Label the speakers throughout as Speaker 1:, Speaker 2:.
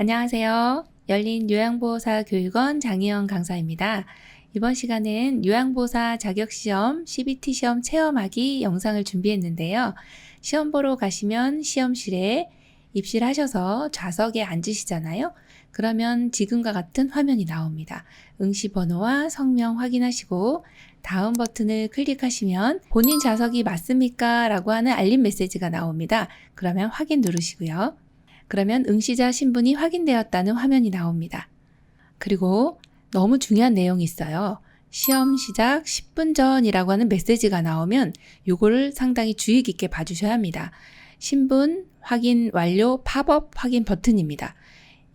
Speaker 1: 안녕하세요. 열린 요양보호사 교육원 장희영 강사입니다. 이번 시간은 요양보호사 자격시험 CBT 시험 체험하기 영상을 준비했는데요. 시험 보러 가시면 시험실에 입실하셔서 좌석에 앉으시잖아요. 그러면 지금과 같은 화면이 나옵니다. 응시 번호와 성명 확인하시고 다음 버튼을 클릭하시면 본인 좌석이 맞습니까? 라고 하는 알림 메시지가 나옵니다. 그러면 확인 누르시고요. 그러면 응시자 신분이 확인되었다는 화면이 나옵니다. 그리고 너무 중요한 내용이 있어요. 시험 시작 10분 전이라고 하는 메시지가 나오면 요거를 상당히 주의 깊게 봐주셔야 합니다. 신분 확인 완료 팝업 확인 버튼입니다.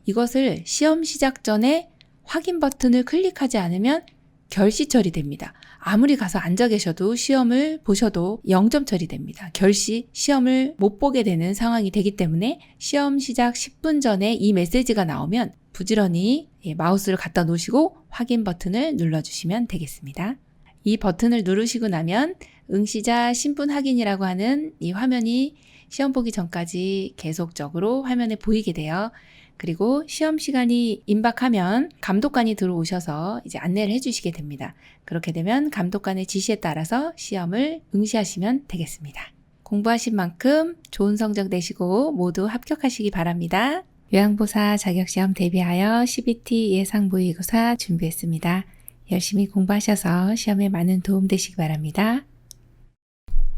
Speaker 1: 이것을 시험 시작 전에 확인 버튼을 클릭하지 않으면 결시 처리됩니다. 아무리 가서 앉아 계셔도 시험을 보셔도 0점 처리됩니다. 결시 시험을 못 보게 되는 상황이 되기 때문에 시험 시작 10분 전에 이 메시지가 나오면 부지런히 마우스를 갖다 놓으시고 확인 버튼을 눌러주시면 되겠습니다. 이 버튼을 누르시고 나면 응시자 신분 확인이라고 하는 이 화면이 시험 보기 전까지 계속적으로 화면에 보이게 돼요. 그리고 시험 시간이 임박하면 감독관이 들어오셔서 이제 안내를 해주시게 됩니다. 그렇게 되면 감독관의 지시에 따라서 시험을 응시하시면 되겠습니다. 공부하신 만큼 좋은 성적 내시고 모두 합격하시기 바랍니다. 요양보호사 자격시험 대비하여 CBT 예상모의고사 준비했습니다. 열심히 공부하셔서 시험에 많은 도움 되시기 바랍니다.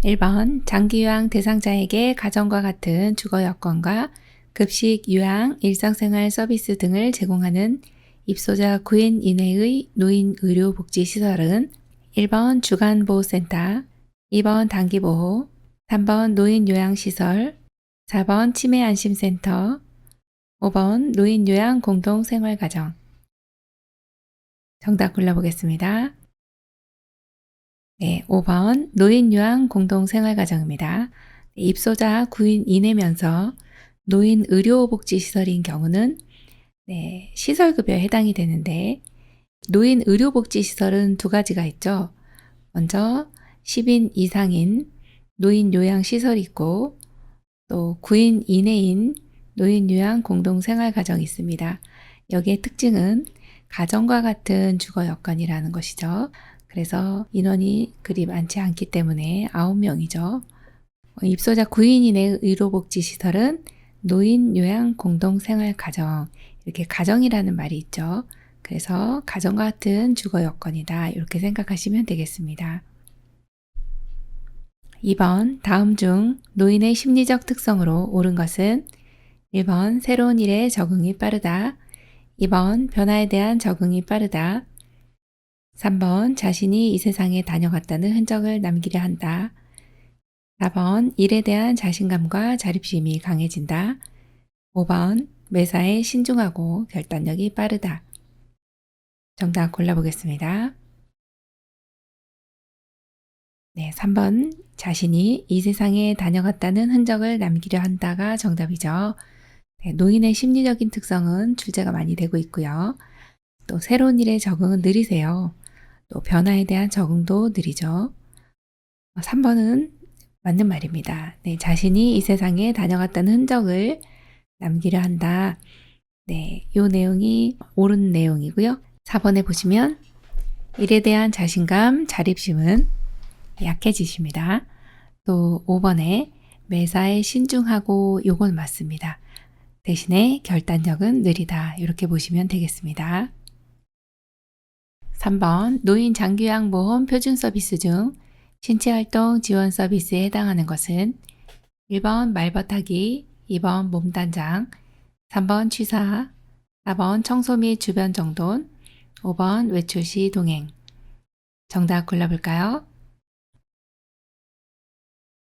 Speaker 1: 1번 장기요양 대상자에게 가정과 같은 주거 여건과 급식, 요양, 일상생활 서비스 등을 제공하는 입소자 9인 이내의 노인의료복지시설은 1번 주간보호센터, 2번 단기보호, 3번 노인요양시설, 4번 치매안심센터, 5번 노인요양공동생활가정. 정답 골라보겠습니다. 네, 5번 노인요양공동생활가정입니다. 입소자 9인 이내면서 노인의료복지시설인 경우는 시설급여에 해당이 되는데 노인의료복지시설은 두 가지가 있죠. 먼저 10인 이상인 노인요양시설이 있고 또 9인 이내인 노인요양공동생활가정이 있습니다. 여기의 특징은 가정과 같은 주거 여건이라는 것이죠. 그래서 인원이 그리 많지 않기 때문에 9명이죠. 입소자 9인 이내 의료복지시설은 노인요양공동생활가정, 이렇게 가정이라는 말이 있죠. 그래서 가정과 같은 주거 여건이다, 이렇게 생각하시면 되겠습니다. 2번 다음 중 노인의 심리적 특성으로 옳은 것은 1번 새로운 일에 적응이 빠르다, 2번 변화에 대한 적응이 빠르다, 3번 자신이 이 세상에 다녀갔다는 흔적을 남기려 한다, 4번 일에 대한 자신감과 자립심이 강해진다. 5번 매사에 신중하고 결단력이 빠르다. 정답 골라보겠습니다. 네, 3번 자신이 이 세상에 다녀갔다는 흔적을 남기려 한다가 정답이죠. 네, 노인의 심리적인 특성은 출제가 많이 되고 있고요. 또 새로운 일에 적응은 느리세요. 또 변화에 대한 적응도 느리죠. 3번은 맞는 말입니다. 네, 자신이 이 세상에 다녀갔다는 흔적을 남기려 한다. 네, 이 내용이 옳은 내용이고요. 4번에 보시면 일에 대한 자신감, 자립심은 약해지십니다. 또 5번에 매사에 신중하고 요건 맞습니다. 대신에 결단력은 느리다. 이렇게 보시면 되겠습니다. 3번 노인 장기요양보험 표준 서비스 중 신체활동 지원 서비스에 해당하는 것은 1번 말벗하기, 2번 몸단장, 3번 취사, 4번 청소 및 주변 정돈, 5번 외출 시 동행. 정답 골라볼까요?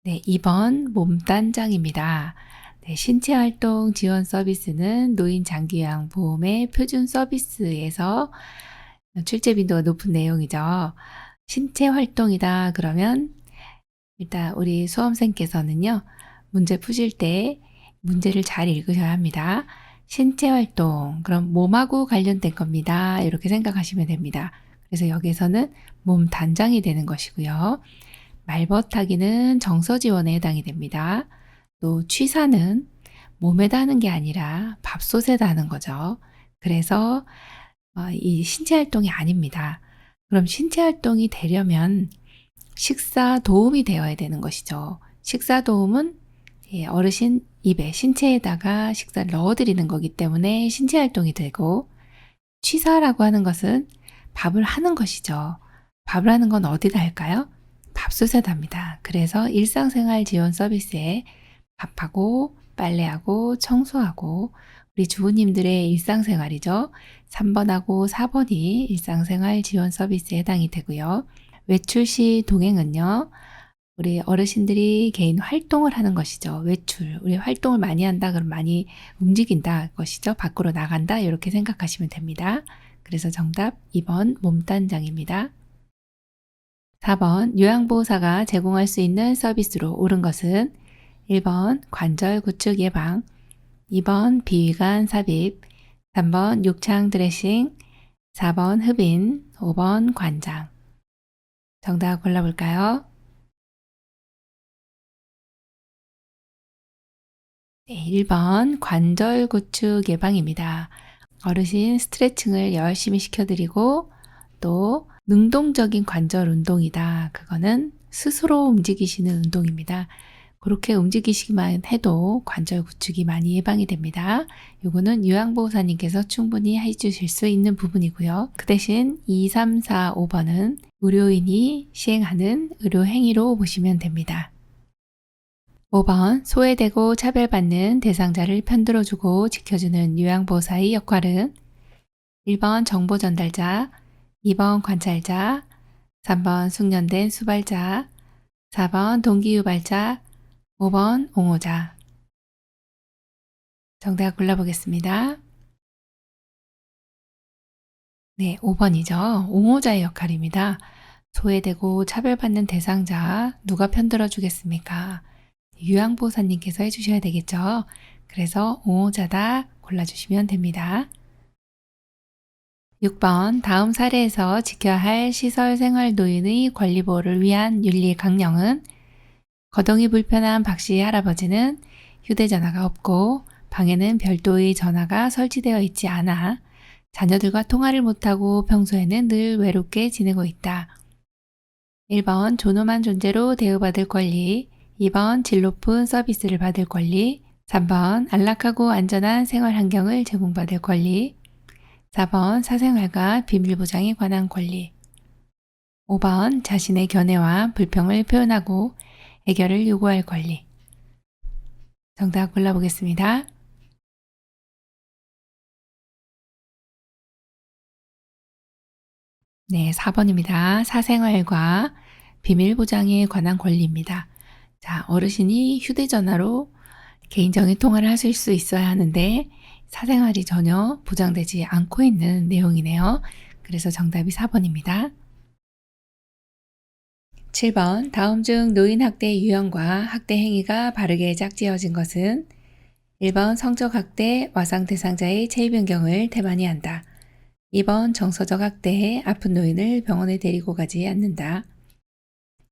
Speaker 1: 네, 2번 몸단장입니다. 네, 신체활동 지원 서비스는 노인 장기요양보험의 표준 서비스에서 출제 빈도가 높은 내용이죠. 신체 활동이다 그러면 일단 우리 수험생께서는요, 문제 푸실 때 문제를 잘 읽으셔야 합니다. 신체 활동, 그럼 몸하고 관련된 겁니다. 이렇게 생각하시면 됩니다. 그래서 여기에서는 몸 단장이 되는 것이고요. 말벗하기는 정서 지원에 해당이 됩니다. 또 취사는 몸에다 하는 게 아니라 밥솥에다 하는 거죠. 그래서 이 신체 활동이 아닙니다. 그럼 신체 활동이 되려면 식사 도움이 되어야 되는 것이죠. 식사 도움은 어르신 입에 신체에다가 식사를 넣어드리는 거기 때문에 신체 활동이 되고, 취사라고 하는 것은 밥을 하는 것이죠. 밥을 하는 건 어디다 할까요? 밥솥에다 합니다. 그래서 일상생활 지원 서비스에 밥하고 빨래하고 청소하고 우리 주부님들의 일상생활이죠. 3번하고 4번이 일상생활 지원 서비스에 해당이 되고요. 외출 시 동행은요. 우리 어르신들이 개인 활동을 하는 것이죠. 외출. 우리 활동을 많이 한다 그러면 많이 움직인다 것이죠. 밖으로 나간다 이렇게 생각하시면 됩니다. 그래서 정답 2번 몸단장입니다. 4번 요양보호사가 제공할 수 있는 서비스로 옳은 것은 1번 관절 구축 예방, 2번 비위관 삽입, 3번 욕창 드레싱, 4번 흡인, 5번 관장. 정답 골라볼까요? 네, 1번 관절 구축 예방입니다. 어르신 스트레칭을 열심히 시켜드리고 또 능동적인 관절 운동이다. 그거는 스스로 움직이시는 운동입니다. 그렇게 움직이시기만 해도 관절 구축이 많이 예방이 됩니다. 요거는 요양보호사님께서 충분히 해주실 수 있는 부분이고요. 그 대신 2, 3, 4, 5번은 의료인이 시행하는 의료행위로 보시면 됩니다. 5번 소외되고 차별받는 대상자를 편들어주고 지켜주는 요양보호사의 역할은 1번 정보 전달자, 2번 관찰자, 3번 숙련된 수발자, 4번 동기유발자, 5번 옹호자. 정답 골라보겠습니다. 네, 5번이죠. 옹호자의 역할입니다. 소외되고 차별받는 대상자 누가 편들어 주겠습니까? 요양보호사님께서 해주셔야 되겠죠. 그래서 옹호자다 골라주시면 됩니다. 6번 다음 사례에서 지켜야 할 시설생활 노인의 권리보호를 위한 윤리 강령은 거동이 불편한 박씨 할아버지는 휴대전화가 없고 방에는 별도의 전화가 설치되어 있지 않아 자녀들과 통화를 못하고 평소에는 늘 외롭게 지내고 있다. 1번 존엄한 존재로 대우받을 권리, 2번 질 높은 서비스를 받을 권리, 3번 안락하고 안전한 생활 환경을 제공받을 권리, 4번 사생활과 비밀 보장에 관한 권리, 5번 자신의 견해와 불평을 표현하고 해결을 요구할 권리. 정답 골라보겠습니다. 네, 4번입니다. 사생활과 비밀 보장에 관한 권리입니다. 자, 어르신이 휴대전화로 개인적인 통화를 하실 수 있어야 하는데 사생활이 전혀 보장되지 않고 있는 내용이네요. 그래서 정답이 4번입니다. 7번 다음 중 노인 학대 유형과 학대 행위가 바르게 짝지어진 것은 1번 성적 학대 와상 대상자의 체위 변경을 태반히 한다. 2번 정서적 학대에 아픈 노인을 병원에 데리고 가지 않는다.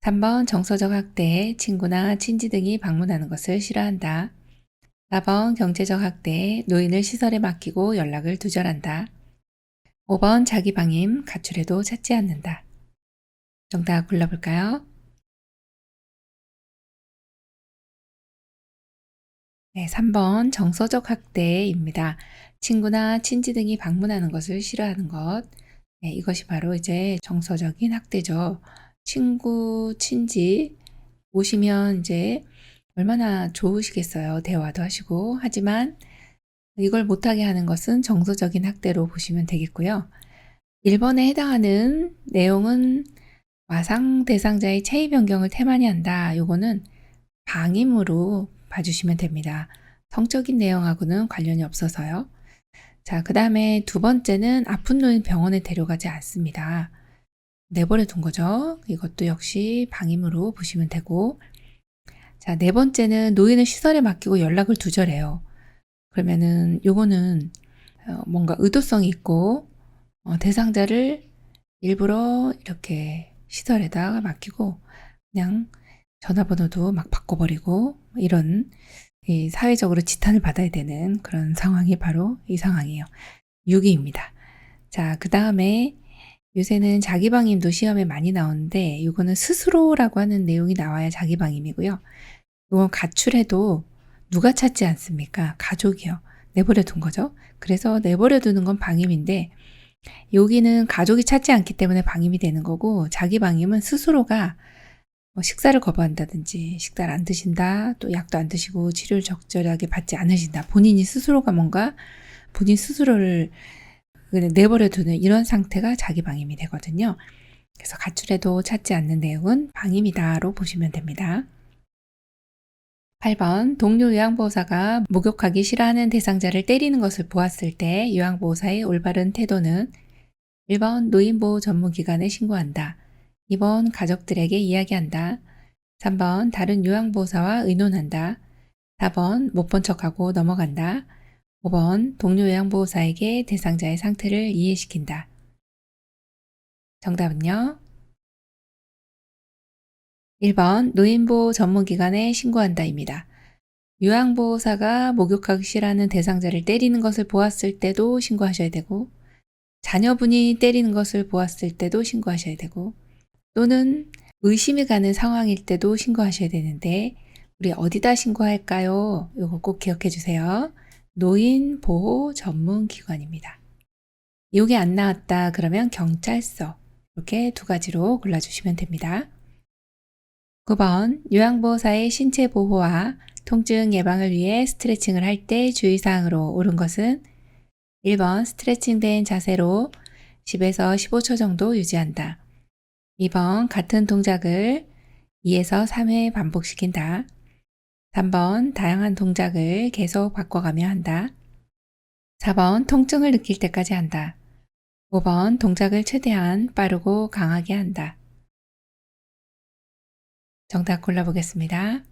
Speaker 1: 3번 정서적 학대에 친구나 친지 등이 방문하는 것을 싫어한다. 4번 경제적 학대에 노인을 시설에 맡기고 연락을 두절한다. 5번 자기 방임, 가출해도 찾지 않는다. 정답 골라볼까요? 네, 3번 정서적 학대입니다. 친구나 친지 등이 방문하는 것을 싫어하는 것. 네, 이것이 바로 이제 정서적인 학대죠. 친구, 친지 오시면 이제 얼마나 좋으시겠어요. 대화도 하시고. 하지만 이걸 못하게 하는 것은 정서적인 학대로 보시면 되겠고요. 1번에 해당하는 내용은 와상 대상자의 체위 변경을 태만히 한다. 요거는 방임으로 봐주시면 됩니다. 성적인 내용하고는 관련이 없어서요. 자, 그 다음에 두 번째는 아픈 노인 병원에 데려가지 않습니다. 내버려 둔 거죠. 이것도 역시 방임으로 보시면 되고. 자, 네 번째는 노인을 시설에 맡기고 연락을 두절해요. 그러면은 요거는 뭔가 의도성이 있고 대상자를 일부러 이렇게 시설에다가 맡기고 그냥 전화번호도 막 바꿔버리고 이런 이 사회적으로 지탄을 받아야 되는 그런 상황이 바로 이 상황이에요. 6위입니다. 자, 그 다음에 요새는 자기방임도 시험에 많이 나오는데 이거는 스스로라고 하는 내용이 나와야 자기방임이고요. 이건 가출해도 누가 찾지 않습니까? 가족이요. 내버려 둔 거죠. 그래서 내버려 두는 건 방임인데 여기는 가족이 찾지 않기 때문에 방임이 되는 거고 자기 방임은 스스로가 식사를 거부한다든지 식사를 안 드신다, 또 약도 안 드시고 치료를 적절하게 받지 않으신다. 본인이 스스로가 뭔가 본인 스스로를 내버려 두는 이런 상태가 자기 방임이 되거든요. 그래서 가출해도 찾지 않는 내용은 방임이다로 보시면 됩니다. 8번 동료 요양보호사가 목욕하기 싫어하는 대상자를 때리는 것을 보았을 때 요양보호사의 올바른 태도는 1번 노인보호 전문기관에 신고한다. 2번 가족들에게 이야기한다. 3번 다른 요양보호사와 의논한다. 4번 못 본 척하고 넘어간다. 5번 동료 요양보호사에게 대상자의 상태를 이해시킨다. 정답은요? 1번 노인보호 전문기관에 신고한다입니다. 요양보호사가 목욕하기 싫어하는 대상자를 때리는 것을 보았을 때도 신고하셔야 되고 자녀분이 때리는 것을 보았을 때도 신고하셔야 되고 또는 의심이 가는 상황일 때도 신고하셔야 되는데 우리 어디다 신고할까요? 이거 꼭 기억해 주세요. 노인보호 전문기관입니다. 이게 안 나왔다 그러면 경찰서 이렇게 두 가지로 골라주시면 됩니다. 9번 요양보호사의 신체 보호와 통증 예방을 위해 스트레칭을 할 때 주의사항으로 옳은 것은 1번 스트레칭된 자세로 10에서 15초 정도 유지한다. 2번 같은 동작을 2에서 3회 반복시킨다. 3번 다양한 동작을 계속 바꿔가며 한다. 4번 통증을 느낄 때까지 한다. 5번 동작을 최대한 빠르고 강하게 한다. 정답 골라보겠습니다.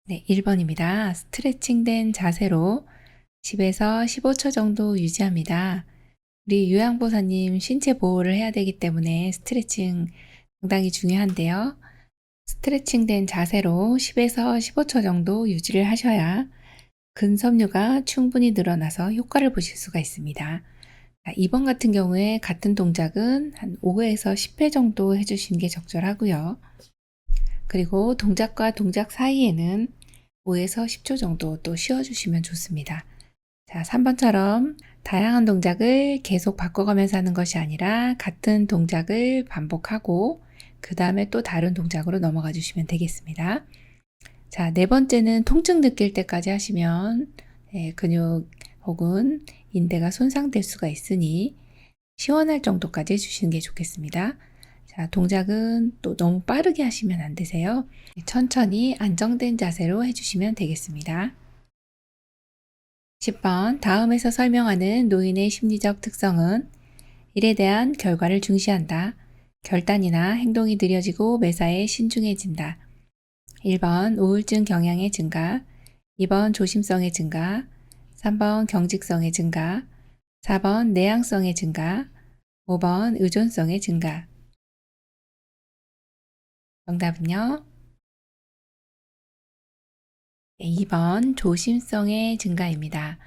Speaker 1: 네, 1번입니다. 스트레칭된 자세로 10에서 15초 정도 유지합니다. 우리 요양보호사님 신체 보호를 해야 되기 때문에 스트레칭 상당히 중요한데요. 스트레칭된 자세로 10에서 15초 정도 유지를 하셔야 근섬유가 충분히 늘어나서 효과를 보실 수가 있습니다. 2번 같은 경우에 같은 동작은 한 5회에서 10회 정도 해주시는 게 적절하고요. 그리고 동작과 동작 사이에는 5에서 10초 정도 또 쉬어주시면 좋습니다. 자, 3번처럼 다양한 동작을 계속 바꿔가면서 하는 것이 아니라 같은 동작을 반복하고 그 다음에 또 다른 동작으로 넘어가 주시면 되겠습니다. 자, 네 번째는 통증 느낄 때까지 하시면 근육 혹은 인대가 손상될 수가 있으니 시원할 정도까지 해주시는 게 좋겠습니다. 자, 동작은 또 너무 빠르게 하시면 안 되세요. 천천히 안정된 자세로 해주시면 되겠습니다. 10번 다음에서 설명하는 노인의 심리적 특성은 1에 대한 결과를 중시한다. 결단이나 행동이 느려지고 매사에 신중해진다. 1번 우울증 경향의 증가, 2번 조심성의 증가, 3번 경직성의 증가, 4번 내향성의 증가, 5번 의존성의 증가. 정답은요? 2번 조심성의 증가입니다.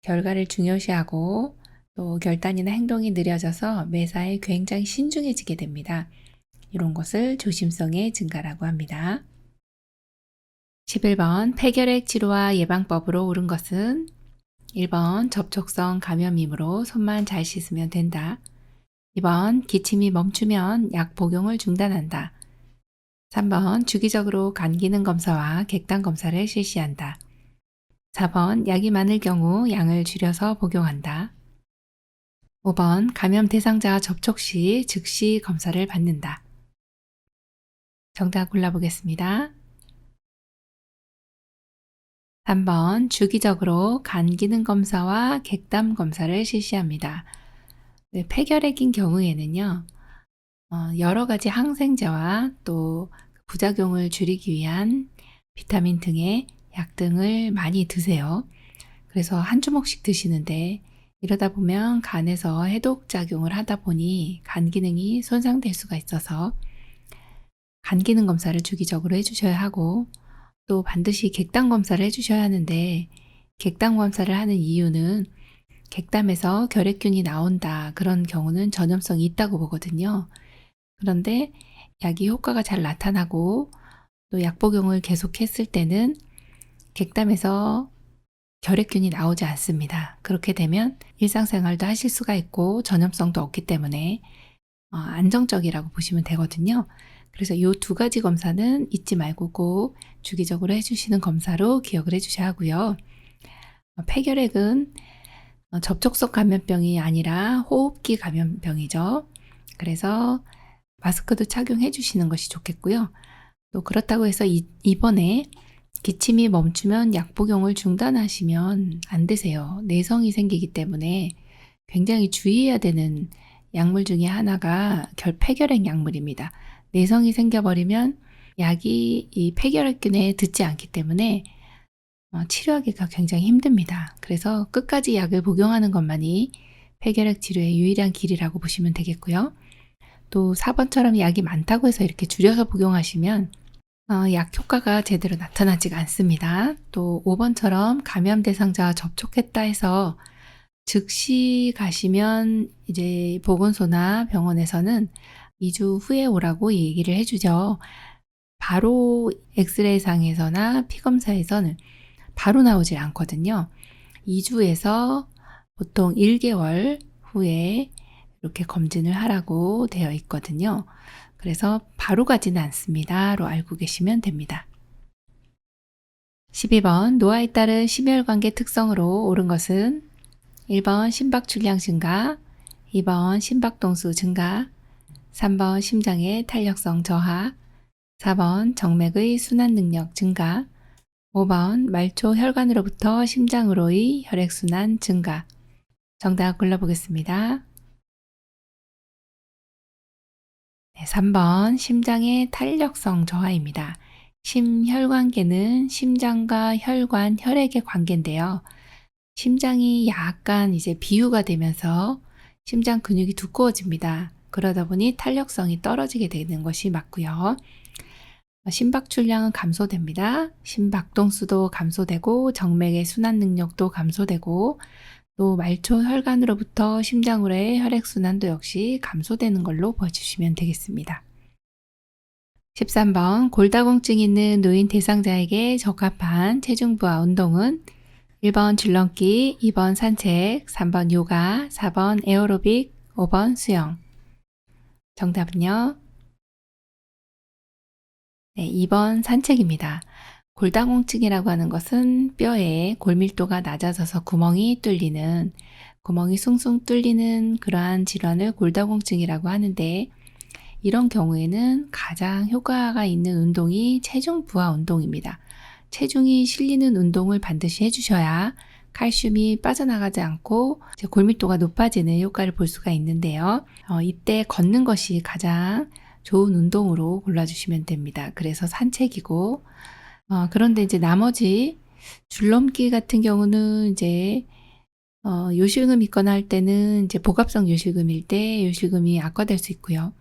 Speaker 1: 결과를 중요시하고 또 결단이나 행동이 느려져서 매사에 굉장히 신중해지게 됩니다. 이런 것을 조심성의 증가라고 합니다. 11번 폐결핵 치료와 예방법으로 옳은 것은 1번 접촉성 감염이므로 손만 잘 씻으면 된다. 2번 기침이 멈추면 약 복용을 중단한다. 3번 주기적으로 간 기능 검사와 객단 검사를 실시한다. 4번 약이 많을 경우 양을 줄여서 복용한다. 5번 감염 대상자와 접촉 시 즉시 검사를 받는다. 정답 골라보겠습니다. 3번 주기적으로 간 기능 검사와 객단 검사를 실시합니다. 네, 폐결핵인 경우에는요. 여러 가지 항생제와 또 부작용을 줄이기 위한 비타민 등의 약 등을 많이 드세요. 그래서 한 주먹씩 드시는데 이러다 보면 간에서 해독작용을 하다 보니 간 기능이 손상될 수가 있어서 간 기능 검사를 주기적으로 해주셔야 하고, 또 반드시 객담 검사를 해주셔야 하는데, 객담 검사를 하는 이유는 객담에서 결핵균이 나온다, 그런 경우는 전염성이 있다고 보거든요. 그런데 약이 효과가 잘 나타나고 또 약 복용을 계속했을 때는 객담에서 결핵균이 나오지 않습니다. 그렇게 되면 일상생활도 하실 수가 있고 전염성도 없기 때문에 안정적이라고 보시면 되거든요. 그래서 이 두 가지 검사는 잊지 말고 꼭 주기적으로 해주시는 검사로 기억을 해주셔야 하고요. 폐결핵은 접촉성 감염병이 아니라 호흡기 감염병이죠. 그래서 마스크도 착용해 주시는 것이 좋겠고요. 또 그렇다고 해서 이번에 기침이 멈추면 약 복용을 중단하시면 안 되세요. 내성이 생기기 때문에 굉장히 주의해야 되는 약물 중에 하나가 폐결핵 약물입니다. 내성이 생겨버리면 약이 이 폐결핵균에 듣지 않기 때문에 치료하기가 굉장히 힘듭니다. 그래서 끝까지 약을 복용하는 것만이 폐결핵 치료의 유일한 길이라고 보시면 되겠고요. 또 4번처럼 약이 많다고 해서 이렇게 줄여서 복용하시면 약 효과가 제대로 나타나지가 않습니다. 또 5번처럼 감염 대상자와 접촉했다 해서 즉시 가시면 이제 보건소나 병원에서는 2주 후에 오라고 얘기를 해주죠. 바로 엑스레이상에서나 피검사에서는 바로 나오질 않거든요. 2주에서 보통 1개월 후에 이렇게 검진을 하라고 되어 있거든요. 그래서 바로 가지는 않습니다로 알고 계시면 됩니다. 12번 노화에 따른 심혈관계 특성으로 옳은 것은 1번 심박출량 증가, 2번 심박동수 증가, 3번 심장의 탄력성 저하, 4번 정맥의 순환 능력 증가, 5번 말초 혈관으로부터 심장으로의 혈액순환 증가. 정답 골라보겠습니다. 네, 3번 심장의 탄력성 저하입니다. 심혈관계는 심장과 혈관, 혈액의 관계인데요. 심장이 약간 이제 비유가 되면서 심장 근육이 두꺼워집니다. 그러다 보니 탄력성이 떨어지게 되는 것이 맞고요. 심박출량은 감소됩니다. 심박동수도 감소되고 정맥의 순환 능력도 감소되고 또 말초 혈관으로부터 심장으로의 혈액순환도 역시 감소되는 걸로 봐주시면 되겠습니다. 13번 골다공증 있는 노인 대상자에게 적합한 체중 부하 운동은 1번 줄넘기, 2번 산책, 3번 요가, 4번 에어로빅, 5번 수영. 정답은요? 네, 2번 산책입니다. 골다공증이라고 하는 것은 뼈에 골밀도가 낮아져서 구멍이 숭숭 뚫리는 그러한 질환을 골다공증이라고 하는데, 이런 경우에는 가장 효과가 있는 운동이 체중 부하 운동입니다. 체중이 실리는 운동을 반드시 해주셔야 칼슘이 빠져나가지 않고 골밀도가 높아지는 효과를 볼 수가 있는데요. 이때 걷는 것이 가장 좋은 운동으로 골라주시면 됩니다. 그래서 산책이고, 그런데 이제 나머지 줄넘기 같은 경우는 이제 요실금 있거나 할 때는 이제 복합성 요실금일 때 요실금이 악화될 수 있고요.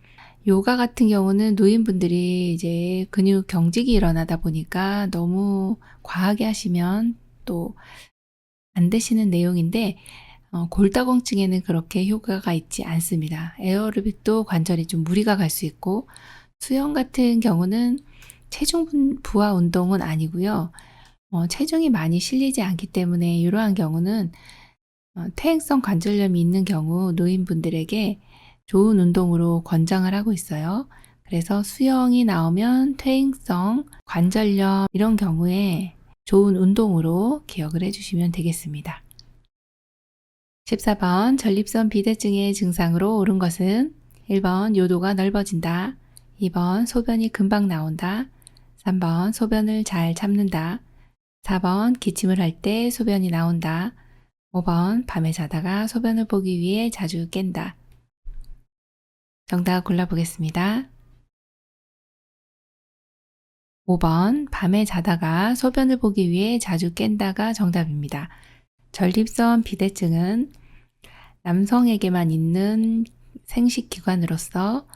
Speaker 1: 요가 같은 경우는 노인분들이 이제 근육 경직이 일어나다 보니까 너무 과하게 하시면 또 안 되시는 내용인데, 골다공증에는 그렇게 효과가 있지 않습니다. 에어로빅도 관절이 좀 무리가 갈 수 있고, 수영 같은 경우는 체중 부하 운동은 아니고요. 체중이 많이 실리지 않기 때문에 이러한 경우는 퇴행성 관절염이 있는 경우 노인분들에게 좋은 운동으로 권장을 하고 있어요. 그래서 수영이 나오면 퇴행성 관절염 이런 경우에 좋은 운동으로 기억을 해주시면 되겠습니다. 14번 전립선 비대증의 증상으로 옳은 것은 1번 요도가 넓어진다, 2번 소변이 금방 나온다, 3번 소변을 잘 참는다, 4번 기침을 할 때 소변이 나온다, 5번 밤에 자다가 소변을 보기 위해 자주 깬다. 정답 골라보겠습니다. 5번 밤에 자다가 소변을 보기 위해 자주 깬다가 정답입니다. 전립선 비대증은 남성에게만 있는 생식기관으로서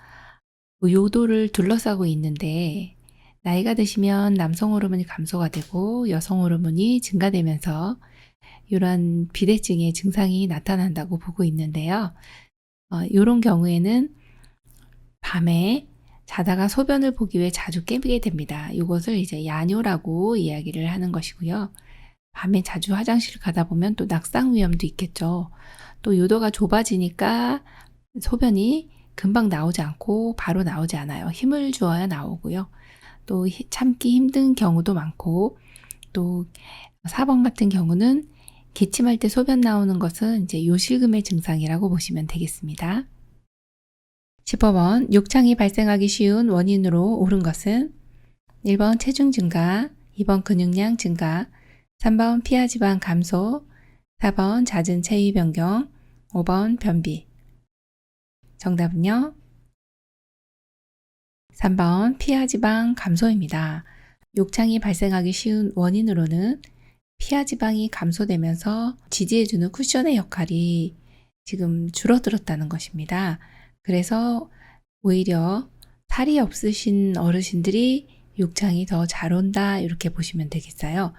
Speaker 1: 요도를 둘러싸고 있는데 나이가 드시면 남성 호르몬이 감소가 되고 여성 호르몬이 증가되면서 이런 비대증의 증상이 나타난다고 보고 있는데요. 이런 경우에는 밤에 자다가 소변을 보기 위해 자주 깨게 됩니다. 이것을 이제 야뇨라고 이야기를 하는 것이고요. 밤에 자주 화장실 가다 보면 또 낙상 위험도 있겠죠. 또 요도가 좁아지니까 소변이 금방 나오지 않고 바로 나오지 않아요. 힘을 주어야 나오고요. 또 참기 힘든 경우도 많고, 또 4번 같은 경우는 기침할 때 소변 나오는 것은 이제 요실금의 증상이라고 보시면 되겠습니다. 15번 욕창이 발생하기 쉬운 원인으로 옳은 것은 1번 체중 증가, 2번 근육량 증가, 3번 피하지방 감소, 4번 잦은 체위 변경, 5번 변비. 정답은요? 3번 피하지방 감소입니다. 욕창이 발생하기 쉬운 원인으로는 피하지방이 감소되면서 지지해주는 쿠션의 역할이 지금 줄어들었다는 것입니다. 그래서 오히려 살이 없으신 어르신들이 욕창이 더 잘 온다 이렇게 보시면 되겠어요.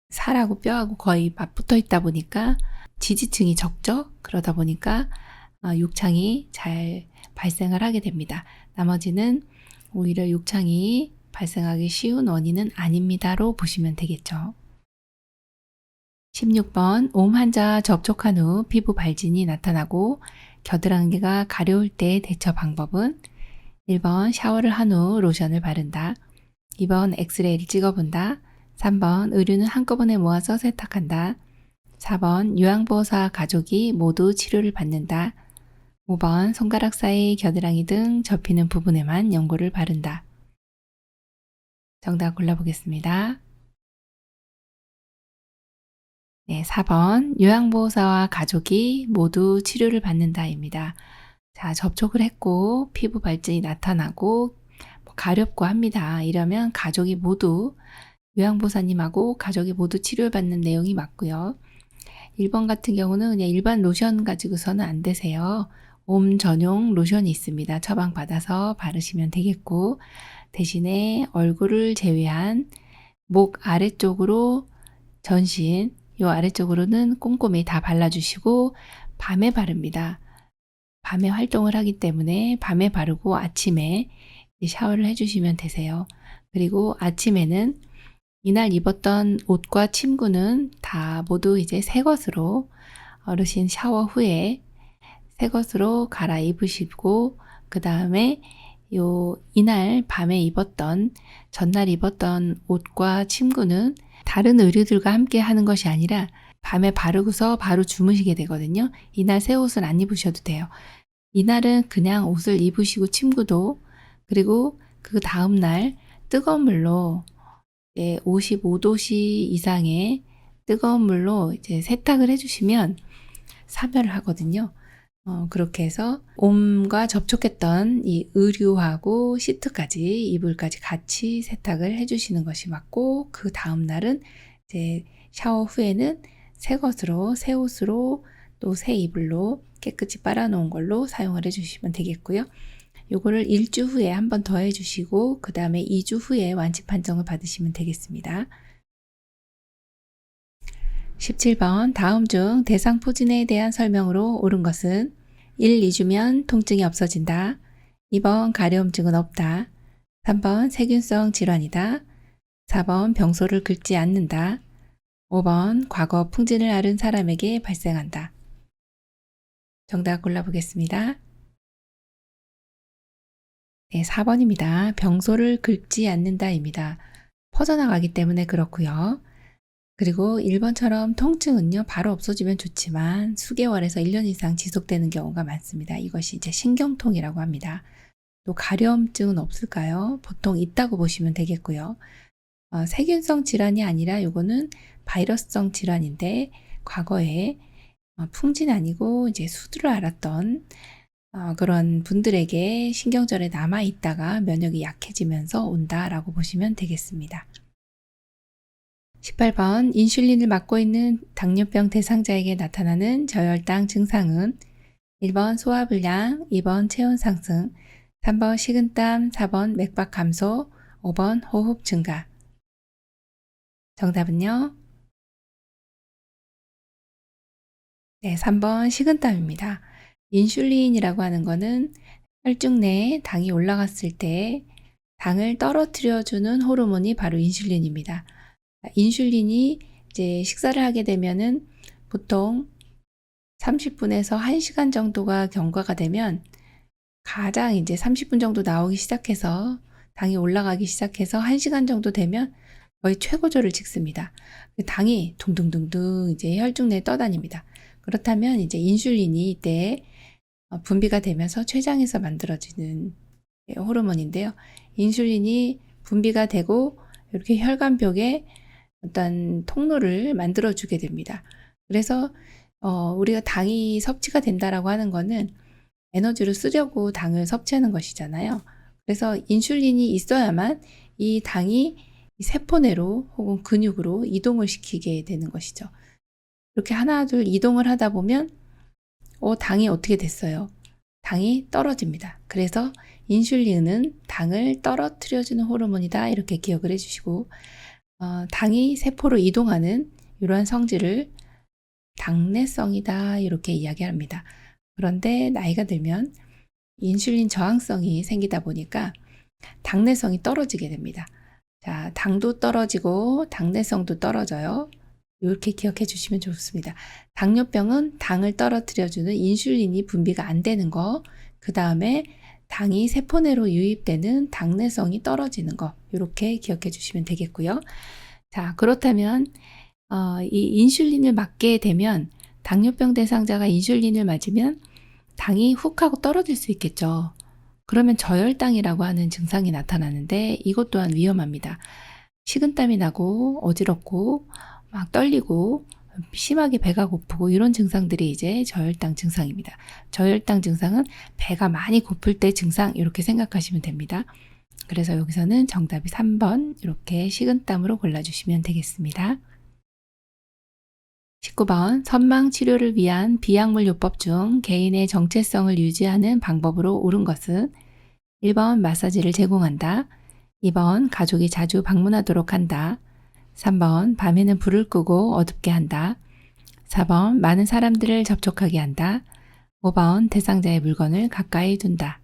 Speaker 1: 살하고 뼈하고 거의 맞붙어 있다 보니까 지지층이 적죠. 그러다 보니까 욕창이 잘 발생을 하게 됩니다. 나머지는 오히려 욕창이 발생하기 쉬운 원인은 아닙니다로 보시면 되겠죠. 16번 옴 환자 접촉한 후 피부 발진이 나타나고 겨드랑이가 가려울 때 대처 방법은 1번 샤워를 한 후 로션을 바른다. 2번 엑스레이를 찍어본다. 3번 의류는 한꺼번에 모아서 세탁한다. 4번 요양보호사 가족이 모두 치료를 받는다. 5번 손가락 사이 겨드랑이 등 접히는 부분에만 연고를 바른다. 정답 골라보겠습니다. 네, 4번 요양보호사와 가족이 모두 치료를 받는다입니다. 자, 접촉을 했고 피부 발진이 나타나고 가렵고 합니다. 이러면 가족이 모두 요양보호사님하고 가족이 모두 치료를 받는 내용이 맞고요. 1번 같은 경우는 그냥 일반 로션 가지고서는 안 되세요. 옴 전용 로션이 있습니다. 처방받아서 바르시면 되겠고, 대신에 얼굴을 제외한 목 아래쪽으로 전신, 요 아래쪽으로는 꼼꼼히 다 발라주시고 밤에 바릅니다. 밤에 활동을 하기 때문에 밤에 바르고 아침에 샤워를 해주시면 되세요. 그리고 아침에는 이날 입었던 옷과 침구는 다 모두 이제 새 것으로 어르신 샤워 후에 새 것으로 갈아입으시고 그 다음에 이날 밤에 입었던 전날 입었던 옷과 침구는 다른 의류들과 함께 하는 것이 아니라 밤에 바르고서 바로 주무시게 되거든요. 이날 새 옷은 안 입으셔도 돼요. 이날은 그냥 옷을 입으시고 침구도 그리고 그 다음날 뜨거운 물로 55도씨 이상의 뜨거운 물로 이제 세탁을 해주시면 사멸을 하거든요. 그렇게 해서 옴과 접촉했던 이 의류하고 시트까지 이불까지 같이 세탁을 해주시는 것이 맞고 그 다음 날은 이제 샤워 후에는 새 것으로 새 옷으로 또 새 이불로 깨끗이 빨아놓은 걸로 사용을 해주시면 되겠고요. 요거를 1주 후에 한 번 더 해주시고 그 다음에 2주 후에 완치 판정을 받으시면 되겠습니다. 17번 다음 중 대상포진에 대한 설명으로 옳은 것은 1, 2주면 통증이 없어진다. 2번 가려움증은 없다. 3번 세균성 질환이다. 4번 병소를 긁지 않는다. 5번 과거 풍진을 앓은 사람에게 발생한다. 정답 골라보겠습니다. 네, 4번입니다. 병소를 긁지 않는다입니다. 퍼져나가기 때문에 그렇고요. 그리고 1번처럼 통증은요, 바로 없어지면 좋지만 수개월에서 1년 이상 지속되는 경우가 많습니다. 이것이 이제 신경통이라고 합니다. 또 가려움증은 없을까요? 보통 있다고 보시면 되겠고요. 세균성 질환이 아니라 이거는 바이러스성 질환인데 과거에 풍진 아니고 이제 수두를 앓았던 그런 분들에게 신경절에 남아있다가 면역이 약해지면서 온다라고 보시면 되겠습니다. 18번 인슐린을 맞고 있는 당뇨병 대상자에게 나타나는 저혈당 증상은 1번 소화불량, 2번 체온 상승, 3번 식은땀, 4번 맥박 감소, 5번 호흡 증가. 정답은요? 네, 3번 식은땀입니다. 인슐린이라고 하는 거는 혈중 내에 당이 올라갔을 때 당을 떨어뜨려주는 호르몬이 바로 인슐린입니다. 인슐린이 이제 식사를 하게 되면은 보통 30분에서 1시간 정도가 경과가 되면 가장 이제 30분 정도 나오기 시작해서 당이 올라가기 시작해서 1시간 정도 되면 거의 최고조를 찍습니다. 당이 둥둥둥둥 이제 혈중 내에 떠다닙니다. 그렇다면 이제 인슐린이 이때 분비가 되면서 췌장에서 만들어지는 호르몬인데요. 인슐린이 분비가 되고 이렇게 혈관벽에 어떤 통로를 만들어주게 됩니다. 그래서 우리가 당이 섭취가 된다라고 하는 거는 에너지를 쓰려고 당을 섭취하는 것이잖아요. 그래서 인슐린이 있어야만 이 당이 세포 내로 혹은 근육으로 이동을 시키게 되는 것이죠. 이렇게 하나 둘 이동을 하다 보면 당이 어떻게 됐어요? 당이 떨어집니다. 그래서 인슐린은 당을 떨어뜨려주는 호르몬이다 이렇게 기억을 해주시고 당이 세포로 이동하는 이러한 성질을 당내성이다 이렇게 이야기합니다. 그런데 나이가 들면 인슐린 저항성이 생기다 보니까 당내성이 떨어지게 됩니다. 자, 당도 떨어지고 당내성도 떨어져요. 이렇게 기억해 주시면 좋습니다. 당뇨병은 당을 떨어뜨려주는 인슐린이 분비가 안 되는 거, 그 다음에 당이 세포 내로 유입되는 당내성이 떨어지는 거, 이렇게 기억해 주시면 되겠고요. 자, 그렇다면 이 인슐린을 맞게 되면 당뇨병 대상자가 인슐린을 맞으면 당이 훅 하고 떨어질 수 있겠죠. 그러면 저혈당이라고 하는 증상이 나타나는데 이것 또한 위험합니다. 식은땀이 나고 어지럽고 막 떨리고 심하게 배가 고프고 이런 증상들이 이제 저혈당 증상입니다. 저혈당 증상은 배가 많이 고플 때 증상 이렇게 생각하시면 됩니다. 그래서 여기서는 정답이 3번 이렇게 식은땀으로 골라주시면 되겠습니다. 19번 선망 치료를 위한 비약물 요법 중 개인의 정체성을 유지하는 방법으로 옳은 것은 1번 마사지를 제공한다. 2번 가족이 자주 방문하도록 한다. 3번 밤에는 불을 끄고 어둡게 한다. 4번 많은 사람들을 접촉하게 한다. 5번 대상자의 물건을 가까이 둔다.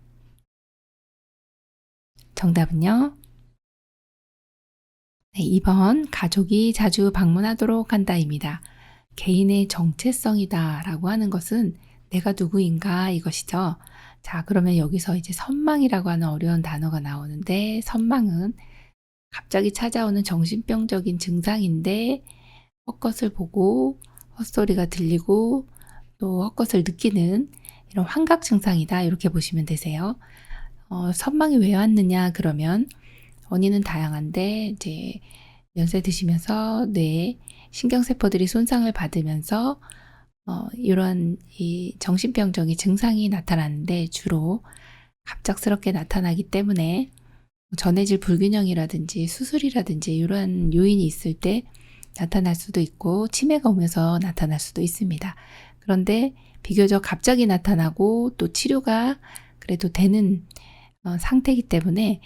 Speaker 1: 정답은요? 네, 2번 가족이 자주 방문하도록 한다입니다. 개인의 정체성이다 라고 하는 것은 내가 누구인가 이것이죠. 자, 그러면 여기서 이제 선망이라고 하는 어려운 단어가 나오는데 선망은 갑자기 찾아오는 정신병적인 증상인데 헛것을 보고 헛소리가 들리고 또 헛것을 느끼는 이런 환각 증상이다 이렇게 보시면 되세요. 선망이 왜 왔느냐 그러면 원인은 다양한데 이제 연세 드시면서 뇌에 신경세포들이 손상을 받으면서 이런 이 정신병적인 증상이 나타나는데 주로 갑작스럽게 나타나기 때문에 전해질 불균형이라든지 수술이라든지 이러한 요인이 있을 때 나타날 수도 있고 치매가 오면서 나타날 수도 있습니다. 그런데 비교적 갑자기 나타나고 또 치료가 그래도 되는 상태이기 때문에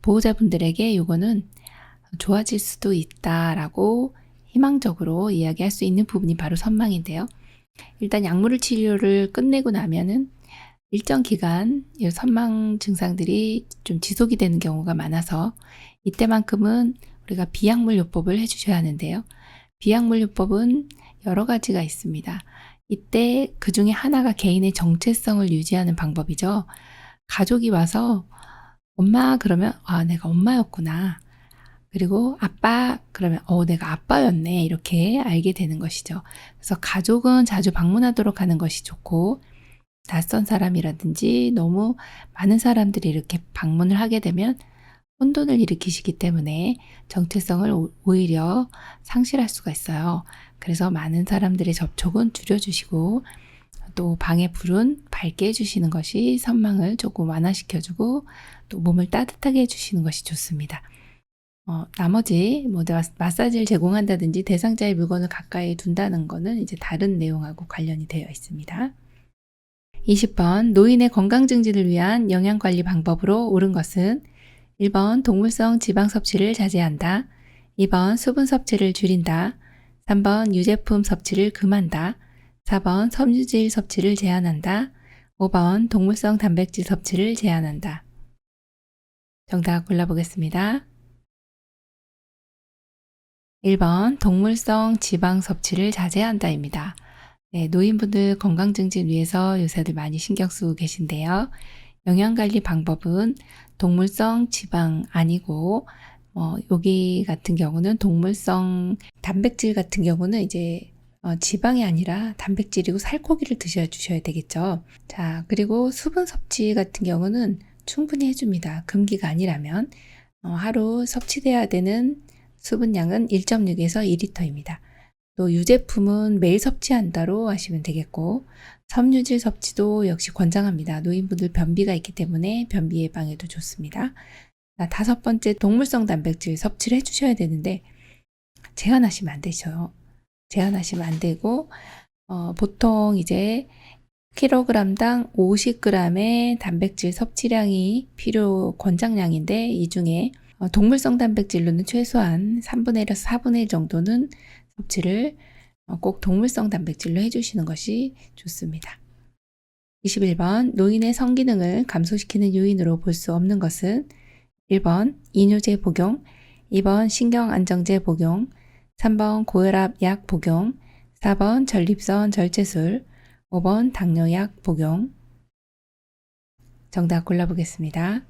Speaker 1: 보호자분들에게 이거는 좋아질 수도 있다라고 희망적으로 이야기할 수 있는 부분이 바로 선망인데요. 일단 약물 치료를 끝내고 나면은 일정 기간 이 선망 증상들이 좀 지속이 되는 경우가 많아서 이때만큼은 우리가 비약물 요법을 해주셔야 하는데요. 비약물 요법은 여러 가지가 있습니다. 이때 그 중에 하나가 개인의 정체성을 유지하는 방법이죠. 가족이 와서 엄마 그러면 내가 엄마였구나. 그리고 아빠 그러면 내가 아빠였네 이렇게 알게 되는 것이죠. 그래서 가족은 자주 방문하도록 하는 것이 좋고 낯선 사람이라든지 너무 많은 사람들이 이렇게 방문을 하게 되면 혼돈을 일으키시기 때문에 정체성을 오히려 상실할 수가 있어요. 그래서 많은 사람들의 접촉은 줄여주시고 또 방의 불은 밝게 해주시는 것이 선망을 조금 완화시켜주고 또 몸을 따뜻하게 해주시는 것이 좋습니다. 나머지 마사지를 제공한다든지 대상자의 물건을 가까이 둔다는 거는 이제 다른 내용하고 관련이 되어 있습니다. 20번 노인의 건강 증진을 위한 영양관리 방법으로 옳은 것은 1번 동물성 지방 섭취를 자제한다. 2번 수분 섭취를 줄인다. 3번 유제품 섭취를 금한다. 4번 섬유질 섭취를 제한한다. 5번 동물성 단백질 섭취를 제한한다. 정답 골라보겠습니다. 1번 동물성 지방 섭취를 자제한다입니다. 네, 노인분들 건강 증진 위해서 요새들 많이 신경 쓰고 계신데요. 영양관리 방법은 동물성 지방 아니고 여기 같은 경우는 동물성 단백질 같은 경우는 이제 지방이 아니라 단백질이고 살코기를 드셔주셔야 되겠죠. 자, 그리고 수분 섭취 같은 경우는 충분히 해줍니다. 금기가 아니라면 하루 섭취돼야 되는 수분량은 1.6에서 2리터입니다. 또 유제품은 매일 섭취한다로 하시면 되겠고 섬유질 섭취도 역시 권장합니다. 노인분들 변비가 있기 때문에 변비 예방에도 좋습니다. 자, 5번째 동물성 단백질 섭취를 해주셔야 되는데 제한하시면 안 되죠. 제한하시면 안 되고 보통 이제 킬로그램당 50g의 단백질 섭취량이 필요 권장량인데 이 중에 동물성 단백질로는 최소한 3분의 1에서 4분의 1 정도는 섭취를 꼭 동물성 단백질로 해주시는 것이 좋습니다. 21번 노인의 성기능을 감소시키는 요인으로 볼 수 없는 것은 1번 이뇨제 복용, 2번 신경안정제 복용, 3번 고혈압 약 복용, 4번 전립선 절제술, 5번 당뇨약 복용. 정답 골라보겠습니다.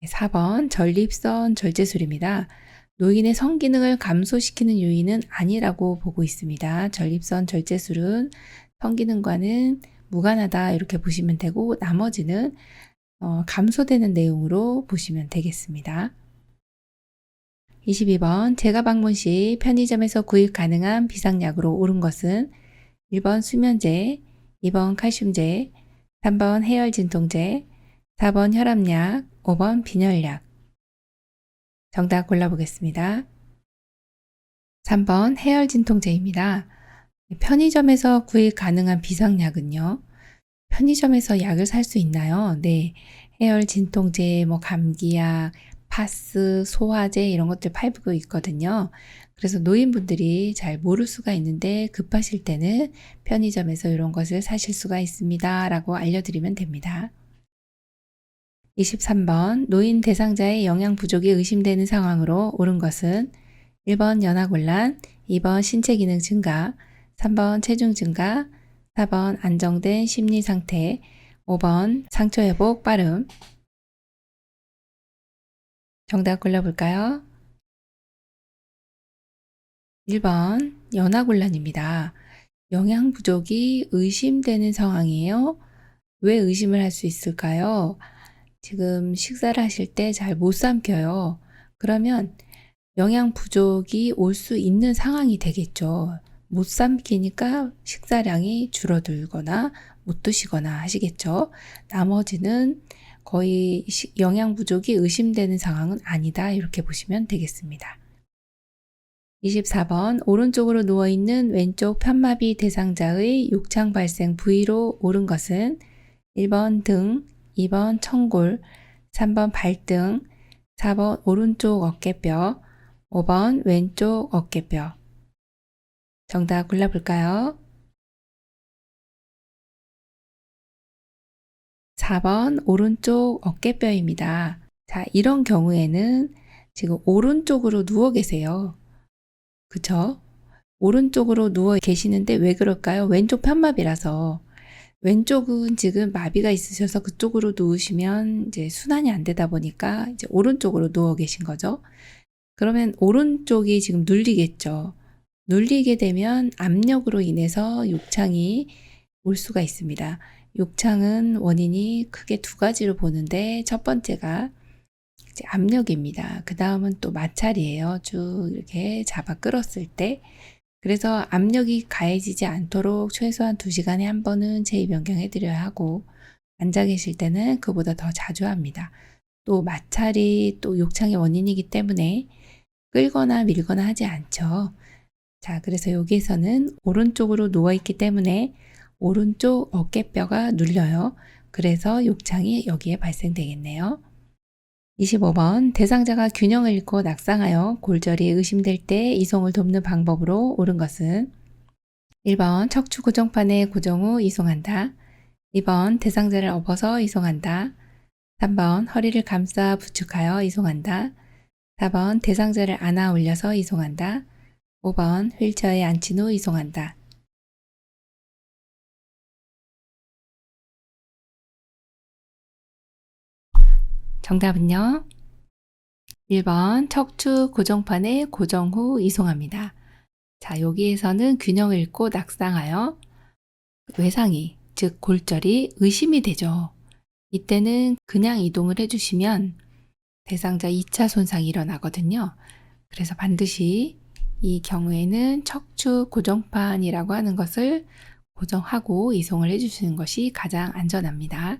Speaker 1: 4번 전립선 절제술입니다. 노인의 성기능을 감소시키는 요인은 아니라고 보고 있습니다. 전립선 절제술은 성기능과는 무관하다 이렇게 보시면 되고 나머지는 감소되는 내용으로 보시면 되겠습니다. 22번 제가 방문 시 편의점에서 구입 가능한 비상약으로 옳은 것은 1번 수면제, 2번 칼슘제, 3번 해열 진통제, 4번 혈압약, 5번 빈혈약. 정답 골라보겠습니다. 3번 해열 진통제입니다. 편의점에서 구입 가능한 비상약은요. 편의점에서 약을 살 수 있나요? 네. 해열 진통제, 감기약, 파스, 소화제 이런 것들 팔고 있거든요. 그래서 노인분들이 잘 모를 수가 있는데 급하실 때는 편의점에서 이런 것을 사실 수가 있습니다. 라고 알려드리면 됩니다. 23번 노인 대상자의 영양 부족이 의심되는 상황으로 옳은 것은 1번 연하곤란, 2번 신체 기능 증가, 3번 체중 증가, 4번 안정된 심리 상태, 5번 상처 회복 빠름. 정답 골라볼까요? 1번 연하곤란입니다. 영양 부족이 의심되는 상황이에요. 왜 의심을 할 수 있을까요? 지금 식사를 하실 때 잘 못 삼켜요. 그러면 영양 부족이 올 수 있는 상황이 되겠죠. 못 삼키니까 식사량이 줄어들거나 못 드시거나 하시겠죠. 나머지는 거의 영양 부족이 의심되는 상황은 아니다. 이렇게 보시면 되겠습니다. 24번 오른쪽으로 누워있는 왼쪽 편마비 대상자의 욕창 발생 부위로 옳은 것은 1번 등, 2번 청골, 3번 발등, 4번 오른쪽 어깨뼈, 5번 왼쪽 어깨뼈. 정답 골라볼까요? 4번 오른쪽 어깨뼈입니다. 자, 이런 경우에는 지금 오른쪽으로 누워 계세요. 그쵸? 오른쪽으로 누워 계시는데 왜 그럴까요? 왼쪽 편마비라서. 왼쪽은 지금 마비가 있으셔서 그쪽으로 누우시면 이제 순환이 안 되다 보니까 이제 오른쪽으로 누워 계신 거죠. 그러면 오른쪽이 지금 눌리겠죠. 눌리게 되면 압력으로 인해서 욕창이 올 수가 있습니다. 욕창은 원인이 크게 2가지로 보는데 첫 번째가 이제 압력입니다. 그 다음은 또 마찰이에요. 쭉 이렇게 잡아 끌었을 때. 그래서 압력이 가해지지 않도록 최소한 2시간에 한 번은 체위 변경해 드려야 하고 앉아 계실 때는 그보다 더 자주 합니다. 또 마찰이 또 욕창의 원인이기 때문에 끌거나 밀거나 하지 않죠. 자, 그래서 여기에서는 오른쪽으로 누워있기 때문에 오른쪽 어깨뼈가 눌려요. 그래서 욕창이 여기에 발생되겠네요. 25번 대상자가 균형을 잃고 낙상하여 골절이 의심될 때 이송을 돕는 방법으로 옳은 것은 1번 척추 고정판에 고정 후 이송한다. 2번 대상자를 업어서 이송한다. 3번 허리를 감싸 부축하여 이송한다. 4번 대상자를 안아 올려서 이송한다. 5번 휠체어에 앉힌 후 이송한다. 정답은요. 1번 척추 고정판에 고정 후 이송합니다. 자, 여기에서는 균형을 잃고 낙상하여 외상이, 즉 골절이 의심이 되죠. 이때는 그냥 이동을 해주시면 대상자 2차 손상이 일어나거든요. 그래서 반드시 이 경우에는 척추 고정판이라고 하는 것을 고정하고 이송을 해주시는 것이 가장 안전합니다.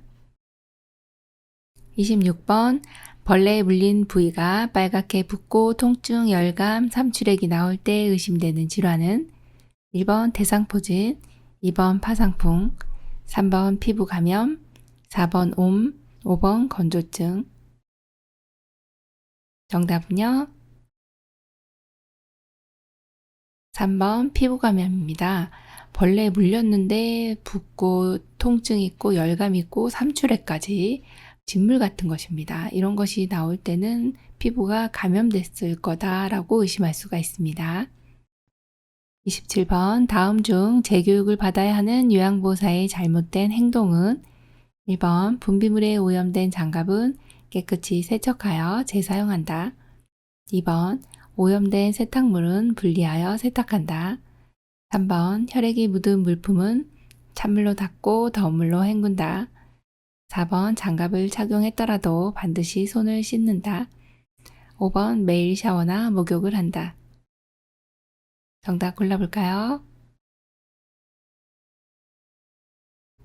Speaker 1: 26번 벌레에 물린 부위가 빨갛게 붓고 통증, 열감, 삼출액이 나올 때 의심되는 질환은 1번 대상포진, 2번 파상풍, 3번 피부 감염, 4번 옴, 5번 건조증. 정답은요. 3번 피부 감염입니다. 벌레에 물렸는데 붓고 통증 있고 열감 있고 삼출액까지 진물 같은 것입니다. 이런 것이 나올 때는 피부가 감염됐을 거다라고 의심할 수가 있습니다. 27번 다음 중 재교육을 받아야 하는 요양보호사의 잘못된 행동은 1번 분비물에 오염된 장갑은 깨끗이 세척하여 재사용한다. 2번 오염된 세탁물은 분리하여 세탁한다. 3번 혈액이 묻은 물품은 찬물로 닦고 더운 물로 헹군다. 4번 장갑을 착용했더라도 반드시 손을 씻는다. 5번 매일 샤워나 목욕을 한다. 정답 골라볼까요?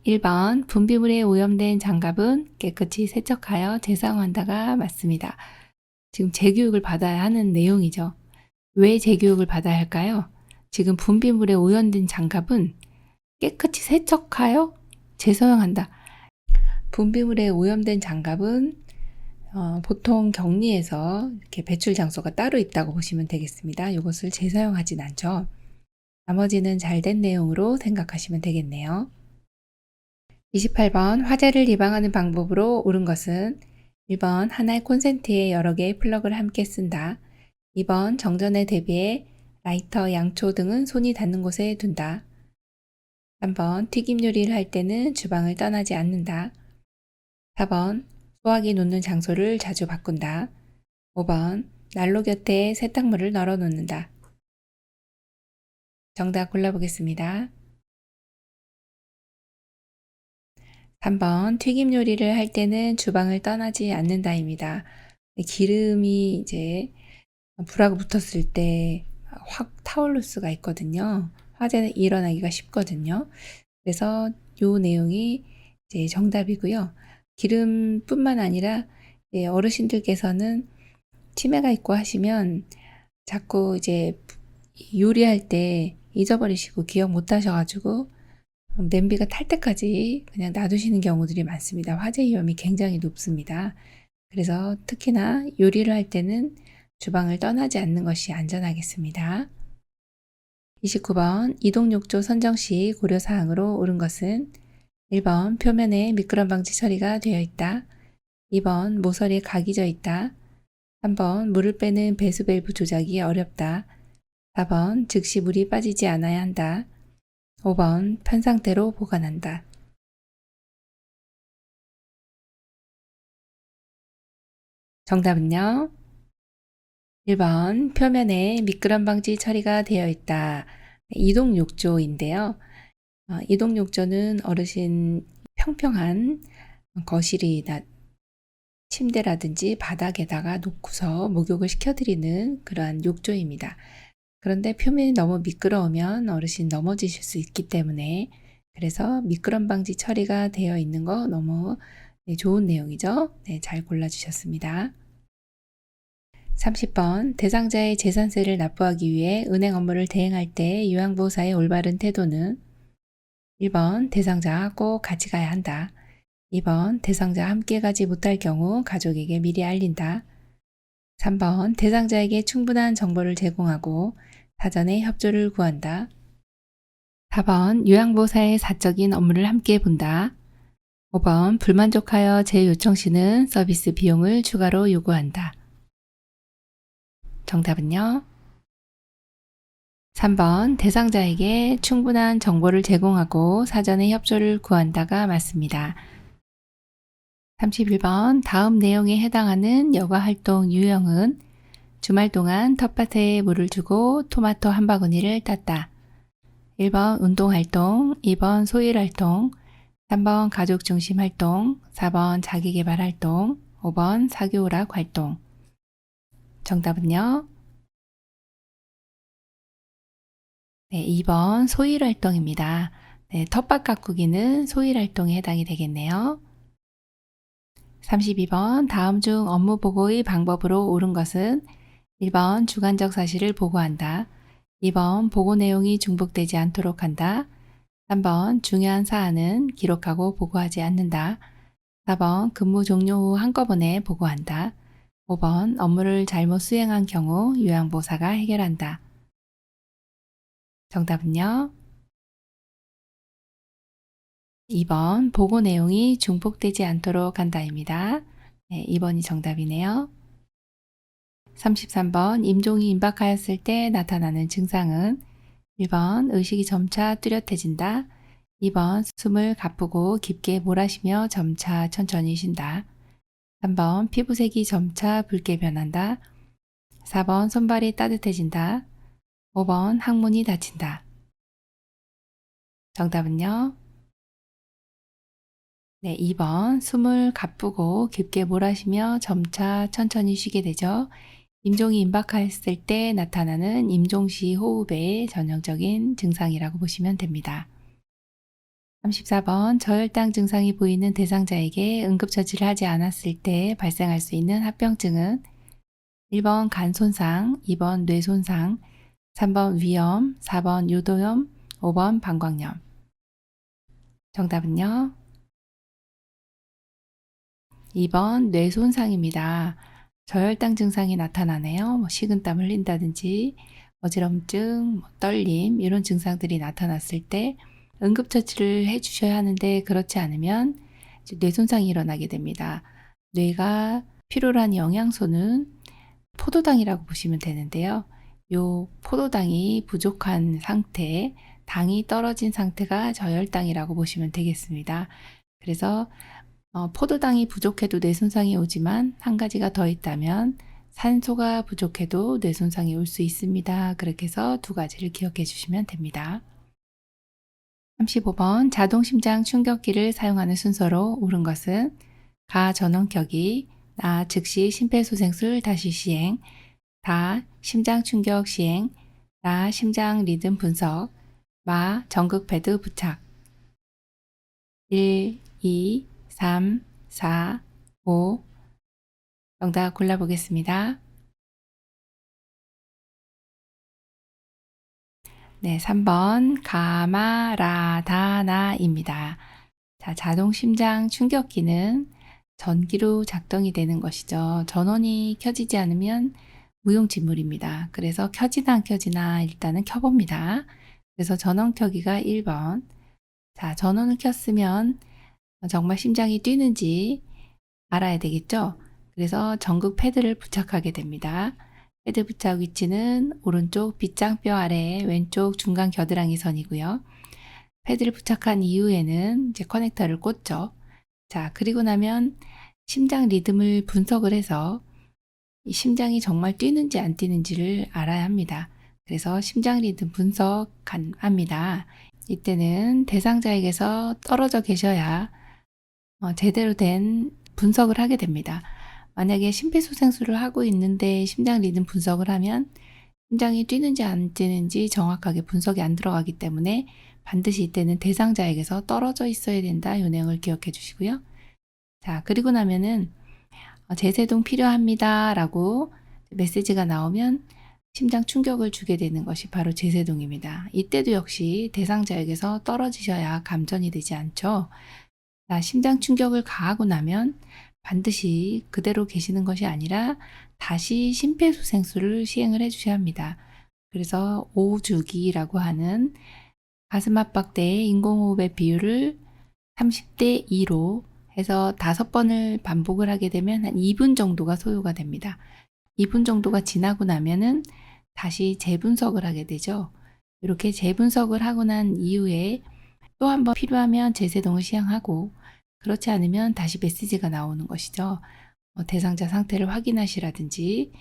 Speaker 1: 1번 분비물에 오염된 장갑은 깨끗이 세척하여 재사용한다가 맞습니다. 지금 재교육을 받아야 하는 내용이죠. 왜 재교육을 받아야 할까요? 지금 분비물에 오염된 장갑은 깨끗이 세척하여 재사용한다. 분비물에 오염된 장갑은 보통 격리에서 이렇게 배출 장소가 따로 있다고 보시면 되겠습니다. 이것을 재사용하진 않죠. 나머지는 잘된 내용으로 생각하시면 되겠네요. 28번 화재를 예방하는 방법으로 옳은 것은 1번 하나의 콘센트에 여러 개의 플러그를 함께 쓴다. 2번 정전에 대비해 라이터, 양초 등은 손이 닿는 곳에 둔다. 3번 튀김 요리를 할 때는 주방을 떠나지 않는다. 4번 소화기 놓는 장소를 자주 바꾼다. 5번 난로 곁에 세탁물을 널어 놓는다. 정답 골라보겠습니다. 3번 튀김 요리를 할 때는 주방을 떠나지 않는다입니다. 기름이 이제 불하고 붙었을 때 확 타오를 수가 있거든요. 화재는 일어나기가 쉽거든요. 그래서 요 내용이 이제 정답이고요. 기름뿐만 아니라 어르신들께서는 치매가 있고 하시면 자꾸 이제 요리할 때 잊어버리시고 기억 못 하셔가지고 냄비가 탈 때까지 그냥 놔두시는 경우들이 많습니다. 화재 위험이 굉장히 높습니다. 그래서 특히나 요리를 할 때는 주방을 떠나지 않는 것이 안전하겠습니다. 29번 이동욕조 선정 시 고려사항으로 옳은 것은 1번 표면에 미끄럼 방지 처리가 되어 있다. 2번 모서리에 각이 져 있다. 3번 물을 빼는 배수 밸브 조작이 어렵다. 4번 즉시 물이 빠지지 않아야 한다. 5번 편 상태로 보관한다. 정답은요. 1번 표면에 미끄럼 방지 처리가 되어 있다. 이동욕조인데요. 이동욕조는 어르신 평평한 거실이나 침대라든지 바닥에다가 놓고서 목욕을 시켜드리는 그러한 욕조입니다. 그런데 표면이 너무 미끄러우면 어르신 넘어지실 수 있기 때문에 그래서 미끄럼 방지 처리가 되어 있는 거 너무 좋은 내용이죠. 네, 잘 골라주셨습니다. 30번 대상자의 재산세를 납부하기 위해 은행 업무를 대행할 때 요양보호사의 올바른 태도는 1번 대상자와 꼭 같이 가야 한다. 2번 대상자와 함께 가지 못할 경우 가족에게 미리 알린다. 3번 대상자에게 충분한 정보를 제공하고 사전에 협조를 구한다. 4번 요양보호사의 사적인 업무를 함께 본다. 5번 불만족하여 재요청 시는 서비스 비용을 추가로 요구한다. 정답은요? 3번 대상자에게 충분한 정보를 제공하고 사전에 협조를 구한다가 맞습니다. 31번 다음 내용에 해당하는 여가 활동 유형은 주말 동안 텃밭에 물을 주고 토마토 한 바구니를 땄다. 1번 운동활동, 2번 소일활동, 3번 가족중심 활동, 4번 자기개발 활동, 5번 사교오락 활동. 정답은요? 네, 2번 소일활동입니다. 네, 텃밭 가꾸기는 소일활동에 해당이 되겠네요. 32번 다음 중 업무 보고의 방법으로 옳은 것은 1번 주관적 사실을 보고한다. 2번 보고 내용이 중복되지 않도록 한다. 3번 중요한 사안은 기록하고 보고하지 않는다. 4번 근무 종료 후 한꺼번에 보고한다. 5번 업무를 잘못 수행한 경우 요양보호사가 해결한다. 정답은요? 2번 보고 내용이 중복되지 않도록 한다입니다. 네, 2번이 정답이네요. 33번 임종이 임박하였을 때 나타나는 증상은 1번 의식이 점차 뚜렷해진다. 2번 숨을 가쁘고 깊게 몰아쉬며 점차 천천히 쉰다. 3번 피부색이 점차 붉게 변한다. 4번 손발이 따뜻해진다. 5번 항문이 닫힌다. 정답은요? 네, 2번 숨을 가쁘고 깊게 몰아쉬며 점차 천천히 쉬게 되죠. 임종이 임박했을 때 나타나는 임종시 호흡의 전형적인 증상이라고 보시면 됩니다. 34번 저혈당 증상이 보이는 대상자에게 응급처치를 하지 않았을 때 발생할 수 있는 합병증은 1번 간 손상, 2번 뇌 손상, 3번 위염, 4번 요도염, 5번 방광염. 정답은요? 2번 뇌 손상입니다. 저혈당 증상이 나타나네요. 식은땀 흘린다든지 어지럼증, 떨림 이런 증상들이 나타났을 때 응급처치를 해주셔야 하는데 그렇지 않으면 뇌 손상이 일어나게 됩니다. 뇌가 필요로 한 영양소는 포도당이라고 보시면 되는데요. 요 포도당이 부족한 상태, 당이 떨어진 상태가 저혈당이라고 보시면 되겠습니다. 그래서 포도당이 부족해도 뇌손상이 오지만 한 가지가 더 있다면 산소가 부족해도 뇌손상이 올 수 있습니다. 그렇게 해서 두 가지를 기억해 주시면 됩니다. 35번 자동심장 충격기를 사용하는 순서로 옳은 것은 가 전원켜기, 나 즉시 심폐소생술 다시 시행, 다 심장 충격 시행, 라 심장 리듬 분석, 마 전극 패드 부착. 1, 2, 3, 4, 5. 정답 골라보겠습니다. 네, 3번 가마라다나입니다. 자, 자동 심장 충격기는 전기로 작동이 되는 것이죠. 전원이 켜지지 않으면 무용지물입니다. 그래서 켜지나 안 켜지나 일단은 켜봅니다. 그래서 전원 켜기가 1번. 자, 전원을 켰으면 정말 심장이 뛰는지 알아야 되겠죠? 그래서 전극 패드를 부착하게 됩니다. 패드 부착 위치는 오른쪽 빗장뼈 아래 왼쪽 중간 겨드랑이 선이고요. 패드를 부착한 이후에는 이제 커넥터를 꽂죠. 자, 그리고 나면 심장 리듬을 분석을 해서 이 심장이 정말 뛰는지 안 뛰는지를 알아야 합니다. 그래서 심장 리듬 분석합니다. 이때는 대상자에게서 떨어져 계셔야 제대로 된 분석을 하게 됩니다. 만약에 심폐소생술을 하고 있는데 심장 리듬 분석을 하면 심장이 뛰는지 안 뛰는지 정확하게 분석이 안 들어가기 때문에 반드시 이때는 대상자에게서 떨어져 있어야 된다. 이 내용을 기억해 주시고요. 자, 그리고 나면은 제세동 필요합니다 라고 메시지가 나오면 심장 충격을 주게 되는 것이 바로 제세동입니다. 이때도 역시 대상자에게서 떨어지셔야 감전이 되지 않죠. 자, 심장 충격을 가하고 나면 반드시 그대로 계시는 것이 아니라 다시 심폐소생술을 시행을 해주셔야 합니다. 그래서 5주기라고 하는 가슴 압박대의 인공호흡의 비율을 30대 2로 해서 5번을 반복을 하게 되면 한 2분 정도가 소요가 됩니다. 2분 정도가 지나고 나면은 다시 재분석을 하게 되죠. 이렇게 재분석을 하고 난 이후에 또 한 번 필요하면 제세동을 시행하고 그렇지 않으면 다시 메시지가 나오는 것이죠. 대상자 상태를 확인하시라든지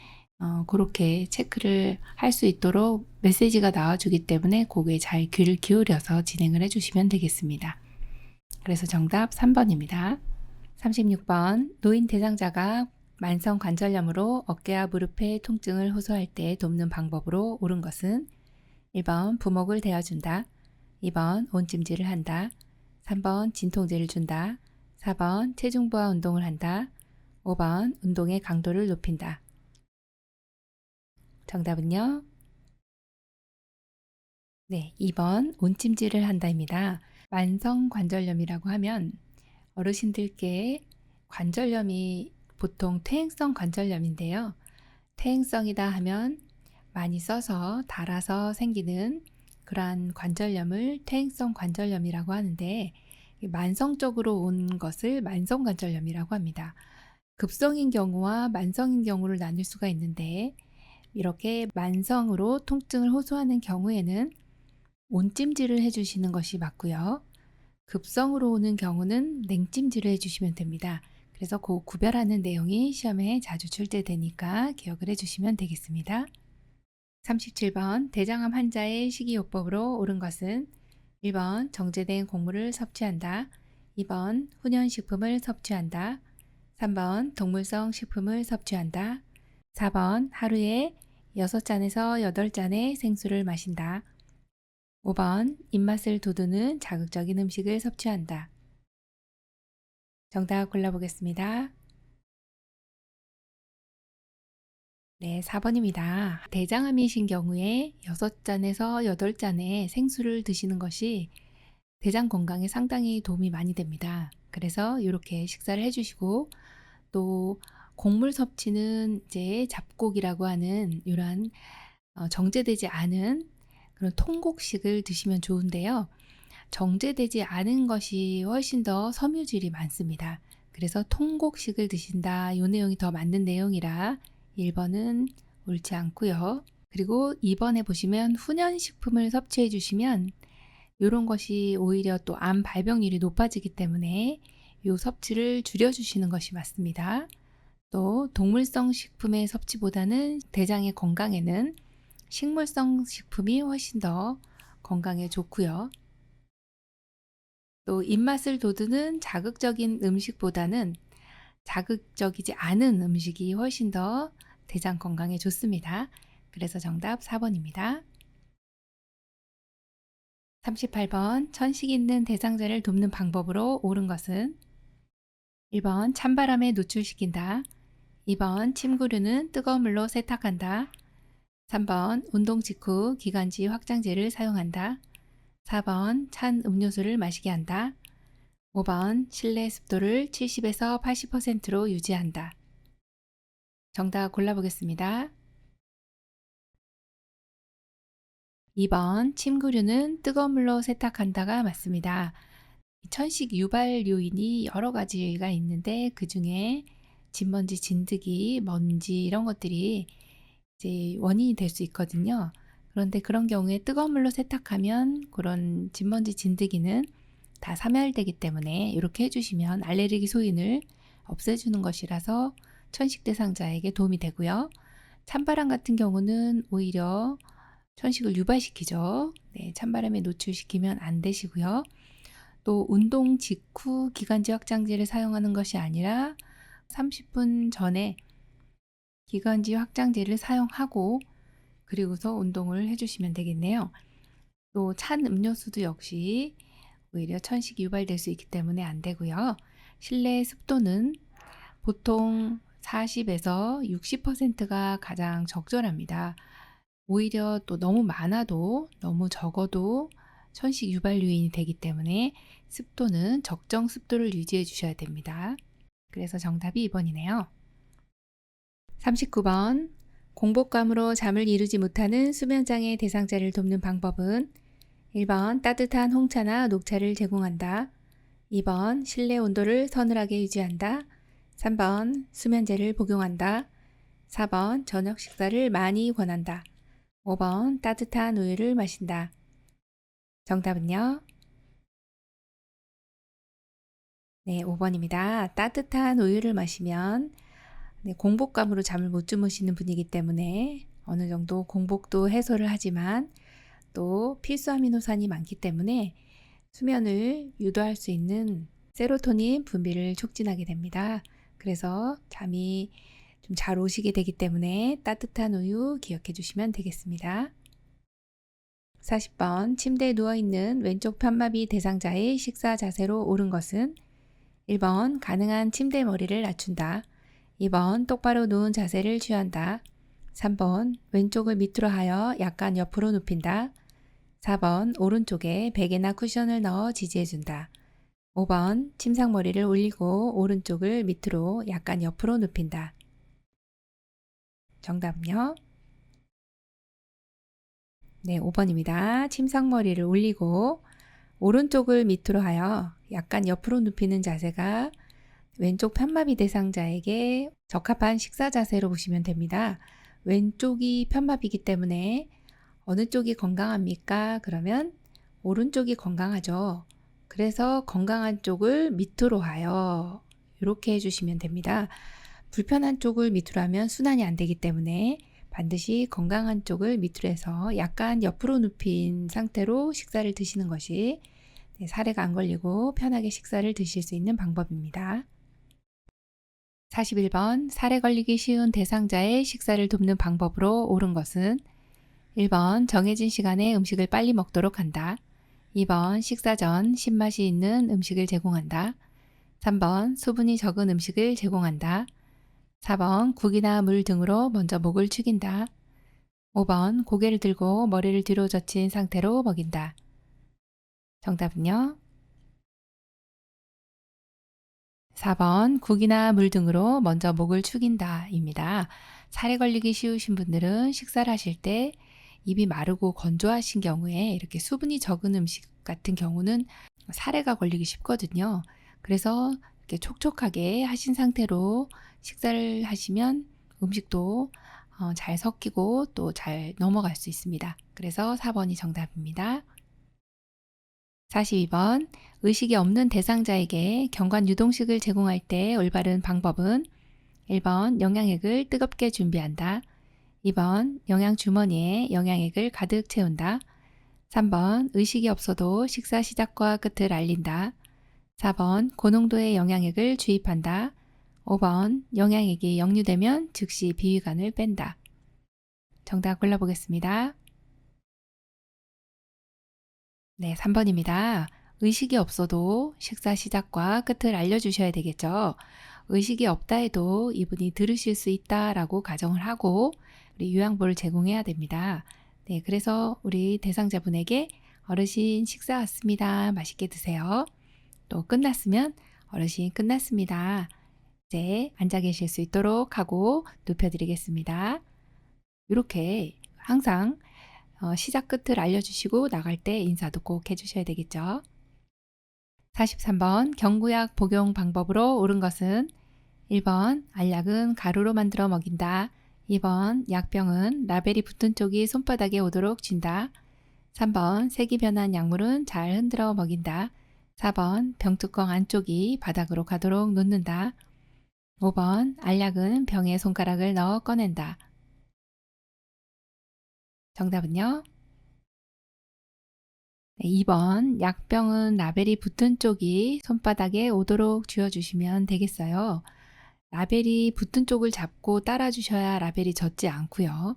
Speaker 1: 그렇게 체크를 할 수 있도록 메시지가 나와주기 때문에 거기에 잘 귀를 기울여서 진행을 해주시면 되겠습니다. 그래서 정답 3번입니다. 36번 노인 대상자가 만성 관절염으로 어깨와 무릎의 통증을 호소할 때 돕는 방법으로 옳은 것은 1번 부목을 대어준다, 2번 온찜질을 한다, 3번 진통제를 준다, 4번 체중 부하 운동을 한다, 5번 운동의 강도를 높인다. 정답은요? 네, 2번 온찜질을 한다입니다. 만성 관절염이라고 하면 어르신들께 관절염이 보통 퇴행성 관절염인데요. 퇴행성이다 하면 많이 써서 닳아서 생기는 그러한 관절염을 퇴행성 관절염이라고 하는데 만성적으로 온 것을 만성 관절염이라고 합니다. 급성인 경우와 만성인 경우를 나눌 수가 있는데 이렇게 만성으로 통증을 호소하는 경우에는 온찜질을 해주시는 것이 맞고요. 급성으로 오는 경우는 냉찜질을 해주시면 됩니다. 그래서 그 구별하는 내용이 시험에 자주 출제되니까 기억을 해주시면 되겠습니다. 37번 대장암 환자의 식이요법으로 옳은 것은 1번 정제된 곡물을 섭취한다, 2번 훈연식품을 섭취한다, 3번 동물성 식품을 섭취한다, 4번 하루에 6잔에서 8잔의 생수를 마신다, 5번 입맛을 돋우는 자극적인 음식을 섭취한다. 정답 골라보겠습니다. 네, 4번입니다. 대장암이신 경우에 6잔에서 8잔의 생수를 드시는 것이 대장 건강에 상당히 도움이 많이 됩니다. 그래서 이렇게 식사를 해주시고 또 곡물 섭취는 이제 잡곡이라고 하는 이러한 정제되지 않은 그런 통곡식을 드시면 좋은데요. 정제되지 않은 것이 훨씬 더 섬유질이 많습니다. 그래서 통곡식을 드신다. 이 내용이 더 맞는 내용이라 1번은 옳지 않고요. 그리고 2번에 보시면 훈연식품을 섭취해 주시면 이런 것이 오히려 또 암 발병률이 높아지기 때문에 이 섭취를 줄여주시는 것이 맞습니다. 또 동물성 식품의 섭취보다는 대장의 건강에는 식물성 식품이 훨씬 더 건강에 좋고요. 또 입맛을 돋우는 자극적인 음식보다는 자극적이지 않은 음식이 훨씬 더 대장 건강에 좋습니다. 그래서 정답 4번입니다. 38번 천식 있는 대상자를 돕는 방법으로 옳은 것은 1번 찬바람에 노출시킨다, 2번 침구류는 뜨거운 물로 세탁한다, 3번 운동 직후 기관지 확장제를 사용한다, 4번 찬 음료수를 마시게 한다, 5번 실내 습도를 70에서 80%로 유지한다. 정답 골라보겠습니다. 2번 침구류는 뜨거운 물로 세탁한다가 맞습니다. 천식 유발 요인이 여러 가지가 있는데 그 중에 진먼지, 진드기, 먼지 이런 것들이 이제 원인이 될 수 있거든요. 그런데 그런 경우에 뜨거운 물로 세탁하면 그런 진먼지, 진드기는 다 사멸되기 때문에 이렇게 해주시면 알레르기 소인을 없애주는 것이라서 천식 대상자에게 도움이 되고요. 찬바람 같은 경우는 오히려 천식을 유발시키죠. 네, 찬바람에 노출시키면 안 되시고요. 또 운동 직후 기관지 확장제를 사용하는 것이 아니라 30분 전에 기관지 확장제를 사용하고 그리고서 운동을 해주시면 되겠네요. 또 찬 음료수도 역시 오히려 천식이 유발될 수 있기 때문에 안 되고요. 실내 습도는 보통 40에서 60%가 가장 적절합니다. 오히려 또 너무 많아도 너무 적어도 천식 유발 요인이 되기 때문에 습도는 적정 습도를 유지해 주셔야 됩니다. 그래서 정답이 2번이네요. 39번 공복감으로 잠을 이루지 못하는 수면장애 대상자를 돕는 방법은 1번 따뜻한 홍차나 녹차를 제공한다. 2번 실내 온도를 서늘하게 유지한다. 3번 수면제를 복용한다. 4번 저녁 식사를 많이 권한다. 5번 따뜻한 우유를 마신다. 정답은요? 네, 5번입니다. 따뜻한 우유를 마시면 공복감으로 잠을 못 주무시는 분이기 때문에 어느 정도 공복도 해소를 하지만 또 필수 아미노산이 많기 때문에 수면을 유도할 수 있는 세로토닌 분비를 촉진하게 됩니다. 그래서 잠이 좀 잘 오시게 되기 때문에 따뜻한 우유 기억해 주시면 되겠습니다. 40번 침대에 누워있는 왼쪽 편마비 대상자의 식사 자세로 옳은 것은 1번 가능한 침대 머리를 낮춘다. 2번 똑바로 누운 자세를 취한다. 3번 왼쪽을 밑으로 하여 약간 옆으로 눕힌다. 4번 오른쪽에 베개나 쿠션을 넣어 지지해준다. 5번 침상머리를 올리고 오른쪽을 밑으로 약간 옆으로 눕힌다. 정답은요? 네, 5번입니다. 침상머리를 올리고 오른쪽을 밑으로 하여 약간 옆으로 눕히는 자세가 왼쪽 편마비 대상자에게 적합한 식사 자세로 보시면 됩니다. 왼쪽이 편마비이기 때문에 어느 쪽이 건강합니까? 그러면 오른쪽이 건강하죠. 그래서 건강한 쪽을 밑으로 하여 이렇게 해주시면 됩니다. 불편한 쪽을 밑으로 하면 순환이 안 되기 때문에 반드시 건강한 쪽을 밑으로 해서 약간 옆으로 눕힌 상태로 식사를 드시는 것이 사례가 안 걸리고 편하게 식사를 드실 수 있는 방법입니다. 41번 사례 걸리기 쉬운 대상자의 식사를 돕는 방법으로 옳은 것은 1번 정해진 시간에 음식을 빨리 먹도록 한다. 2번 식사 전 신맛이 있는 음식을 제공한다. 3번 수분이 적은 음식을 제공한다. 4번 국이나 물 등으로 먼저 목을 축인다. 5번 고개를 들고 머리를 뒤로 젖힌 상태로 먹인다. 정답은요? 4번 국이나 물 등으로 먼저 목을 축인다 입니다. 살에 걸리기 쉬우신 분들은 식사를 하실 때 입이 마르고 건조하신 경우에 이렇게 수분이 적은 음식 같은 경우는 살에가 걸리기 쉽거든요. 그래서 이렇게 촉촉하게 하신 상태로 식사를 하시면 음식도 잘 섞이고 또 잘 넘어갈 수 있습니다. 그래서 4번이 정답입니다. 42번 의식이 없는 대상자에게 경관 유동식을 제공할 때 올바른 방법은 1번 영양액을 뜨겁게 준비한다. 2번 영양 주머니에 영양액을 가득 채운다. 3번 의식이 없어도 식사 시작과 끝을 알린다. 4번 고농도의 영양액을 주입한다. 5번 영양액이 역류되면 즉시 비위관을 뺀다. 정답 골라보겠습니다. 네, 3번입니다. 의식이 없어도 식사 시작과 끝을 알려주셔야 되겠죠. 의식이 없다 해도 이분이 들으실 수 있다라고 가정을 하고 우리 요양보를 제공해야 됩니다. 네, 그래서 우리 대상자분에게 어르신 식사 왔습니다. 맛있게 드세요. 또 끝났으면 어르신 끝났습니다. 이제 앉아 계실 수 있도록 하고 눕혀드리겠습니다. 이렇게 항상 시작 끝을 알려주시고 나갈 때 인사도 꼭 해주셔야 되겠죠. 43번 경구약 복용 방법으로 옳은 것은 1번 알약은 가루로 만들어 먹인다. 2번 약병은 라벨이 붙은 쪽이 손바닥에 오도록 쥔다. 3번 색이 변한 약물은 잘 흔들어 먹인다. 4번 병뚜껑 안쪽이 바닥으로 가도록 놓는다. 5번 알약은 병에 손가락을 넣어 꺼낸다. 정답은요? 네, 2번 약병은 라벨이 붙은 쪽이 손바닥에 오도록 쥐어주시면 되겠어요. 라벨이 붙은 쪽을 잡고 따라주셔야 라벨이 젖지 않고요.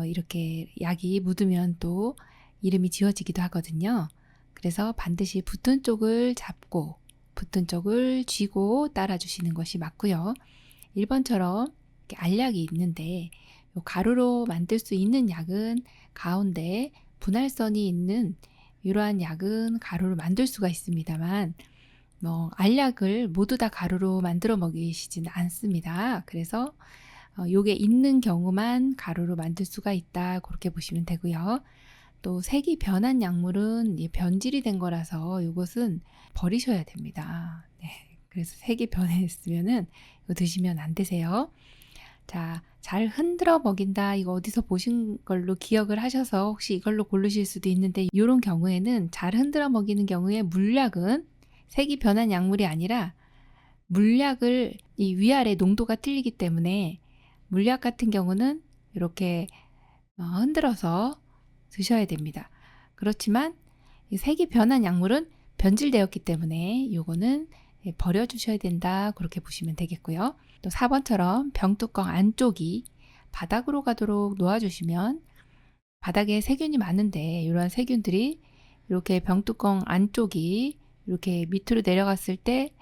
Speaker 1: 이렇게 약이 묻으면 또 이름이 지워지기도 하거든요. 그래서 반드시 붙은 쪽을 잡고 붙은 쪽을 쥐고 따라주시는 것이 맞고요. 1번처럼 이렇게 알약이 있는데 요 가루로 만들 수 있는 약은 가운데 분할선이 있는 이러한 약은 가루로 만들 수가 있습니다만 알약을 모두 다 가루로 만들어 먹이시지는 않습니다. 그래서 요게 있는 경우만 가루로 만들 수가 있다. 그렇게 보시면 되고요. 또 색이 변한 약물은 변질이 된 거라서 이것은 버리셔야 됩니다. 네, 그래서 색이 변했으면은 이거 드시면 안 되세요. 자, 잘 흔들어 먹인다. 이거 어디서 보신 걸로 기억을 하셔서 혹시 이걸로 고르실 수도 있는데 이런 경우에는 잘 흔들어 먹이는 경우에 물약은 색이 변한 약물이 아니라 물약을 이 위아래 농도가 틀리기 때문에 물약 같은 경우는 이렇게 흔들어서 드셔야 됩니다. 그렇지만 이 색이 변한 약물은 변질되었기 때문에 이거는 버려주셔야 된다. 그렇게 보시면 되겠고요. 또 4번처럼 병뚜껑 안쪽이 바닥으로 가도록 놓아주시면 바닥에 세균이 많은데 이러한 세균들이 이렇게 병뚜껑 안쪽이 이렇게 밑으로 내려갔을 때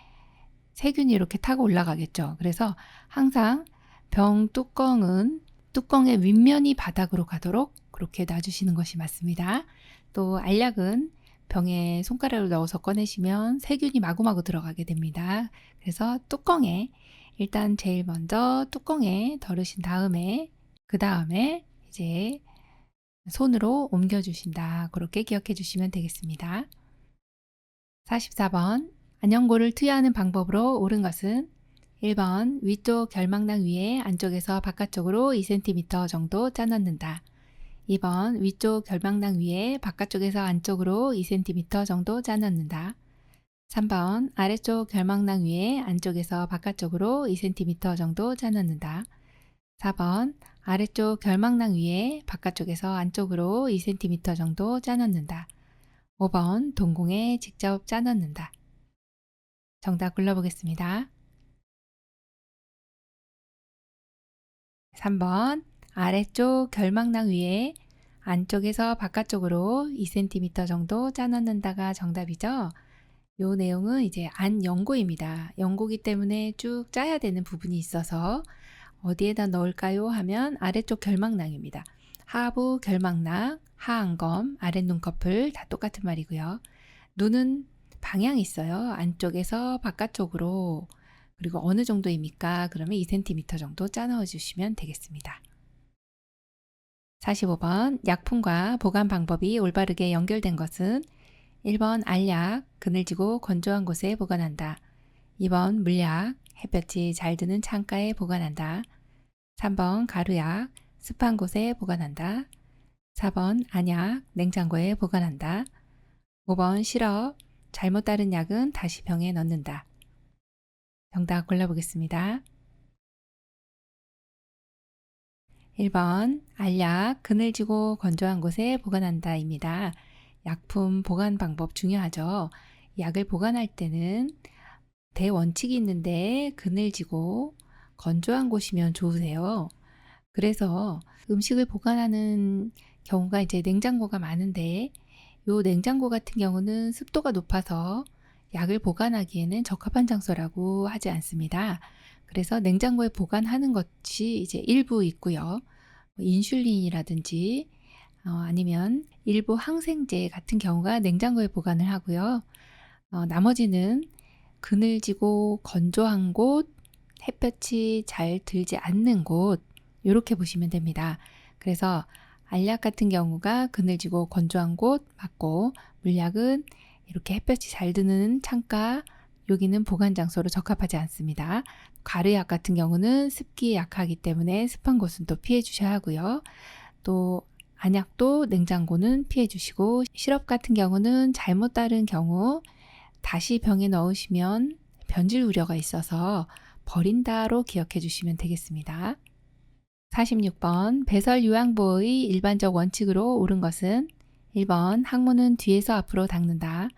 Speaker 1: 세균이 이렇게 타고 올라가겠죠. 그래서 항상 병뚜껑은 뚜껑의 윗면이 바닥으로 가도록 그렇게 놔주시는 것이 맞습니다. 또 알약은 병에 손가락을 넣어서 꺼내시면 세균이 마구마구 들어가게 됩니다. 그래서 뚜껑에 일단 제일 먼저 뚜껑에 덜으신 다음에 그 다음에 이제 손으로 옮겨주신다. 그렇게 기억해 주시면 되겠습니다. 44번 안연고를 투여하는 방법으로 옳은 것은 1번 위쪽 결막낭 위에 안쪽에서 바깥쪽으로 2cm 정도 짜 넣는다. 2번 위쪽 결막낭 위에 바깥쪽에서 안쪽으로 2cm 정도 짜 넣는다. 3번 아래쪽 결막낭 위에 안쪽에서 바깥쪽으로 2cm 정도 짜 넣는다. 4번 아래쪽 결막낭 위에 바깥쪽에서 안쪽으로 2cm 정도 짜 넣는다. 5번 동공에 직접 짜 넣는다. 정답 골라보겠습니다. 3번 아래쪽 결막낭 위에 안쪽에서 바깥쪽으로 2cm 정도 짜 넣는다가 정답이죠. 요 내용은 이제 안연고입니다. 연고기 때문에 쭉 짜야 되는 부분이 있어서 어디에다 넣을까요? 하면 아래쪽 결막낭입니다. 하부 결막낭, 하안검, 아랫눈꺼풀 다 똑같은 말이고요. 눈은 방향이 있어요. 안쪽에서 바깥쪽으로. 그리고 어느 정도입니까? 그러면 2cm 정도 짜 넣어 주시면 되겠습니다. 45번 약품과 보관 방법이 올바르게 연결된 것은 1번 알약, 그늘지고 건조한 곳에 보관한다. 2번 물약, 햇볕이 잘 드는 창가에 보관한다. 3번 가루약, 습한 곳에 보관한다. 4번 안약, 냉장고에 보관한다. 5번 시럽, 잘못 따른 약은 다시 병에 넣는다. 정답 골라보겠습니다. 1번 알약, 그늘지고 건조한 곳에 보관한다 입니다. 약품 보관 방법 중요하죠. 약을 보관할 때는 대원칙이 있는데 그늘지고 건조한 곳이면 좋으세요. 그래서 음식을 보관하는 경우가 이제 냉장고가 많은데 요 냉장고 같은 경우는 습도가 높아서 약을 보관하기에는 적합한 장소라고 하지 않습니다. 그래서 냉장고에 보관하는 것이 이제 일부 있고요. 인슐린이라든지 아니면 일부 항생제 같은 경우가 냉장고에 보관을 하고요. 나머지는 그늘지고 건조한 곳, 햇볕이 잘 들지 않는 곳 이렇게 보시면 됩니다. 그래서 알약 같은 경우가 그늘지고 건조한 곳 맞고 물약은 이렇게 햇볕이 잘 드는 창가 여기는 보관 장소로 적합하지 않습니다. 가루약 같은 경우는 습기에 약하기 때문에 습한 곳은 또 피해 주셔야 하고요. 또 안약도 냉장고는 피해 주시고 시럽 같은 경우는 잘못 따른 경우 다시 병에 넣으시면 변질 우려가 있어서 버린다로 기억해 주시면 되겠습니다. 46번 배설 요양보의 일반적 원칙으로 옳은 것은 1번 항문은 뒤에서 앞으로 닦는다.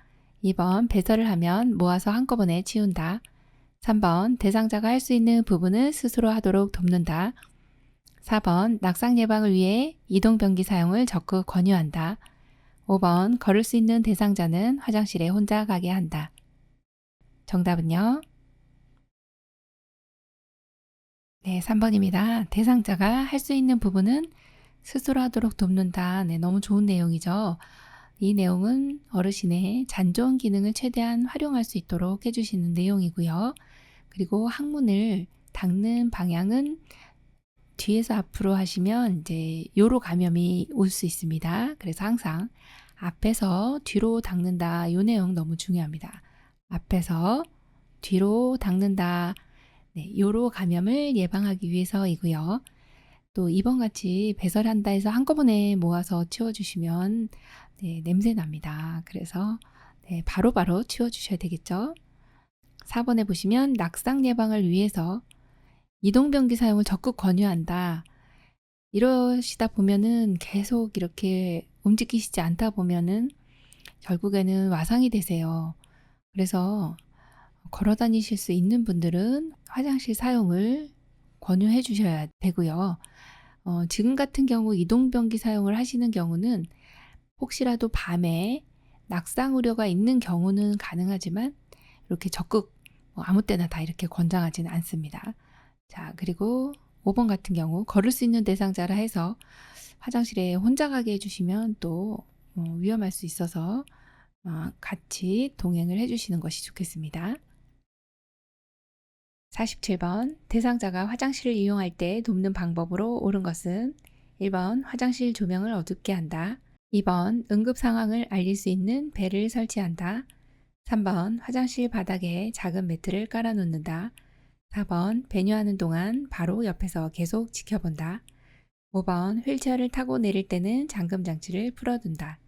Speaker 1: 2번 배설을 하면 모아서 한꺼번에 치운다. 3번 대상자가 할 수 있는 부분은 스스로 하도록 돕는다. 4번 낙상 예방을 위해 이동변기 사용을 적극 권유한다. 5번 걸을 수 있는 대상자는 화장실에 혼자 가게 한다. 정답은요? 네, 3번입니다. 대상자가 할 수 있는 부분은 스스로 하도록 돕는다. 네, 너무 좋은 내용이죠. 이 내용은 어르신의 잔존 기능을 최대한 활용할 수 있도록 해주시는 내용이고요. 그리고 항문을 닦는 방향은 뒤에서 앞으로 하시면 이제 요로 감염이 올 수 있습니다. 그래서 항상 앞에서 뒤로 닦는다. 요 내용 너무 중요합니다. 앞에서 뒤로 닦는다. 네, 요로 감염을 예방하기 위해서이고요. 또 2번 같이 배설한다 해서 한꺼번에 모아서 치워주시면 네, 냄새 납니다. 그래서 네, 바로바로 치워주셔야 되겠죠. 4번에 보시면 낙상 예방을 위해서 이동변기 사용을 적극 권유한다. 이러시다 보면은 계속 이렇게 움직이시지 않다 보면은 결국에는 와상이 되세요. 그래서 걸어 다니실 수 있는 분들은 화장실 사용을 권유해 주셔야 되고요. 지금 같은 경우 이동변기 사용을 하시는 경우는 혹시라도 밤에 낙상 우려가 있는 경우는 가능하지만 이렇게 적극 아무 때나 다 이렇게 권장하지는 않습니다. 자, 그리고 5번 같은 경우 걸을 수 있는 대상자라 해서 화장실에 혼자 가게 해주시면 또 위험할 수 있어서 같이 동행을 해주시는 것이 좋겠습니다. 47번 대상자가 화장실을 이용할 때 돕는 방법으로 옳은 것은 1번 화장실 조명을 어둡게 한다. 2번 응급 상황을 알릴 수 있는 벨을 설치한다. 3번 화장실 바닥에 작은 매트를 깔아 놓는다. 4번 배뇨하는 동안 바로 옆에서 계속 지켜본다. 5번 휠체어를 타고 내릴 때는 잠금 장치를 풀어둔다.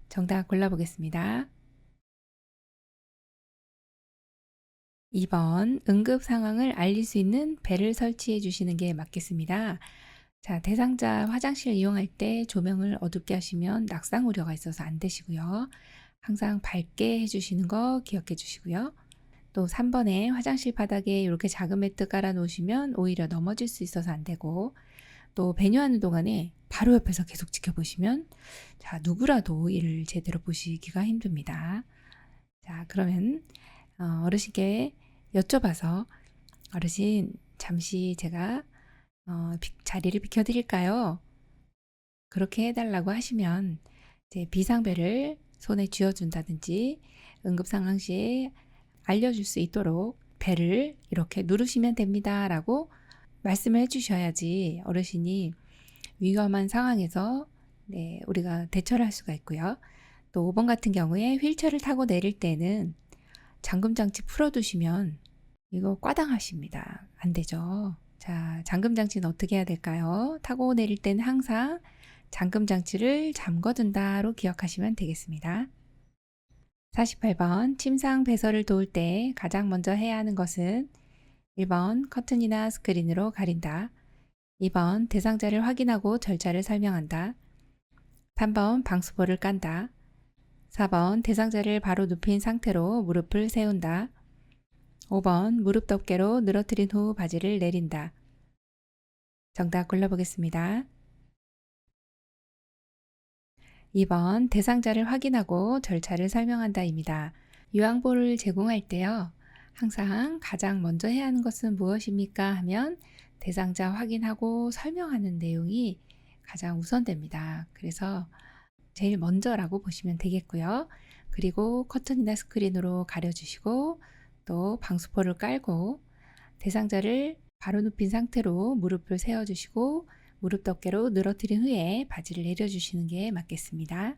Speaker 1: 정답 골라보겠습니다. 2번 응급 상황을 알릴 수 있는 벨을 설치해 주시는 게 맞겠습니다. 자, 대상자 화장실 이용할 때 조명을 어둡게 하시면 낙상 우려가 있어서 안 되시고요. 항상 밝게 해주시는 거 기억해 주시고요. 또 3번에 화장실 바닥에 이렇게 작은 매트 깔아 놓으시면 오히려 넘어질 수 있어서 안 되고, 또 배뇨하는 동안에 바로 옆에서 계속 지켜보시면 자, 누구라도 이를 제대로 보시기가 힘듭니다. 자, 그러면 어르신께 여쭤봐서 어르신 잠시 제가 자리를 비켜드릴까요? 그렇게 해달라고 하시면 이제 비상벨을 손에 쥐어준다든지 응급상황 시에 알려줄 수 있도록 벨을 이렇게 누르시면 됩니다 라고 말씀을 해주셔야지 어르신이 위험한 상황에서 네, 우리가 대처를 할 수가 있고요. 또 5번 같은 경우에 휠체어를 타고 내릴 때는 잠금장치 풀어두시면 이거 과당하십니다. 안 되죠. 자, 잠금장치는 어떻게 해야 될까요? 타고 내릴 때는 항상 잠금장치를 잠궈둔다로 기억하시면 되겠습니다. 48번 침상 배설을 도울 때 가장 먼저 해야 하는 것은 1번 커튼이나 스크린으로 가린다. 2번 대상자를 확인하고 절차를 설명한다. 3번 방수포를 깐다. 4번 대상자를 바로 눕힌 상태로 무릎을 세운다. 5번 무릎 덮개로 늘어뜨린 후 바지를 내린다. 정답 골라보겠습니다. 2번 대상자를 확인하고 절차를 설명한다입니다. 요양보를 제공할 때요. 항상 가장 먼저 해야 하는 것은 무엇입니까? 하면 대상자 확인하고 설명하는 내용이 가장 우선됩니다. 그래서 제일 먼저라고 보시면 되겠고요. 그리고 커튼이나 스크린으로 가려주시고 또 방수포를 깔고 대상자를 바로 눕힌 상태로 무릎을 세워주시고 무릎 덮개로 늘어뜨린 후에 바지를 내려주시는 게 맞겠습니다.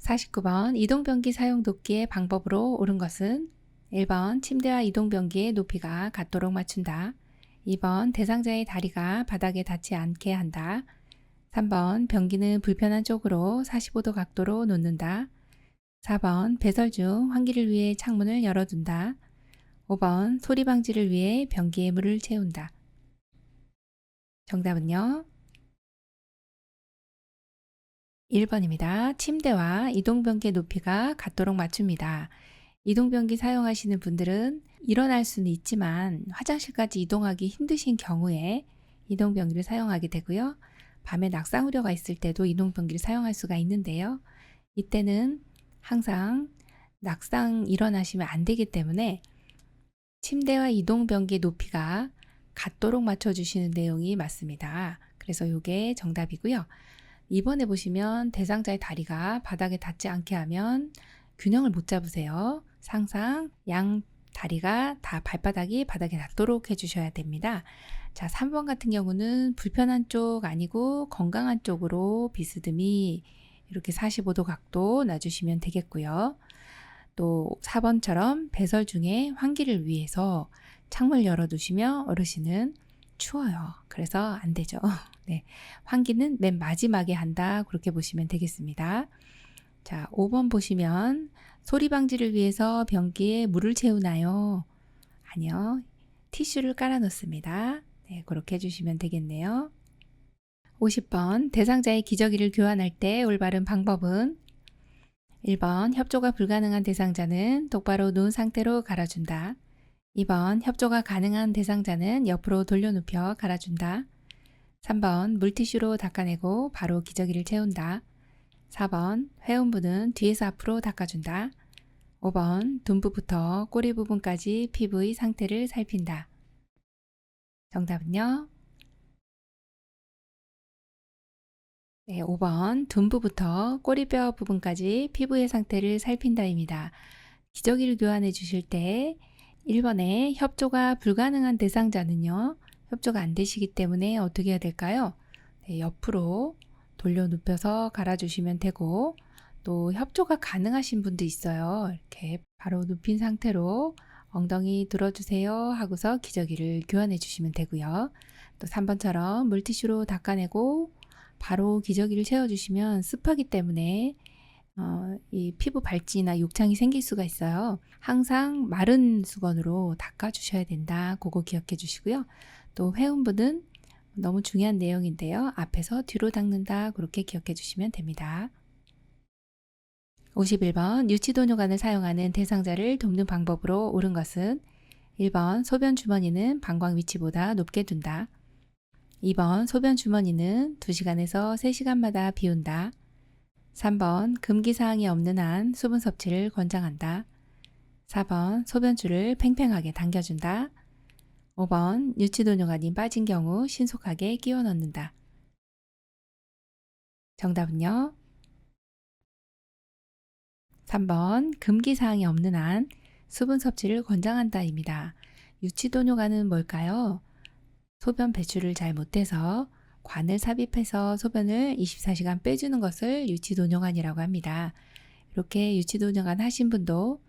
Speaker 1: 49번 이동변기 사용 돕기의 방법으로 옳은 것은 1번 침대와 이동변기의 높이가 같도록 맞춘다. 2번 대상자의 다리가 바닥에 닿지 않게 한다. 3번 변기는 불편한 쪽으로 45도 각도로 놓는다. 4번 배설 중 환기를 위해 창문을 열어둔다. 5번 소리 방지를 위해 변기에 물을 채운다. 정답은요. 1번입니다. 침대와 이동변기의 높이가 같도록 맞춥니다. 이동변기 사용하시는 분들은 일어날 수는 있지만 화장실까지 이동하기 힘드신 경우에 이동변기를 사용하게 되고요. 밤에 낙상 우려가 있을 때도 이동변기를 사용할 수가 있는데요. 이때는 항상 낙상 일어나시면 안 되기 때문에 침대와 이동 변기 높이가 같도록 맞춰주시는 내용이 맞습니다. 그래서 이게 정답이고요. 2번에 보시면 대상자의 다리가 바닥에 닿지 않게 하면 균형을 못 잡으세요. 항상 양 다리가 다 발바닥이 바닥에 닿도록 해주셔야 됩니다. 자, 3번 같은 경우는 불편한 쪽 아니고 건강한 쪽으로 비스듬히 이렇게 45도 각도 놔주시면 되겠고요. 또 4번처럼 배설 중에 환기를 위해서 창문을 열어두시면 어르신은 추워요. 그래서 안 되죠. 네, 환기는 맨 마지막에 한다. 그렇게 보시면 되겠습니다. 자, 5번 보시면 소리 방지를 위해서 변기에 물을 채우나요? 아니요. 티슈를 깔아 놓습니다. 네, 그렇게 해주시면 되겠네요. 50번 대상자의 기저귀를 교환할 때 올바른 방법은 1번 협조가 불가능한 대상자는 똑바로 누운 상태로 갈아준다. 2번 협조가 가능한 대상자는 옆으로 돌려눕혀 갈아준다. 3번 물티슈로 닦아내고 바로 기저귀를 채운다. 4번 회원부는 뒤에서 앞으로 닦아준다. 5번 둔부부터 꼬리 부분까지 피부의 상태를 살핀다. 정답은요? 네, 5번 둔부부터 꼬리뼈 부분까지 피부의 상태를 살핀다입니다. 기저귀를 교환해 주실 때 1번에 협조가 불가능한 대상자는요. 협조가 안 되시기 때문에 어떻게 해야 될까요? 네, 옆으로 돌려 눕혀서 갈아주시면 되고 또 협조가 가능하신 분도 있어요. 이렇게 바로 눕힌 상태로 엉덩이 들어주세요 하고서 기저귀를 교환해 주시면 되고요. 또 3번처럼 물티슈로 닦아내고 바로 기저귀를 채워주시면 습하기 때문에 이 피부 발진이나 욕창이 생길 수가 있어요. 항상 마른 수건으로 닦아주셔야 된다. 그거 기억해 주시고요. 또 회음부는 너무 중요한 내용인데요. 앞에서 뒤로 닦는다. 그렇게 기억해 주시면 됩니다. 51번 유치도뇨관을 사용하는 대상자를 돕는 방법으로 옳은 것은 1번 소변 주머니는 방광 위치보다 높게 둔다. 2번 소변 주머니는 2시간에서 3시간마다 비운다. 3번 금기사항이 없는 한 수분 섭취를 권장한다. 4번 소변줄을 팽팽하게 당겨준다. 5번 유치도뇨관이 빠진 경우 신속하게 끼워 넣는다. 정답은요? 3번 금기사항이 없는 한 수분 섭취를 권장한다입니다. 유치도뇨관은 뭘까요? 소변 배출을 잘 못해서 관을 삽입해서 소변을 24시간 빼주는 것을 유치도뇨관이라고 합니다. 이렇게 유치도뇨관 하신 분도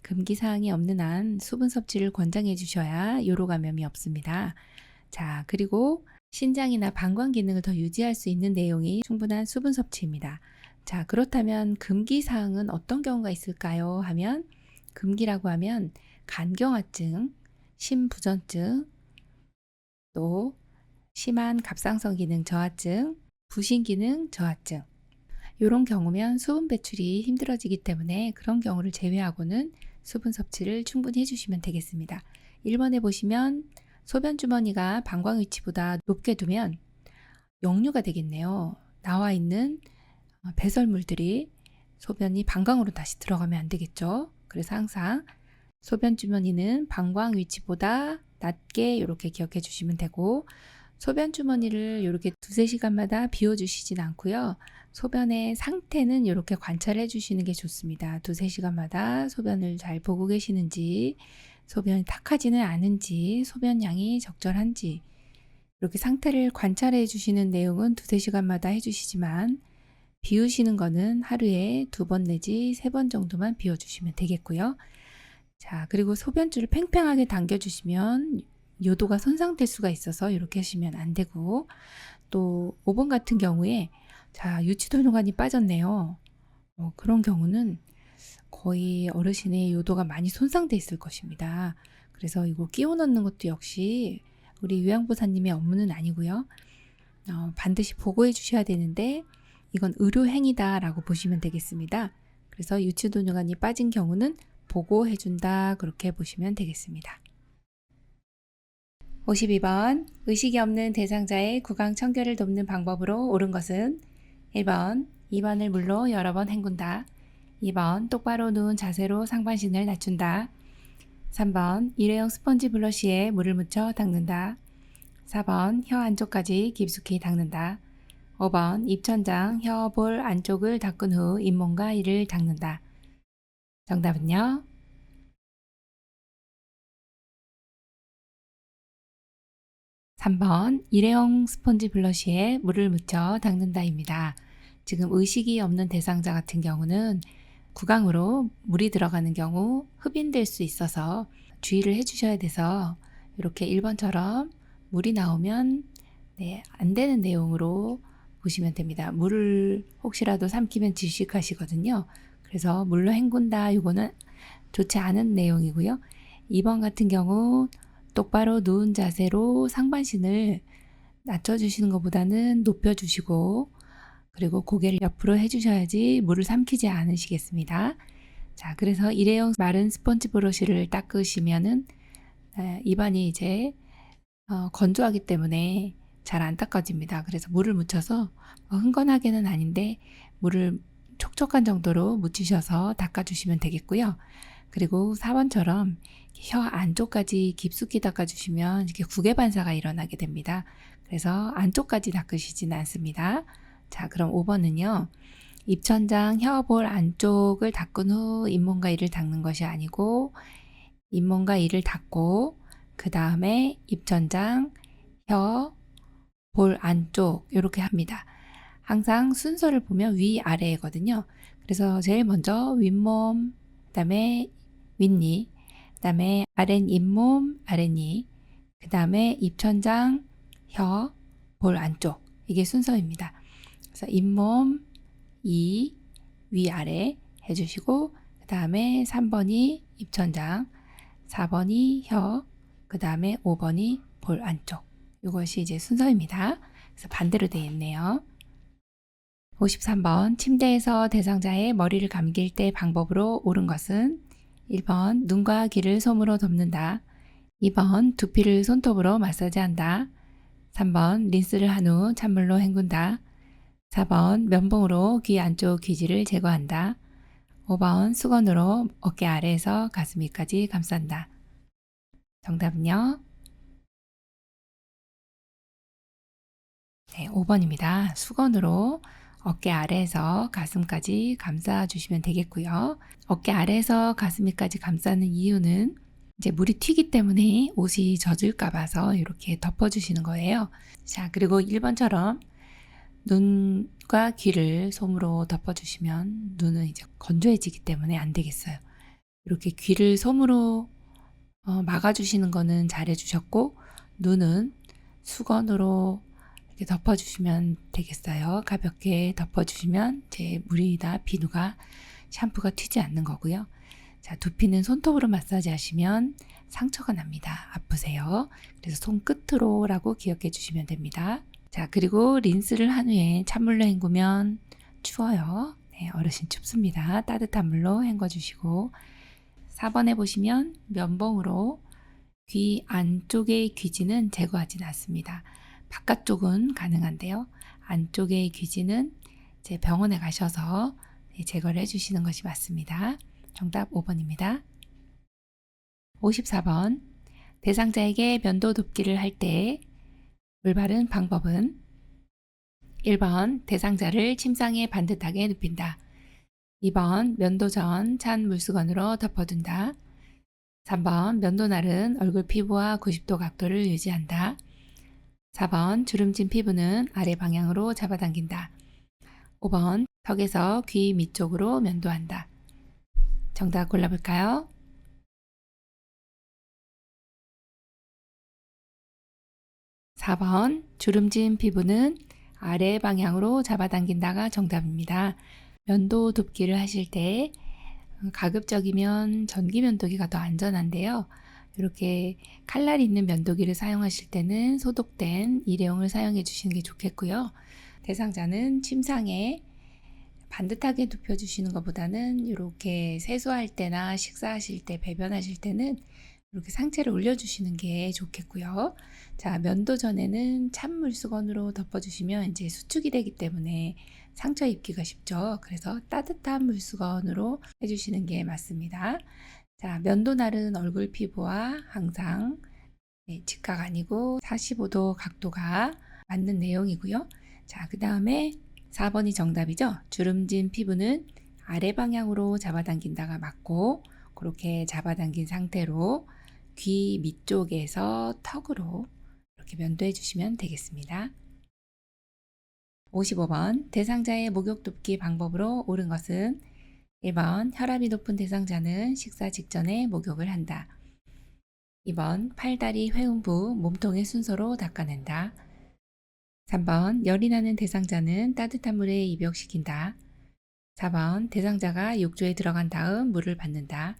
Speaker 1: 금기사항이 없는 한 수분 섭취를 권장해 주셔야 요로 감염이 없습니다. 자, 그리고 신장이나 방광 기능을 더 유지할 수 있는 내용이 충분한 수분 섭취입니다. 자, 그렇다면 금기사항은 어떤 경우가 있을까요? 하면 금기라고 하면 간경화증, 심부전증, 또 심한 갑상선 기능 저하증, 부신 기능 저하증 이런 경우면 수분 배출이 힘들어지기 때문에 그런 경우를 제외하고는 수분 섭취를 충분히 해주시면 되겠습니다. 1번에 보시면 소변 주머니가 방광 위치보다 높게 두면 역류가 되겠네요. 나와 있는 배설물들이 소변이 방광으로 다시 들어가면 안 되겠죠. 그래서 항상 소변 주머니는 방광 위치보다 낮게 이렇게 기억해 주시면 되고 소변 주머니를 이렇게 2-3시간마다 비워주시진 않고요. 소변의 상태는 이렇게 관찰해 주시는 게 좋습니다. 2-3시간마다 소변을 잘 보고 계시는지, 소변이 탁하지는 않은지, 소변량이 적절한지 이렇게 상태를 관찰해 주시는 내용은 2-3시간마다 해주시지만 비우시는 거는 하루에 2번 내지 3번 정도만 비워주시면 되겠고요. 자, 그리고 소변줄을 팽팽하게 당겨주시면 요도가 손상될 수가 있어서 이렇게 하시면 안 되고 또 5번 같은 경우에 자, 유치도뇨관이 빠졌네요. 그런 경우는 거의 어르신의 요도가 많이 손상돼 있을 것입니다. 그래서 이거 끼워 넣는 것도 역시 우리 요양보사님의 업무는 아니고요. 반드시 보고해 주셔야 되는데 이건 의료행위다라고 보시면 되겠습니다. 그래서 유치도뇨관이 빠진 경우는 보고해준다 그렇게 보시면 되겠습니다. 52번 의식이 없는 대상자의 구강 청결을 돕는 방법으로 옳은 것은 1번 입안을 물로 여러 번 헹군다. 2번 똑바로 누운 자세로 상반신을 낮춘다. 3번 일회용 스펀지 브러쉬에 물을 묻혀 닦는다. 4번 혀 안쪽까지 깊숙이 닦는다. 5번 입천장, 혀, 볼 안쪽을 닦은 후 잇몸과 이를 닦는다. 정답은요? 3번 일회용 스펀지 블러쉬에 물을 묻혀 닦는다입니다. 지금 의식이 없는 대상자 같은 경우는 구강으로 물이 들어가는 경우 흡인될 수 있어서 주의를 해주셔야 돼서 이렇게 1번처럼 물이 나오면 안 되는 내용으로 보시면 됩니다. 물을 혹시라도 삼키면 질식하시거든요. 그래서 물로 헹군다 이거는 좋지 않은 내용이고요. 2번 같은 경우 똑바로 누운 자세로 상반신을 낮춰주시는 것보다는 높여주시고 그리고 고개를 옆으로 해주셔야지 물을 삼키지 않으시겠습니다. 자, 그래서 일회용 마른 스펀지 브러쉬를 닦으시면은 입안이 이제 건조하기 때문에 잘 안 닦아집니다. 그래서 물을 묻혀서 흥건하게는 아닌데 물을 촉촉한 정도로 묻히셔서 닦아주시면 되겠고요. 그리고 4번처럼 혀 안쪽까지 깊숙이 닦아주시면 이렇게 구개 반사가 일어나게 됩니다. 그래서 안쪽까지 닦으시지는 않습니다. 자, 그럼 5번은요. 입천장, 혀, 볼 안쪽을 닦은 후 잇몸과 이를 닦는 것이 아니고 잇몸과 이를 닦고 그 다음에 입천장, 혀, 볼 안쪽 이렇게 합니다. 항상 순서를 보면 위아래거든요. 그래서 제일 먼저 윗몸, 그 다음에 윗니, 그 다음에 아랫잇몸, 아랫니, 그 다음에 입천장, 혀, 볼 안쪽 이게 순서입니다. 그래서 잇몸, 이, 위아래 해주시고 그 다음에 3번이 입천장, 4번이 혀, 그 다음에 5번이 볼 안쪽 이것이 이제 순서입니다. 그래서 반대로 되어 있네요. 53번 침대에서 대상자의 머리를 감길 때 방법으로 옳은 것은 1번 눈과 귀를 솜으로 덮는다. 2번 두피를 손톱으로 마사지한다. 3번 린스를 한 후 찬물로 헹군다. 4번 면봉으로 귀 안쪽 귀지를 제거한다. 5번 수건으로 어깨 아래에서 가슴 위까지 감싼다. 정답은요? 네, 5번입니다. 수건으로 어깨 아래에서 가슴까지 감싸주시면 되겠고요. 어깨 아래에서 가슴 위까지 감싸는 이유는 이제 물이 튀기 때문에 옷이 젖을까 봐서 이렇게 덮어주시는 거예요. 자, 그리고 1번처럼 눈과 귀를 솜으로 덮어주시면 눈은 이제 건조해지기 때문에 안 되겠어요. 이렇게 귀를 솜으로 막아주시는 거는 잘해주셨고 눈은 수건으로 이렇게 덮어주시면 되겠어요. 가볍게 덮어주시면 제 물이나 비누가 샴푸가 튀지 않는 거고요. 자, 두피는 손톱으로 마사지 하시면 상처가 납니다. 아프세요. 그래서 손끝으로라고 기억해 주시면 됩니다. 자, 그리고 린스를 한 후에 찬물로 헹구면 추워요. 네, 어르신 춥습니다. 따뜻한 물로 헹궈 주시고 4번에 보시면 면봉으로 귀 안쪽의 귀지는 제거하진 않습니다. 바깥쪽은 가능한데요. 안쪽의 귀지는 이제 병원에 가셔서 제거를 해주시는 것이 맞습니다. 정답 5번입니다. 54번 대상자에게 면도 돕기를 할 때 올바른 방법은 1번 대상자를 침상에 반듯하게 눕힌다. 2번 면도 전 찬 물수건으로 덮어둔다. 3번 면도날은 얼굴 피부와 90도 각도를 유지한다. 4번 주름진 피부는 아래 방향으로 잡아당긴다. 5번 턱에서 귀 밑쪽으로 면도한다. 정답 골라볼까요? 4번 주름진 피부는 아래 방향으로 잡아당긴다가 정답입니다. 면도 돕기를 하실 때 가급적이면 전기 면도기가 더 안전한데요. 이렇게 칼날이 있는 면도기를 사용하실 때는 소독된 일회용을 사용해 주시는 게 좋겠고요. 대상자는 침상에 반듯하게 눕혀주시는 것보다는 이렇게 세수할 때나 식사하실 때, 배변하실 때는 이렇게 상체를 올려주시는 게 좋겠고요. 자, 면도 전에는 찬물 수건으로 덮어주시면 이제 수축이 되기 때문에 상처 입기가 쉽죠. 그래서 따뜻한 물수건으로 해주시는 게 맞습니다. 자, 면도 나른 얼굴 피부와 항상 직각 아니고 45도 각도가 맞는 내용이고요. 자, 그 다음에 4번이 정답이죠. 주름진 피부는 아래 방향으로 잡아당긴다가 맞고, 그렇게 잡아당긴 상태로 귀 밑쪽에서 턱으로 이렇게 면도해 주시면 되겠습니다. 55번 대상자의 목욕 돕기 방법으로 옳은 것은 1번 혈압이 높은 대상자는 식사 직전에 목욕을 한다. 2번 팔다리 회음부 몸통의 순서로 닦아낸다. 3번 열이 나는 대상자는 따뜻한 물에 입욕시킨다. 4번 대상자가 욕조에 들어간 다음 물을 받는다.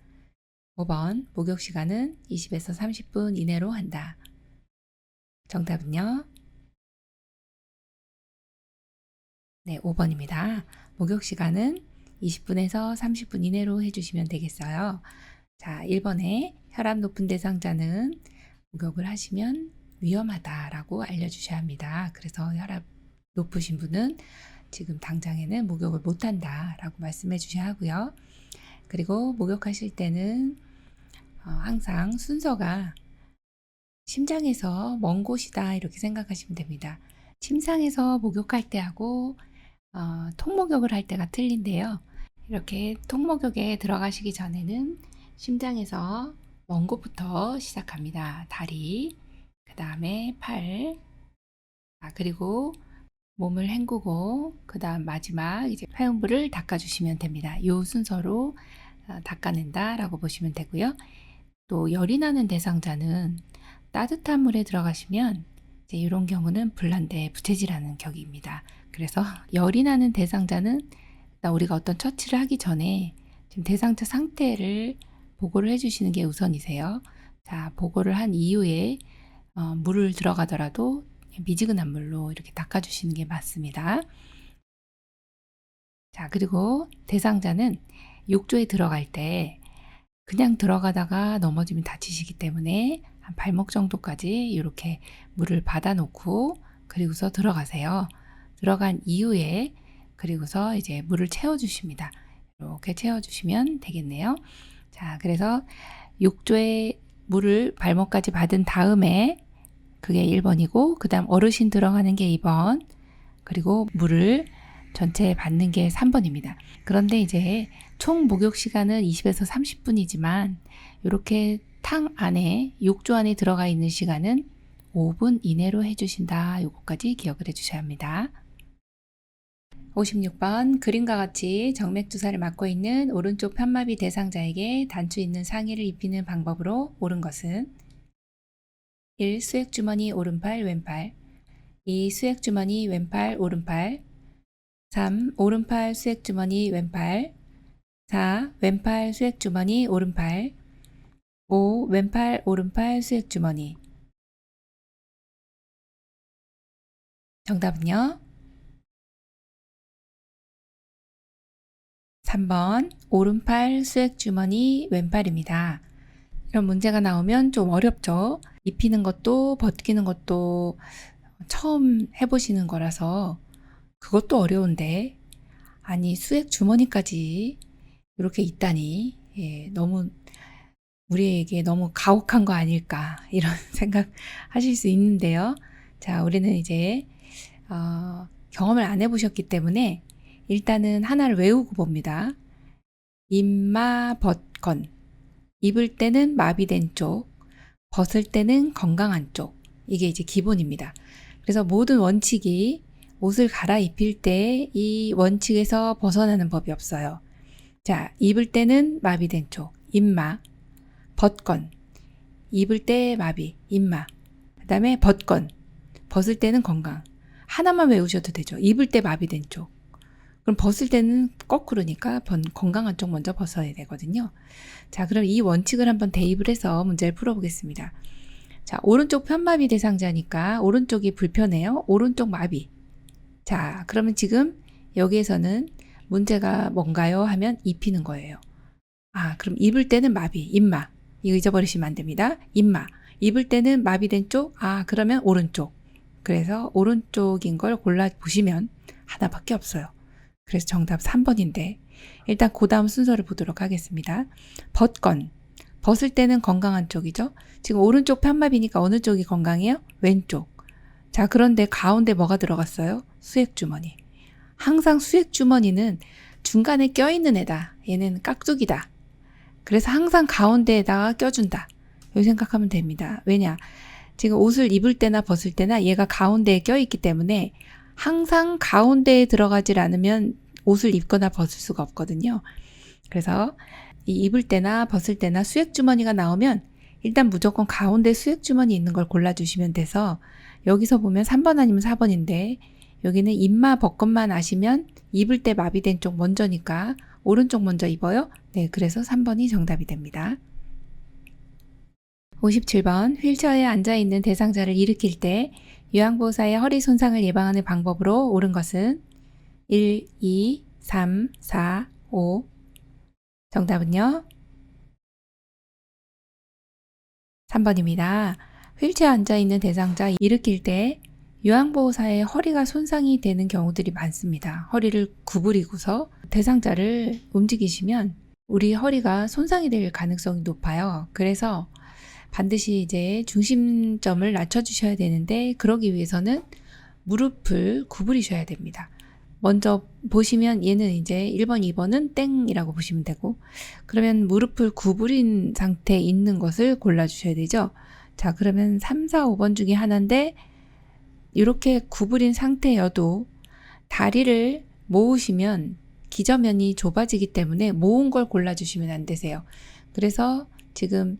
Speaker 1: 5번 목욕 시간은 20에서 30분 이내로 한다. 정답은요? 네, 5번입니다. 목욕 시간은 20분에서 30분 이내로 해주시면 되겠어요. 자, 1번에 혈압 높은 대상자는 목욕을 하시면 위험하다라고 알려주셔야 합니다. 그래서 혈압 높으신 분은 지금 당장에는 목욕을 못한다라고 말씀해 주셔야 하고요. 그리고 목욕하실 때는 항상 순서가 심장에서 먼 곳이다 이렇게 생각하시면 됩니다. 침상에서 목욕할 때하고 통목욕을 할 때가 틀린데요. 이렇게 통목욕에 들어가시기 전에는 심장에서 먼 곳부터 시작합니다. 다리, 그 다음에 팔, 그리고 몸을 헹구고 그 다음 마지막 이제 회음부를 닦아주시면 됩니다. 이 순서로 닦아낸다 라고 보시면 되고요. 또 열이 나는 대상자는 따뜻한 물에 들어가시면 이제 이런 경우는 불난데 부채질하는 격입니다. 그래서 열이 나는 대상자는 우리가 어떤 처치를 하기 전에 지금 대상자 상태를 보고를 해주시는 게 우선이세요. 자, 보고를 한 이후에 물을 들어가더라도 미지근한 물로 이렇게 닦아주시는 게 맞습니다. 자, 그리고 대상자는 욕조에 들어갈 때 그냥 들어가다가 넘어지면 다치시기 때문에 한 발목 정도까지 이렇게 물을 받아 놓고 그리고서 들어가세요. 들어간 이후에 그리고서 이제 물을 채워주십니다. 이렇게 채워주시면 되겠네요. 자, 그래서 욕조에 물을 발목까지 받은 다음에 그게 1번이고 그 다음 어르신 들어가는 게 2번, 그리고 물을 전체 받는 게 3번입니다. 그런데 이제 총 목욕 시간은 20에서 30분이지만 이렇게 탕 안에 욕조 안에 들어가 있는 시간은 5분 이내로 해주신다. 요거까지 기억을 해주셔야 합니다. 56번 그림과 같이 정맥 주사를 맞고 있는 오른쪽 편마비 대상자에게 단추 있는 상의를 입히는 방법으로 옳은 것은 1. 수액주머니 오른팔 왼팔 2. 수액주머니 왼팔 오른팔 3. 오른팔 수액주머니 왼팔 4. 왼팔 수액주머니 오른팔 5. 왼팔 오른팔 수액주머니. 정답은요? 3번 오른팔 수액주머니 왼팔입니다. 이런 문제가 나오면 좀 어렵죠. 입히는 것도 벗기는 것도 처음 해보시는 거라서 그것도 어려운데, 아니 수액주머니까지 이렇게 있다니, 너무 우리에게 너무 가혹한 거 아닐까 이런 생각 하실 수 있는데요. 자, 우리는 이제 경험을 안 해보셨기 때문에 일단은 하나를 외우고 봅니다. 입마 벗건. 입을 때는 마비된 쪽, 벗을 때는 건강한 쪽. 이게 이제 기본입니다. 그래서 모든 원칙이 옷을 갈아입힐 때 이 원칙에서 벗어나는 법이 없어요. 자, 입을 때는 마비된 쪽, 입마. 벗건. 입을 때 마비, 입마. 그 다음에 벗건. 벗을 때는 건강. 하나만 외우셔도 되죠. 입을 때 마비된 쪽. 그럼 벗을 때는 거꾸로니까 건강한 쪽 먼저 벗어야 되거든요. 자, 그럼 이 원칙을 한번 대입을 해서 문제를 풀어보겠습니다. 자, 오른쪽 편마비 대상자니까 오른쪽이 불편해요. 오른쪽 마비. 자, 그러면 지금 여기에서는 문제가 뭔가요? 하면 입히는 거예요. 그럼 입을 때는 마비, 입마. 이거 잊어버리시면 안 됩니다. 입마. 입을 때는 마비된 쪽, 그러면 오른쪽. 그래서 오른쪽인 걸 골라보시면 하나밖에 없어요. 그래서 정답 3번인데 일단 그 다음 순서를 보도록 하겠습니다. 벗건. 벗을 때는 건강한 쪽이죠. 지금 오른쪽 편마비니까 어느 쪽이 건강해요? 왼쪽. 자, 그런데 가운데 뭐가 들어갔어요? 수액주머니. 항상 수액주머니는 중간에 껴있는 애다. 얘는 깍두기다. 그래서 항상 가운데에다가 껴준다. 이 생각하면 됩니다. 왜냐? 지금 옷을 입을 때나 벗을 때나 얘가 가운데에 껴있기 때문에 항상 가운데에 들어가질 않으면 옷을 입거나 벗을 수가 없거든요. 그래서 이 입을 때나 벗을 때나 수액주머니가 나오면 일단 무조건 가운데 수액주머니 있는 걸 골라주시면 돼서 여기서 보면 3번 아니면 4번인데 여기는 입마 벚것만 아시면 입을 때 마비된 쪽 먼저니까 오른쪽 먼저 입어요. 네, 그래서 3번이 정답이 됩니다. 57번 휠체어에 앉아있는 대상자를 일으킬 때 요양보호사의 허리 손상을 예방하는 방법으로 옳은 것은 1, 2, 3, 4, 5. 정답은요? 3번입니다. 휠체어에 앉아있는 대상자 일으킬 때 요양보호사의 허리가 손상이 되는 경우들이 많습니다. 허리를 구부리고서 대상자를 움직이시면 우리 허리가 손상이 될 가능성이 높아요. 그래서 반드시 이제 중심점을 낮춰주셔야 되는데 그러기 위해서는 무릎을 구부리셔야 됩니다. 먼저 보시면 얘는 이제 1번, 2번은 땡이라고 보시면 되고 그러면 무릎을 구부린 상태에 있는 것을 골라주셔야 되죠. 자, 그러면 3, 4, 5번 중에 하나인데 이렇게 구부린 상태여도 다리를 모으시면 기저면이 좁아지기 때문에 모은 걸 골라주시면 안 되세요. 그래서 지금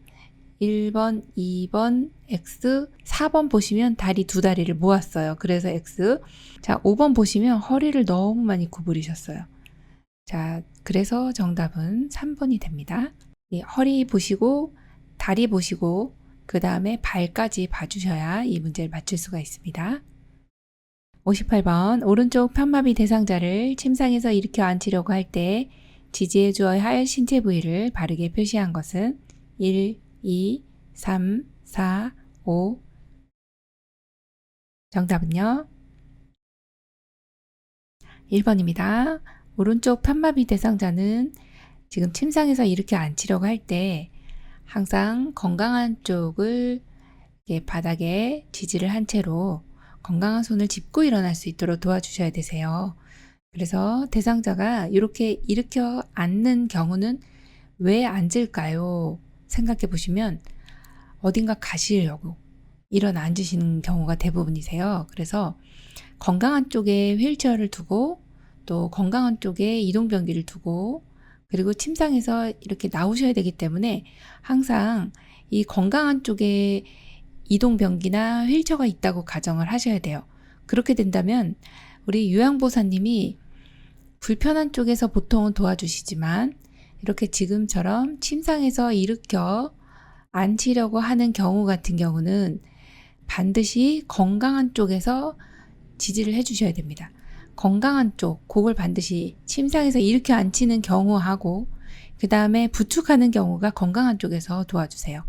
Speaker 1: 1번, 2번, X, 4번 보시면 다리 두 다리를 모았어요. 그래서 X. 자, 5번 보시면 허리를 너무 많이 구부리셨어요. 자, 그래서 정답은 3번이 됩니다. 예, 허리 보시고, 다리 보시고, 그 다음에 발까지 봐주셔야 이 문제를 맞출 수가 있습니다. 58번 오른쪽 편마비 대상자를 침상에서 일으켜 앉히려고 할 때 지지해 주어야 할 신체 부위를 바르게 표시한 것은 1, 2, 3, 4, 5. 정답은요? 1번입니다. 오른쪽 편마비 대상자는 지금 침상에서 이렇게 앉히려고 할 때 항상 건강한 쪽을 바닥에 지지를 한 채로 건강한 손을 짚고 일어날 수 있도록 도와주셔야 되세요. 그래서 대상자가 이렇게 일으켜 앉는 경우는 왜 앉을까요? 생각해 보시면 어딘가 가시려고 일어나 앉으시는 경우가 대부분이세요. 그래서 건강한 쪽에 휠체어를 두고 또 건강한 쪽에 이동변기를 두고 그리고 침상에서 이렇게 나오셔야 되기 때문에 항상 이 건강한 쪽에 이동변기나 휠체어가 있다고 가정을 하셔야 돼요. 그렇게 된다면 우리 요양보호사님이 불편한 쪽에서 보통은 도와주시지만 이렇게 지금처럼 침상에서 일으켜 앉히려고 하는 경우 같은 경우는 반드시 건강한 쪽에서 지지를 해주셔야 됩니다. 건강한 쪽, 그걸 반드시 침상에서 일으켜 앉히는 경우하고 그 다음에 부축하는 경우가 건강한 쪽에서 도와주세요.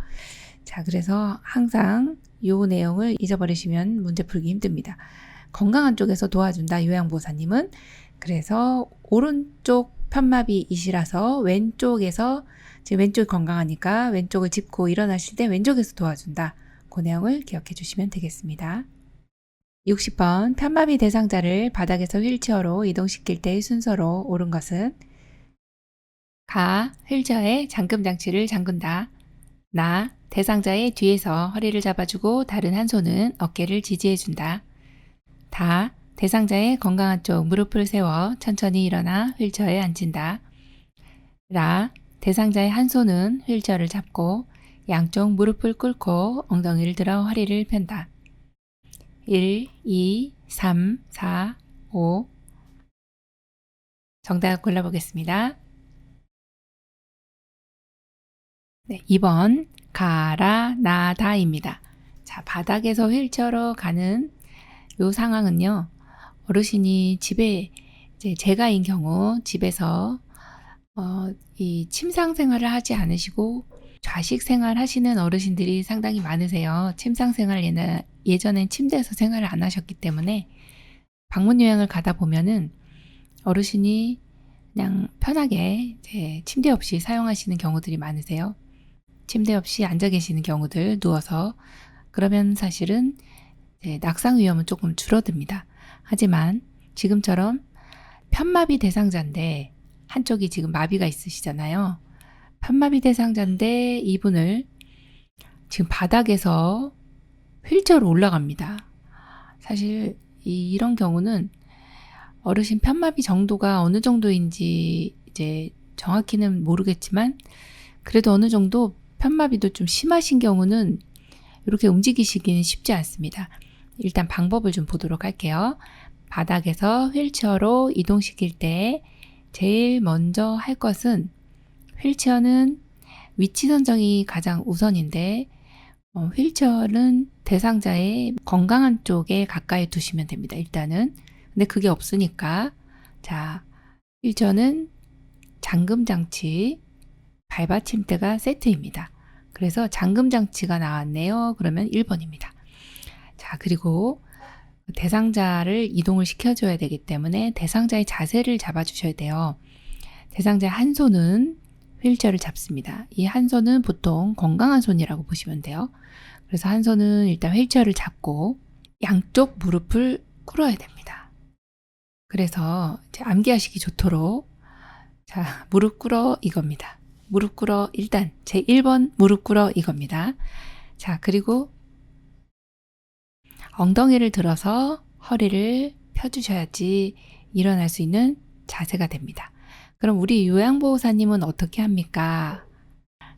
Speaker 1: 자, 그래서 항상 이 내용을 잊어버리시면 문제 풀기 힘듭니다. 건강한 쪽에서 도와준다, 요양보호사님은. 그래서 오른쪽 편마비이시라서 왼쪽에서 지금 왼쪽이 건강하니까 왼쪽을 짚고 일어나실 때 왼쪽에서 도와준다. 그 내용을 기억해 주시면 되겠습니다. 60번 편마비 대상자를 바닥에서 휠체어로 이동시킬 때의 순서로 옳은 것은 가, 휠체어에 잠금 장치를 잠근다. 나, 대상자의 뒤에서 허리를 잡아주고 다른 한 손은 어깨를 지지해준다. 다, 대상자의 건강한 쪽 무릎을 세워 천천히 일어나 휠체어에 앉힌다. 라, 대상자의 한 손은 휠체어를 잡고 양쪽 무릎을 꿇고 엉덩이를 들어 허리를 편다. 1, 2, 3, 4, 5. 정답 골라보겠습니다. 네, 2번 가라 나다입니다. 자, 바닥에서 휠체어로 가는 요 상황은요. 어르신이 집에 이제 재가인 경우 집에서 이 침상 생활을 하지 않으시고 좌식 생활 하시는 어르신들이 상당히 많으세요. 침상 생활 예전엔 침대에서 생활을 안 하셨기 때문에 방문 요양을 가다 보면은 어르신이 그냥 편하게 이제 침대 없이 사용하시는 경우들이 많으세요. 침대 없이 앉아 계시는 경우들 누워서 그러면 사실은 낙상 위험은 조금 줄어듭니다. 하지만 지금처럼 편마비 대상자인데 한쪽이 지금 마비가 있으시잖아요. 편마비 대상자인데 이분을 지금 바닥에서 휠체어로 올라갑니다. 사실 이런 경우는 어르신 편마비 정도가 어느 정도인지 이제 정확히는 모르겠지만 그래도 어느 정도 편마비도 좀 심하신 경우는 이렇게 움직이시기는 쉽지 않습니다. 일단 방법을 좀 보도록 할게요. 바닥에서 휠체어로 이동시킬 때 제일 먼저 할 것은 휠체어는 위치 선정이 가장 우선인데 휠체어는 대상자의 건강한 쪽에 가까이 두시면 됩니다. 일단은. 근데 그게 없으니까 자, 휠체어는 잠금장치, 발받침대가 세트입니다. 그래서 잠금장치가 나왔네요. 그러면 1번입니다. 자, 그리고 대상자를 이동을 시켜줘야 되기 때문에 대상자의 자세를 잡아주셔야 돼요. 대상자의 한 손은 휠체어를 잡습니다. 이 한 손은 보통 건강한 손이라고 보시면 돼요. 그래서 한 손은 일단 휠체어를 잡고 양쪽 무릎을 꿇어야 됩니다. 그래서 이제 암기하시기 좋도록 자, 무릎 꿇어 이겁니다. 무릎 꿇어 일단 제 1번 무릎 꿇어 이겁니다. 자, 그리고 엉덩이를 들어서 허리를 펴주셔야지 일어날 수 있는 자세가 됩니다. 그럼 우리 요양보호사님은 어떻게 합니까?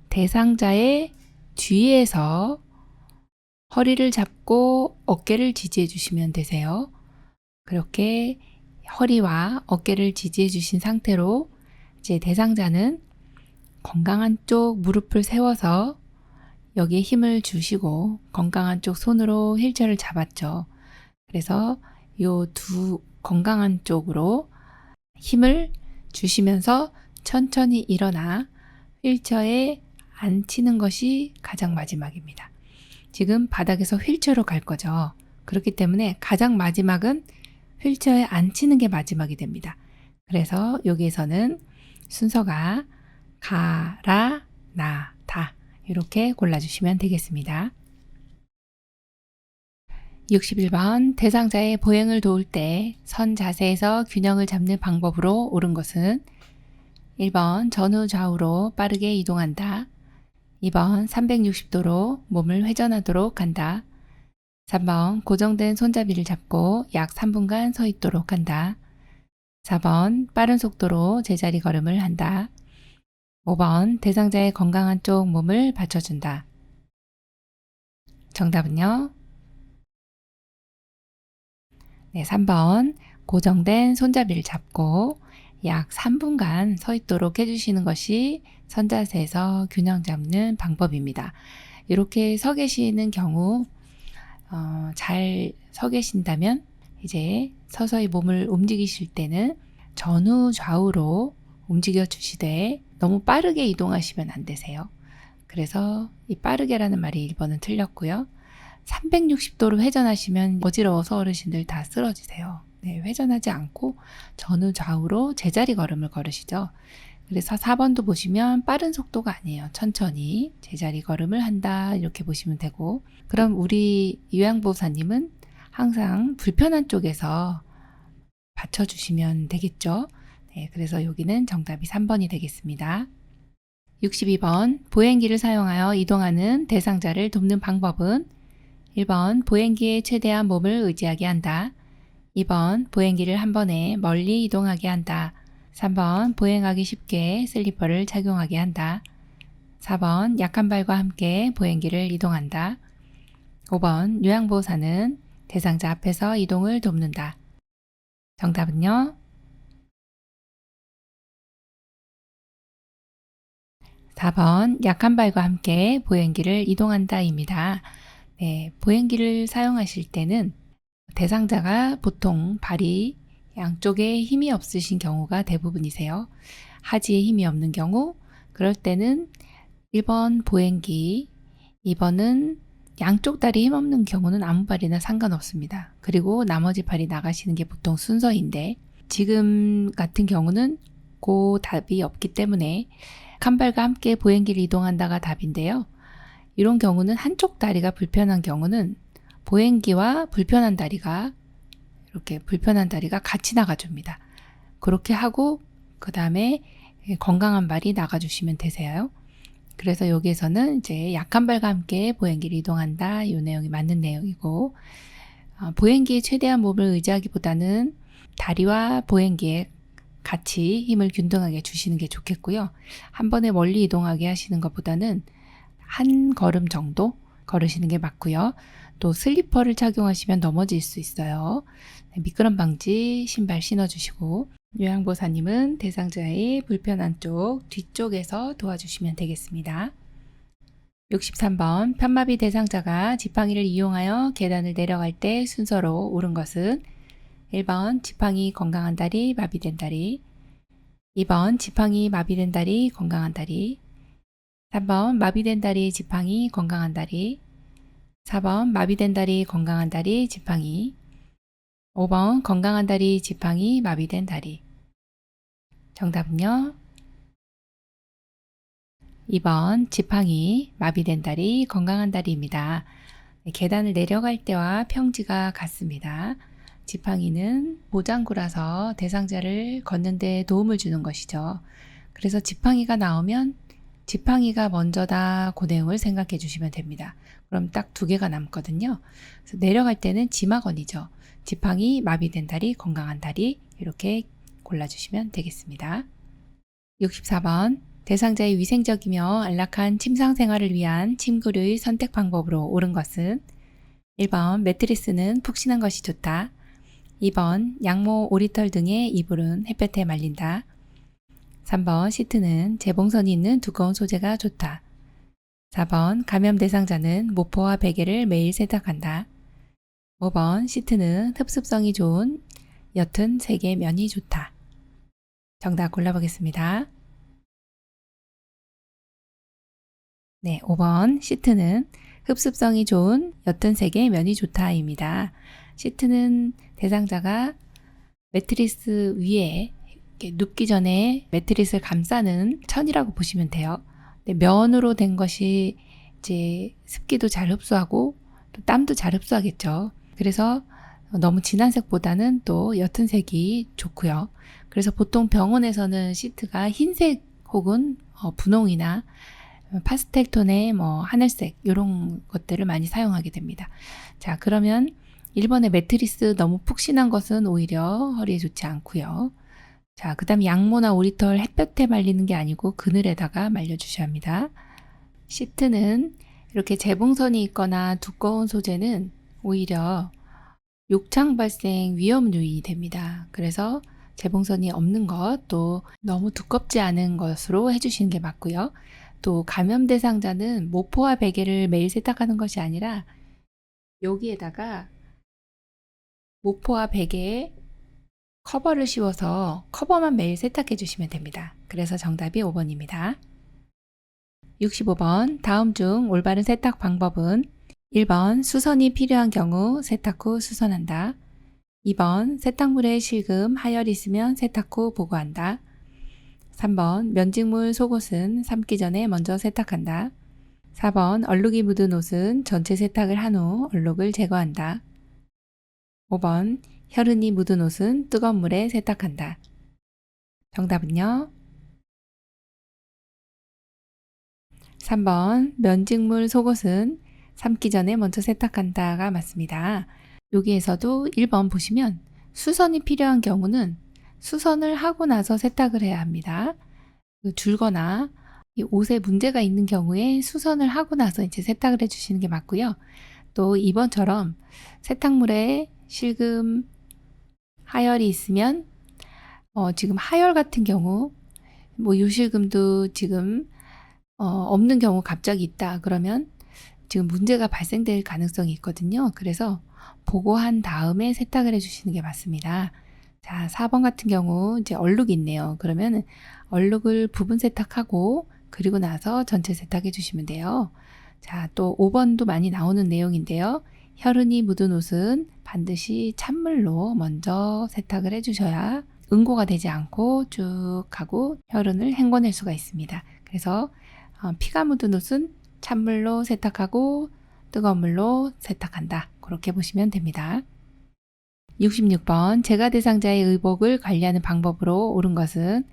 Speaker 1: 대상자의 뒤에서 허리를 잡고 어깨를 지지해 주시면 되세요. 그렇게 허리와 어깨를 지지해 주신 상태로 이제 대상자는 건강한 쪽 무릎을 세워서 여기에 힘을 주시고 건강한 쪽 손으로 휠체어를 잡았죠. 그래서 이 두 건강한 쪽으로 힘을 주시면서 천천히 일어나 휠체어에 앉히는 것이 가장 마지막입니다. 지금 바닥에서 휠체어로 갈 거죠. 그렇기 때문에 가장 마지막은 휠체어에 앉히는 게 마지막이 됩니다. 그래서 여기에서는 순서가 가라, 나, 다 이렇게 골라주시면 되겠습니다. 61번 대상자의 보행을 도울 때 선 자세에서 균형을 잡는 방법으로 옳은 것은 1번 전후 좌우로 빠르게 이동한다. 2번 360도로 몸을 회전하도록 한다. 3번 고정된 손잡이를 잡고 약 3분간 서 있도록 한다. 4번 빠른 속도로 제자리 걸음을 한다. 5번 대상자의 건강한 쪽 몸을 받쳐준다. 정답은요? 네, 3번 고정된 손잡이를 잡고 약 3분간 서 있도록 해주시는 것이 선자세에서 균형 잡는 방법입니다. 이렇게 서 계시는 경우 잘 서 계신다면 이제 서서히 몸을 움직이실 때는 전후 좌우로 움직여 주시되 너무 빠르게 이동하시면 안 되세요. 그래서 이 빠르게라는 말이 1번은 틀렸고요. 360도로 회전하시면 어지러워서 어르신들 다 쓰러지세요. 네, 회전하지 않고 전후 좌우로 제자리 걸음을 걸으시죠. 그래서 4번도 보시면 빠른 속도가 아니에요. 천천히 제자리 걸음을 한다 이렇게 보시면 되고 그럼 우리 요양보호사님은 항상 불편한 쪽에서 받쳐주시면 되겠죠. 네, 그래서 여기는 정답이 3번이 되겠습니다. 62번 보행기를 사용하여 이동하는 대상자를 돕는 방법은 1번 보행기에 최대한 몸을 의지하게 한다. 2번 보행기를 한 번에 멀리 이동하게 한다. 3번 보행하기 쉽게 슬리퍼를 착용하게 한다. 4번 약한 발과 함께 보행기를 이동한다. 5번 요양보호사는 대상자 앞에서 이동을 돕는다. 정답은요? 4번 약한 발과 함께 보행기를 이동한다입니다. 네, 보행기를 사용하실 때는 대상자가 보통 발이 양쪽에 힘이 없으신 경우가 대부분이세요. 하지에 힘이 없는 경우, 그럴 때는 1번 보행기, 2번은 양쪽 다리 힘 없는 경우는 아무 발이나 상관없습니다. 그리고 나머지 발이 나가시는 게 보통 순서인데 지금 같은 경우는 그 답이 없기 때문에 약한 발과 함께 보행기를 이동한다가 답인데요. 이런 경우는 한쪽 다리가 불편한 경우는 보행기와 불편한 다리가 같이 나가줍니다. 그렇게 하고 그 다음에 건강한 발이 나가주시면 되세요. 그래서 여기에서는 이제 약한 발과 함께 보행기를 이동한다. 이 내용이 맞는 내용이고, 보행기에 최대한 몸을 의지하기보다는 다리와 보행기에 같이 힘을 균등하게 주시는 게 좋겠고요. 한 번에 멀리 이동하게 하시는 것보다는 한 걸음 정도 걸으시는 게 맞고요. 또 슬리퍼를 착용하시면 넘어질 수 있어요. 미끄럼 방지 신발 신어주시고, 요양보사님은 대상자의 불편한 쪽 뒤쪽에서 도와주시면 되겠습니다. 63번 편마비 대상자가 지팡이를 이용하여 계단을 내려갈 때 순서로 옳은 것은 1번 지팡이 건강한 다리 마비된 다리, 2번 지팡이 마비된 다리 건강한 다리, 3번 마비된 다리 지팡이 건강한 다리, 4번 마비된 다리 건강한 다리 지팡이, 5번 건강한 다리 지팡이 마비된 다리. 정답은요 2번 지팡이 마비된 다리 건강한 다리입니다. 계단을 내려갈 때와 평지가 같습니다. 지팡이는 보장구라서 대상자를 걷는 데 도움을 주는 것이죠. 그래서 지팡이가 나오면 지팡이가 먼저다, 그 내용을 생각해 주시면 됩니다. 그럼 딱 2개가 남거든요. 그래서 내려갈 때는 지마건이죠. 지팡이 마비된 다리 건강한 다리 이렇게 골라주시면 되겠습니다. 64번 대상자의 위생적이며 안락한 침상 생활을 위한 침구류의 선택 방법으로 옳은 것은 1번 매트리스는 푹신한 것이 좋다. 2번 양모, 오리털 등의 이불은 햇볕에 말린다. 3번 시트는 재봉선이 있는 두꺼운 소재가 좋다. 4번 감염 대상자는 모포와 베개를 매일 세탁한다. 5번 시트는 흡습성이 좋은 옅은 색의 면이 좋다. 정답 골라보겠습니다. 네, 5번 시트는 흡습성이 좋은 옅은 색의 면이 좋다입니다. 시트는 대상자가 매트리스 위에 눕기 전에 매트리스를 감싸는 천이라고 보시면 돼요. 면으로 된 것이 이제 습기도 잘 흡수하고 또 땀도 잘 흡수하겠죠. 그래서 너무 진한 색보다는 또 옅은 색이 좋고요. 그래서 보통 병원에서는 시트가 흰색 혹은 분홍이나 파스텔 톤의 하늘색 이런 것들을 많이 사용하게 됩니다. 자, 그러면 1번의 매트리스 너무 푹신한 것은 오히려 허리에 좋지 않고요. 자, 그 다음 양모나 오리털 햇볕에 말리는 게 아니고 그늘에다가 말려주셔야 합니다. 시트는 이렇게 재봉선이 있거나 두꺼운 소재는 오히려 욕창 발생 위험 요인이 됩니다. 그래서 재봉선이 없는 것, 또 너무 두껍지 않은 것으로 해주시는 게 맞고요. 또 감염 대상자는 모포와 베개를 매일 세탁하는 것이 아니라 여기에다가 모포와 베개에 커버를 씌워서 커버만 매일 세탁해 주시면 됩니다. 그래서 정답이 5번입니다. 65번 다음 중 올바른 세탁 방법은 1번 수선이 필요한 경우 세탁 후 수선한다. 2번 세탁물에 실금, 하열이 있으면 세탁 후 보고한다. 3번 면직물 속옷은 삶기 전에 먼저 세탁한다. 4번 얼룩이 묻은 옷은 전체 세탁을 한 후 얼룩을 제거한다. 5번 혈흔이 묻은 옷은 뜨거운 물에 세탁한다. 정답은요 3번 면직물 속옷은 삶기 전에 먼저 세탁한다가 맞습니다. 여기에서도 1번 보시면 수선이 필요한 경우는 수선을 하고 나서 세탁을 해야 합니다. 줄거나 이 옷에 문제가 있는 경우에 수선을 하고 나서 이제 세탁을 해주시는 게 맞고요. 또 2번처럼 세탁물에 실금, 하열이 있으면 지금 하열 같은 경우 유실금도 지금 없는 경우 갑자기 있다 그러면 지금 문제가 발생될 가능성이 있거든요. 그래서 보고한 다음에 세탁을 해주시는 게 맞습니다. 자, 4번 같은 경우 이제 얼룩이 있네요. 그러면 얼룩을 부분 세탁하고 그리고 나서 전체 세탁해 주시면 돼요. 자, 또 5번도 많이 나오는 내용인데요. 혈흔이 묻은 옷은 반드시 찬물로 먼저 세탁을 해주셔야 응고가 되지 않고 쭉 하고 혈흔을 헹궈낼 수가 있습니다. 그래서 피가 묻은 옷은 찬물로 세탁하고 뜨거운 물로 세탁한다. 그렇게 보시면 됩니다. 66번 제가 대상자의 의복을 관리하는 방법으로 옳은 것은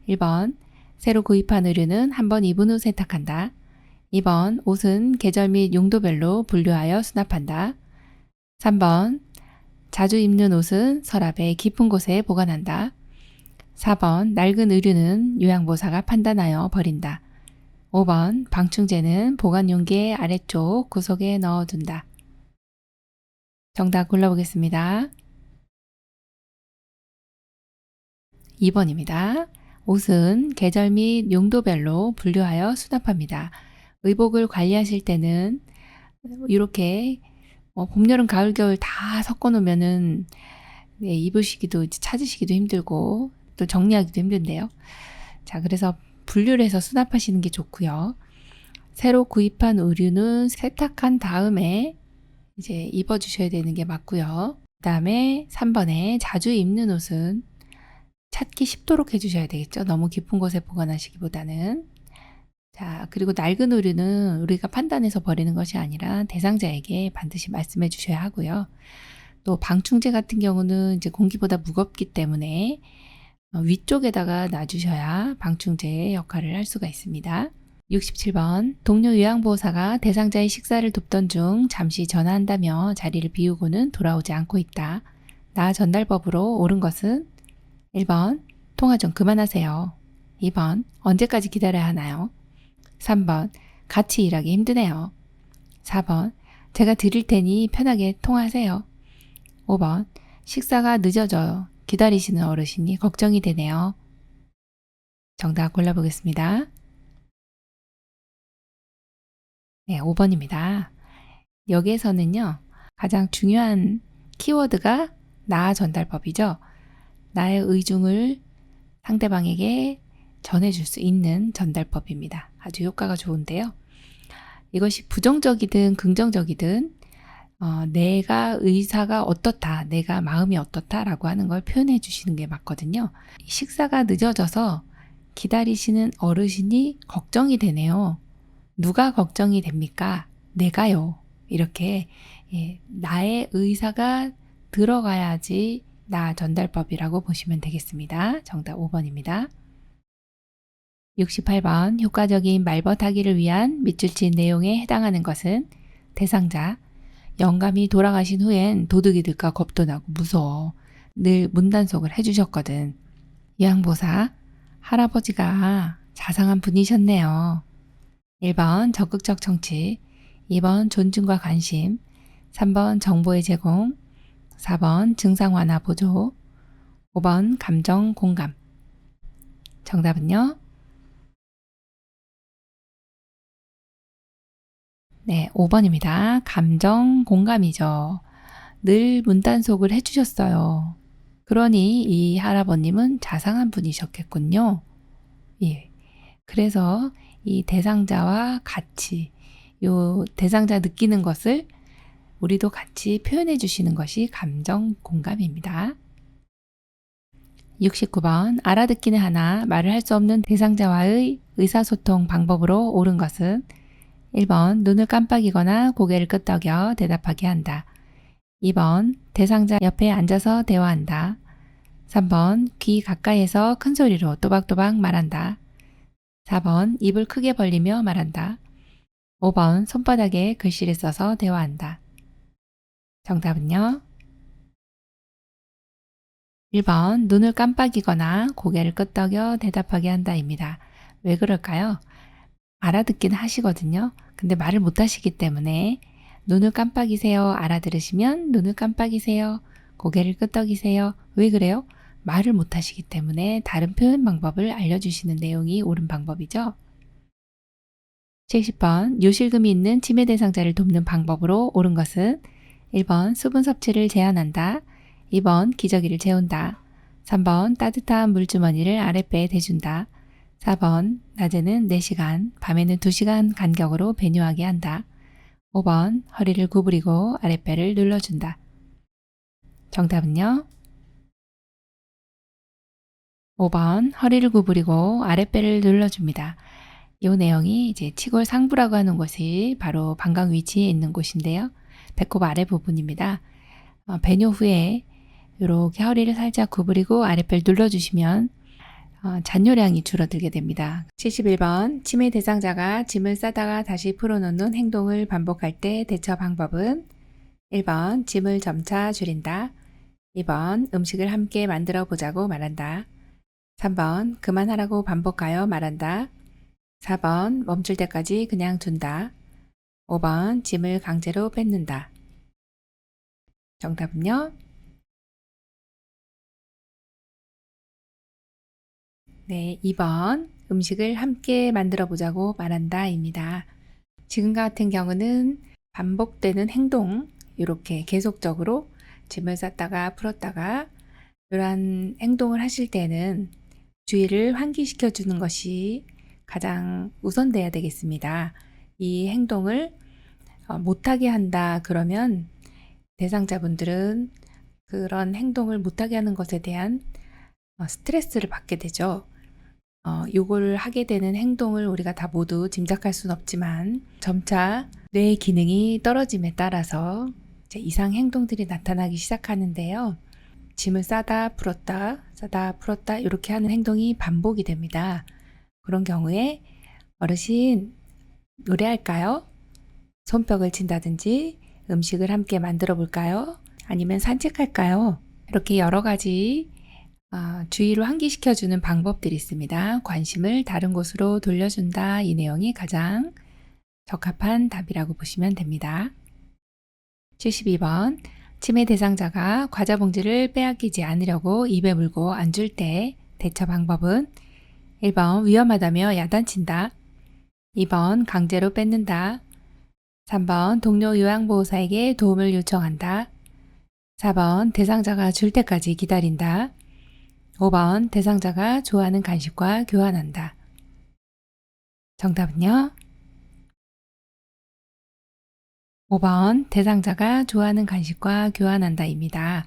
Speaker 1: 1번 새로 구입한 의류는 한 번 입은 후 세탁한다. 2번 옷은 계절 및 용도별로 분류하여 수납한다. 3번 자주 입는 옷은 서랍의 깊은 곳에 보관한다. 4번 낡은 의류는 요양보호사가 판단하여 버린다. 5번 방충제는 보관 용기의 아래쪽 구석에 넣어둔다. 정답 골라보겠습니다. 2번입니다. 옷은 계절 및 용도별로 분류하여 수납합니다. 의복을 관리하실 때는 이렇게 봄, 여름, 가을, 겨울 다 섞어 놓으면은 입으시기도 찾으시기도 힘들고 또 정리하기도 힘든데요. 자, 그래서 분류를 해서 수납하시는 게 좋고요. 새로 구입한 의류는 세탁한 다음에 이제 입어주셔야 되는 게 맞고요. 그 다음에 3번에 자주 입는 옷은 찾기 쉽도록 해주셔야 되겠죠. 너무 깊은 곳에 보관하시기보다는. 자, 그리고 낡은 의류는 우리가 판단해서 버리는 것이 아니라 대상자에게 반드시 말씀해 주셔야 하고요. 또 방충제 같은 경우는 이제 공기보다 무겁기 때문에 위쪽에다가 놔주셔야 방충제의 역할을 할 수가 있습니다. 67번 동료 요양보호사가 대상자의 식사를 돕던 중 잠시 전화한다며 자리를 비우고는 돌아오지 않고 있다. 나 전달법으로 옳은 것은 1번 통화 좀 그만하세요. 2번 언제까지 기다려야 하나요? 3번 같이 일하기 힘드네요. 4번 제가 드릴 테니 편하게 통화하세요. 5번 식사가 늦어져요. 기다리시는 어르신이 걱정이 되네요. 정답 골라보겠습니다. 네, 5번입니다. 여기에서는요, 가장 중요한 키워드가 나 전달법이죠. 나의 의중을 상대방에게 전해줄 수 있는 전달법입니다. 아주 효과가 좋은데요. 이것이 부정적이든 긍정적이든 내가 의사가 어떻다, 내가 마음이 어떻다라고 하는 걸 표현해 주시는 게 맞거든요. 식사가 늦어져서 기다리시는 어르신이 걱정이 되네요. 누가 걱정이 됩니까? 내가요. 이렇게 나의 의사가 들어가야지 나 전달법이라고 보시면 되겠습니다. 정답 5번입니다. 68번 효과적인 말벗하기를 위한 밑줄 친 내용에 해당하는 것은 대상자 영감이 돌아가신 후엔 도둑이 들까 겁도 나고 무서워. 늘 문단속을 해주셨거든. 요양보사 할아버지가 자상한 분이셨네요. 1번 적극적 청취, 2번 존중과 관심, 3번 정보의 제공, 4번 증상 완화 보조, 5번 감정 공감. 정답은요? 네, 5번입니다. 감정 공감이죠. 늘 문단속을 해주셨어요. 그러니 이 할아버님은 자상한 분이셨겠군요. 예. 그래서 이 대상자와 같이 요 대상자 느끼는 것을 우리도 같이 표현해 주시는 것이 감정 공감입니다. 69번 알아듣기는 하나 말을 할 수 없는 대상자와의 의사소통 방법으로 옳은 것은 1번 눈을 깜빡이거나 고개를 끄덕여 대답하게 한다. 2번 대상자 옆에 앉아서 대화한다. 3번 귀 가까이에서 큰 소리로 또박또박 말한다. 4번 입을 크게 벌리며 말한다. 5번 손바닥에 글씨를 써서 대화한다. 정답은요? 1번 눈을 깜빡이거나 고개를 끄덕여 대답하게 한다입니다. 왜 그럴까요? 알아듣긴 하시거든요. 근데 말을 못 하시기 때문에 눈을 깜빡이세요. 알아들으시면 눈을 깜빡이세요. 고개를 끄덕이세요. 왜 그래요? 말을 못 하시기 때문에 다른 표현 방법을 알려주시는 내용이 옳은 방법이죠. 70번 요실금이 있는 치매 대상자를 돕는 방법으로 옳은 것은 1번 수분 섭취를 제한한다. 2번 기저귀를 재운다. 3번 따뜻한 물주머니를 아랫배에 대준다. 4번 낮에는 4시간, 밤에는 2시간 간격으로 배뇨하게 한다. 5번 허리를 구부리고 아랫배를 눌러준다. 정답은요? 5번 허리를 구부리고 아랫배를 눌러줍니다. 이 내용이 이제 치골 상부라고 하는 곳이 바로 방광 위치에 있는 곳인데요. 배꼽 아래 부분입니다. 배뇨 후에 이렇게 허리를 살짝 구부리고 아랫배를 눌러주시면 잔뇨량이 줄어들게 됩니다. 71번 치매 대상자가 짐을 싸다가 다시 풀어놓는 행동을 반복할 때 대처 방법은 1번 짐을 점차 줄인다. 2번 음식을 함께 만들어 보자고 말한다. 3번 그만하라고 반복하여 말한다. 4번 멈출 때까지 그냥 둔다. 5번 짐을 강제로 뺏는다. 정답은요? 네, 2번 음식을 함께 만들어 보자고 말한다 입니다. 지금과 같은 경우는 반복되는 행동, 이렇게 계속적으로 짐을 쌌다가 풀었다가 이러한 행동을 하실 때는 주의를 환기시켜 주는 것이 가장 우선돼야 되겠습니다. 이 행동을 못하게 한다 그러면 대상자분들은 그런 행동을 못하게 하는 것에 대한 스트레스를 받게 되죠. 요걸 하게 되는 행동을 우리가 다 모두 짐작할 수는 없지만 점차 뇌의 기능이 떨어짐에 따라서 이제 이상 행동들이 나타나기 시작하는데요. 짐을 싸다 풀었다 이렇게 하는 행동이 반복이 됩니다. 그런 경우에 어르신 노래할까요? 손뼉을 친다든지 음식을 함께 만들어 볼까요? 아니면 산책할까요? 이렇게 여러 가지 주의를 환기시켜주는 방법들이 있습니다. 관심을 다른 곳으로 돌려준다. 이 내용이 가장 적합한 답이라고 보시면 됩니다. 72번 치매 대상자가 과자 봉지를 빼앗기지 않으려고 입에 물고 안 줄 때 대처 방법은 1번 위험하다며 야단친다. 2번 강제로 뺏는다. 3번 동료 요양보호사에게 도움을 요청한다. 4번 대상자가 줄 때까지 기다린다. 5번 대상자가 좋아하는 간식과 교환한다. 정답은요? 5번 대상자가 좋아하는 간식과 교환한다 입니다.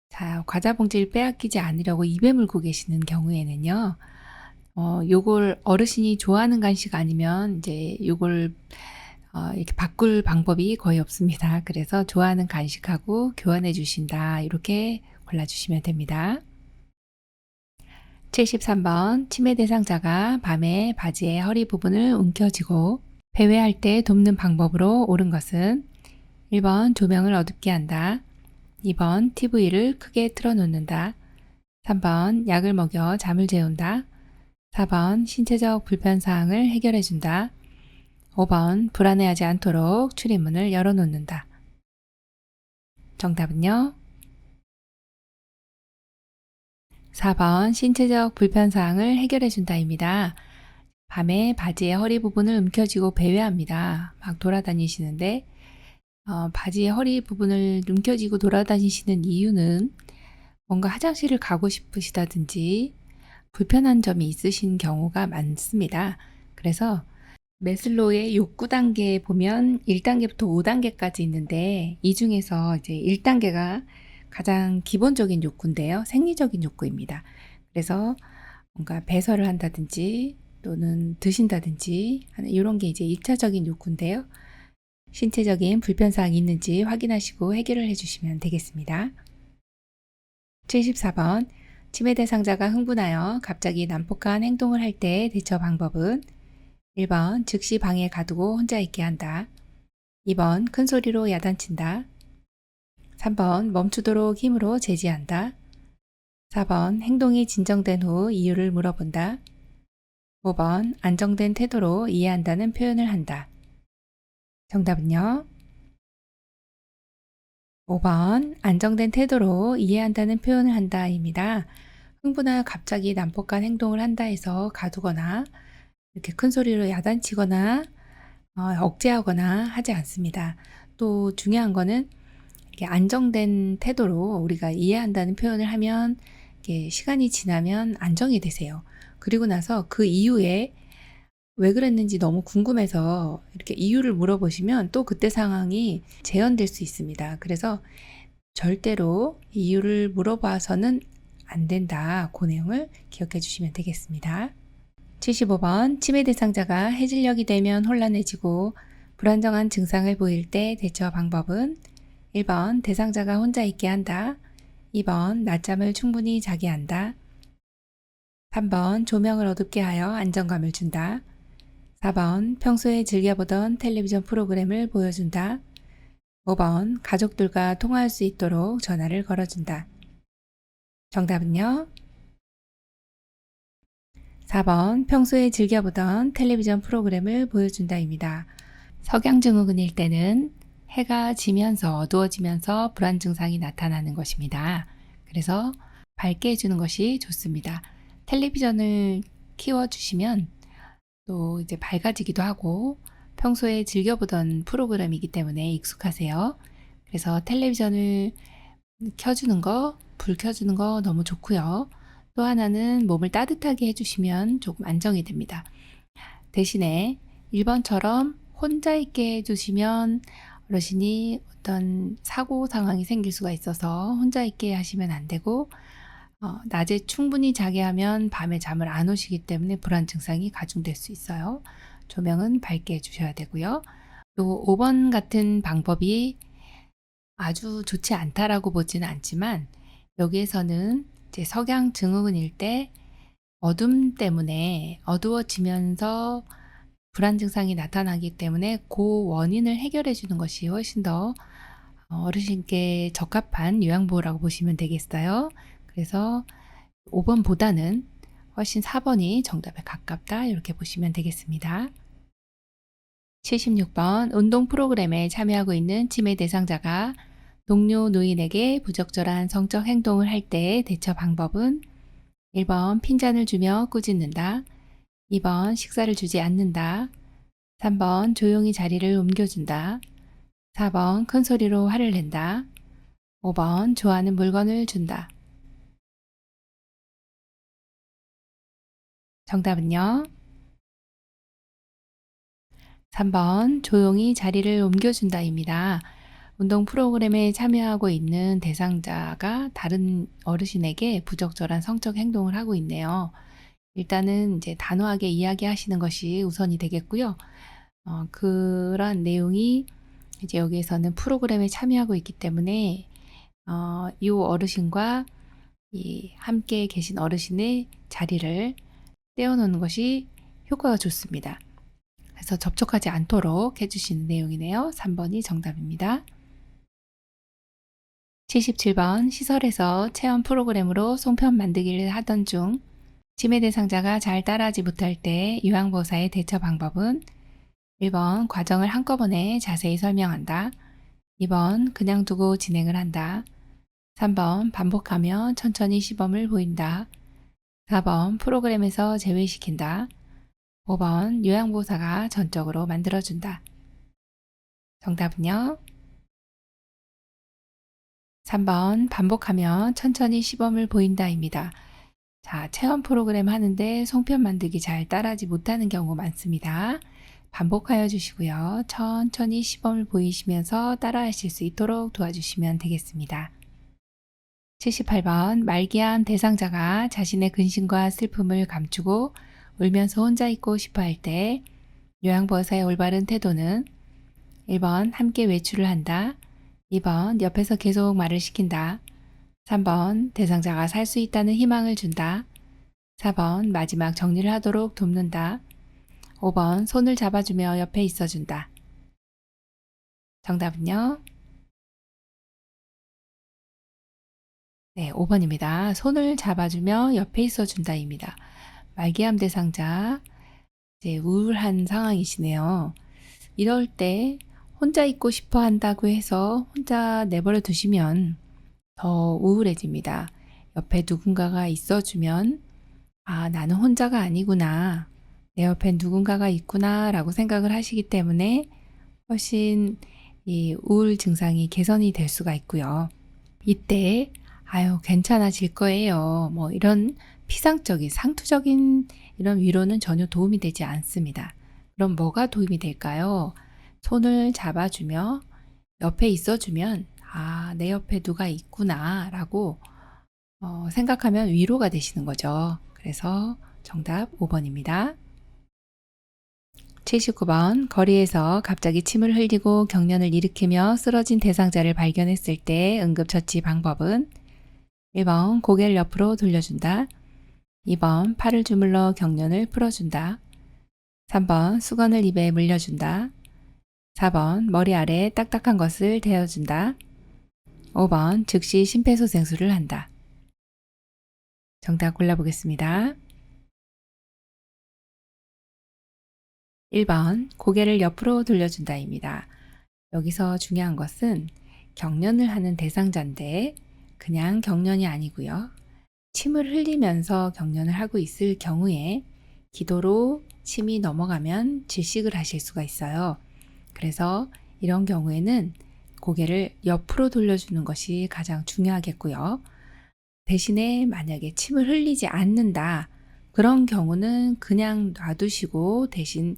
Speaker 1: 자, 과자 봉지를 빼앗기지 않으려고 입에 물고 계시는 경우에는요. 요걸 어르신이 좋아하는 간식 아니면 이제 요걸 이렇게 바꿀 방법이 거의 없습니다. 그래서 좋아하는 간식하고 교환해 주신다. 이렇게 골라주시면 됩니다. 73번 치매 대상자가 밤에 바지의 허리 부분을 움켜쥐고 배회할 때 돕는 방법으로 옳은 것은 1번 조명을 어둡게 한다. 2번 TV를 크게 틀어놓는다. 3번 약을 먹여 잠을 재운다. 4번 신체적 불편사항을 해결해준다. 5번 불안해하지 않도록 출입문을 열어놓는다. 정답은요? 4번 신체적 불편사항을 해결해준다입니다. 밤에 바지의 허리 부분을 움켜쥐고 배회합니다. 막 돌아다니시는데 바지의 허리 부분을 움켜쥐고 돌아다니시는 이유는 뭔가 화장실을 가고 싶으시다든지 불편한 점이 있으신 경우가 많습니다. 그래서 매슬로우의 욕구 단계에 보면 1단계부터 5단계까지 있는데 이 중에서 이제 1단계가 가장 기본적인 욕구인데요. 생리적인 욕구입니다. 그래서 뭔가 배설을 한다든지 또는 드신다든지 하는 이런 게 이제 1차적인 욕구인데요. 신체적인 불편사항이 있는지 확인하시고 해결을 해주시면 되겠습니다. 74번 치매 대상자가 흥분하여 갑자기 난폭한 행동을 할 때 대처 방법은 1번 즉시 방에 가두고 혼자 있게 한다. 2번 큰 소리로 야단친다. 3번 멈추도록 힘으로 제지한다. 4번 행동이 진정된 후 이유를 물어본다. 5번 안정된 태도로 이해한다는 표현을 한다. 정답은요? 5번 안정된 태도로 이해한다는 표현을 한다 입니다. 흥분하여 갑자기 난폭한 행동을 한다 해서 가두거나 이렇게 큰 소리로 야단치거나 억제하거나 하지 않습니다. 또 중요한 거는 이렇게 안정된 태도로 우리가 이해한다는 표현을 하면 이렇게 시간이 지나면 안정이 되세요. 그리고 나서 그 이후에 왜 그랬는지 너무 궁금해서 이렇게 이유를 물어보시면 또 그때 상황이 재현될 수 있습니다. 그래서 절대로 이유를 물어봐서는 안 된다. 그 내용을 기억해 주시면 되겠습니다. 75번 치매 대상자가 해질녘이 되면 혼란해지고 불안정한 증상을 보일 때 대처 방법은 1번 대상자가 혼자 있게 한다. 2번 낮잠을 충분히 자게 한다. 3번 조명을 어둡게 하여 안정감을 준다. 4번 평소에 즐겨보던 텔레비전 프로그램을 보여준다. 5번 가족들과 통화할 수 있도록 전화를 걸어준다. 정답은요? 4번 평소에 즐겨보던 텔레비전 프로그램을 보여준다입니다. 석양증후군일 때는 해가 지면서 어두워지면서 불안 증상이 나타나는 것입니다. 그래서 밝게 해주는 것이 좋습니다. 텔레비전을 키워주시면 또 이제 밝아지기도 하고 평소에 즐겨보던 프로그램이기 때문에 익숙하세요. 그래서 텔레비전을 켜주는 거, 불 켜주는 거 너무 좋고요. 또 하나는 몸을 따뜻하게 해주시면 조금 안정이 됩니다. 대신에 1번처럼 혼자 있게 해주시면 어르신이 어떤 사고 상황이 생길 수가 있어서 혼자 있게 하시면 안 되고 낮에 충분히 자게 하면 밤에 잠을 안 오시기 때문에 불안 증상이 가중될 수 있어요. 조명은 밝게 해주셔야 되고요. 또 5번 같은 방법이 아주 좋지 않다라고 보지는 않지만 여기에서는 이제 석양 증후군일 때 어둠 때문에 어두워지면서 불안 증상이 나타나기 때문에 그 원인을 해결해 주는 것이 훨씬 더 어르신께 적합한 요양보호라고 보시면 되겠어요. 그래서 5번보다는 훨씬 4번이 정답에 가깝다 이렇게 보시면 되겠습니다. 76번 운동 프로그램에 참여하고 있는 치매 대상자가 동료 노인에게 부적절한 성적 행동을 할 때 대처 방법은 1번 핀잔을 주며 꾸짖는다. 2번 식사를 주지 않는다. 3번 조용히 자리를 옮겨준다. 4번 큰 소리로 화를 낸다. 5번 좋아하는 물건을 준다. 정답은요? 3번 조용히 자리를 옮겨준다입니다. 운동 프로그램에 참여하고 있는 대상자가 다른 어르신에게 부적절한 성적 행동을 하고 있네요. 일단은 이제 단호하게 이야기하시는 것이 우선이 되겠고요. 그런 내용이 이제 여기에서는 프로그램에 참여하고 있기 때문에 이 어르신과 이 함께 계신 어르신의 자리를 떼어놓는 것이 효과가 좋습니다. 그래서 접촉하지 않도록 해주시는 내용이네요. 3번이 정답입니다. 77번 시설에서 체험 프로그램으로 송편 만들기를 하던 중 치매 대상자가 잘 따라하지 못할 때 요양보호사의 대처 방법은 1번 과정을 한꺼번에 자세히 설명한다. 2번 그냥 두고 진행을 한다. 3번 반복하며 천천히 시범을 보인다. 4번 프로그램에서 제외시킨다. 5번 요양보호사가 전적으로 만들어준다. 정답은요? 3번 반복하며 천천히 시범을 보인다입니다. 자, 체험 프로그램 하는데 송편 만들기 잘 따라하지 못하는 경우 많습니다. 반복하여 주시고요. 천천히 시범을 보이시면서 따라하실 수 있도록 도와주시면 되겠습니다. 78번 말기암 대상자가 자신의 근심과 슬픔을 감추고 울면서 혼자 있고 싶어 할 때 요양보호사의 올바른 태도는 1번 함께 외출을 한다. 2번 옆에서 계속 말을 시킨다. 3번 대상자가 살 수 있다는 희망을 준다. 4번 마지막 정리를 하도록 돕는다. 5번 손을 잡아주며 옆에 있어준다. 정답은요? 네, 5번입니다. 손을 잡아주며 옆에 있어준다입니다. 말기암 대상자, 이제 우울한 상황이시네요. 이럴 때 혼자 있고 싶어 한다고 해서 혼자 내버려 두시면 더 우울해집니다. 옆에 누군가가 있어주면 아, 나는 혼자가 아니구나. 내 옆엔 누군가가 있구나 라고 생각을 하시기 때문에 훨씬 이 우울 증상이 개선이 될 수가 있고요. 이때 아유 괜찮아질 거예요. 뭐 이런 피상적인 상투적인 이런 위로는 전혀 도움이 되지 않습니다. 그럼 뭐가 도움이 될까요? 손을 잡아주며 옆에 있어주면 아, 내 옆에 누가 있구나 라고 생각하면 위로가 되시는 거죠. 그래서 정답 5번입니다. 79번 거리에서 갑자기 침을 흘리고 경련을 일으키며 쓰러진 대상자를 발견했을 때 응급처치 방법은 1번 고개를 옆으로 돌려준다. 2번 팔을 주물러 경련을 풀어준다. 3번 수건을 입에 물려준다. 4번 머리 아래 딱딱한 것을 대어준다. 5번 즉시 심폐소생술을 한다. 정답 골라보겠습니다. 1번 고개를 옆으로 돌려준다입니다. 여기서 중요한 것은 경련을 하는 대상자인데 그냥 경련이 아니고요. 침을 흘리면서 경련을 하고 있을 경우에 기도로 침이 넘어가면 질식을 하실 수가 있어요. 그래서 이런 경우에는 고개를 옆으로 돌려주는 것이 가장 중요하겠고요. 대신에 만약에 침을 흘리지 않는다. 그런 경우는 그냥 놔두시고 대신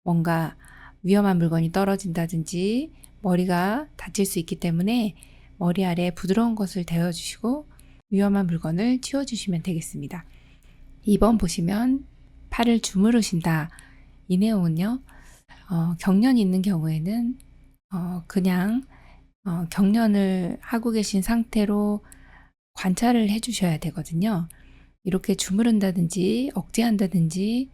Speaker 1: 뭔가 위험한 물건이 떨어진다든지 머리가 다칠 수 있기 때문에 머리 아래 부드러운 것을 대어주시고 위험한 물건을 치워주시면 되겠습니다. 2번 보시면 팔을 주무르신다. 이 내용은요. 경련이 있는 경우에는 그냥 경련을 하고 계신 상태로 관찰을 해주셔야 되거든요. 이렇게 주무른다든지 억제한다든지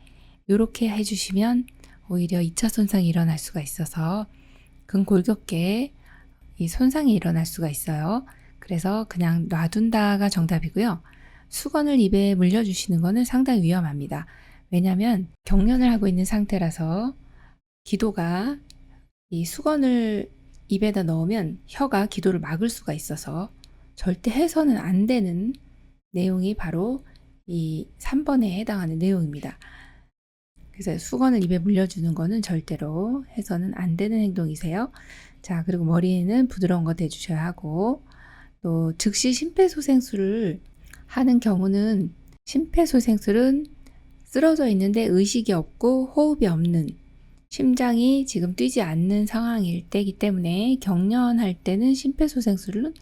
Speaker 1: 이렇게 해주시면 오히려 2차 손상이 일어날 수가 있어서 근골격계에 이 손상이 일어날 수가 있어요. 그래서 그냥 놔둔다가 정답이고요. 수건을 입에 물려주시는 것은 상당히 위험합니다. 왜냐하면 경련을 하고 있는 상태라서 기도가 이 수건을 입에다 넣으면 혀가 기도를 막을 수가 있어서 절대 해서는 안 되는 내용이 바로 이 3번에 해당하는 내용입니다. 그래서 수건을 입에 물려주는 거는 절대로 해서는 안 되는 행동이세요. 자, 그리고 머리에는 부드러운 거 대주셔야 하고 또 즉시 심폐소생술을 하는 경우는 심폐소생술은 쓰러져 있는데 의식이 없고 호흡이 없는 심장이 지금 뛰지 않는 상황일 때이기 때문에 경련할 때는 심폐소생술은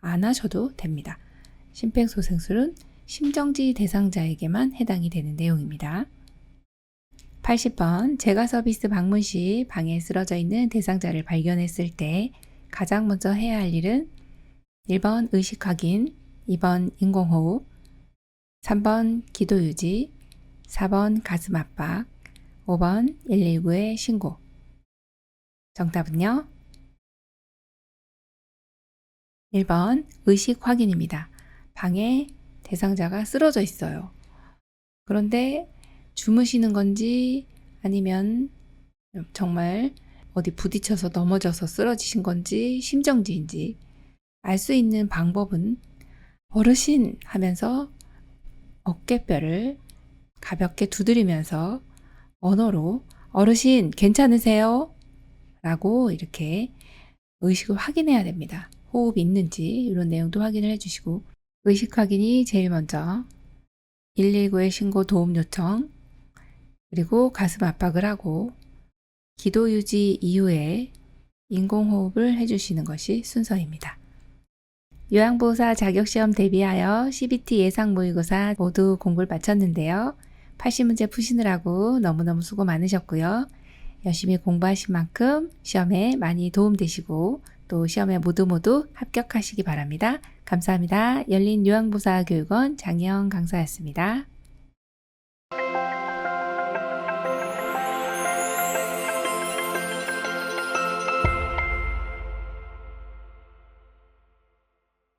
Speaker 1: 안 하셔도 됩니다. 심폐소생술은 심정지 대상자에게만 해당이 되는 내용입니다. 80번 제가 서비스 방문 시 방에 쓰러져 있는 대상자를 발견했을 때 가장 먼저 해야 할 일은 1번 의식 확인, 2번 인공호흡, 3번 기도 유지, 4번 가슴 압박, 5번 119에 신고. 정답은요? 1번 의식 확인입니다. 방에 대상자가 쓰러져 있어요. 그런데 주무시는 건지 아니면 정말 어디 부딪혀서 넘어져서 쓰러지신 건지 심정지인지 알 수 있는 방법은 어르신 하면서 어깨뼈를 가볍게 두드리면서 언어로 어르신 괜찮으세요? 라고 이렇게 의식을 확인해야 됩니다. 호흡이 있는지 이런 내용도 확인을 해주시고 의식 확인이 제일 먼저 119에 신고 도움 요청 그리고 가슴 압박을 하고 기도 유지 이후에 인공호흡을 해주시는 것이 순서입니다. 요양보호사 자격시험 대비하여 CBT 예상 모의고사 모두 공부를 마쳤는데요. 80문제 푸시느라고 너무너무 수고 많으셨고요. 열심히 공부하신 만큼 시험에 많이 도움되시고 또 시험에 모두 합격하시기 바랍니다. 감사합니다. 열린 요양보호사 교육원 장혜영 강사였습니다.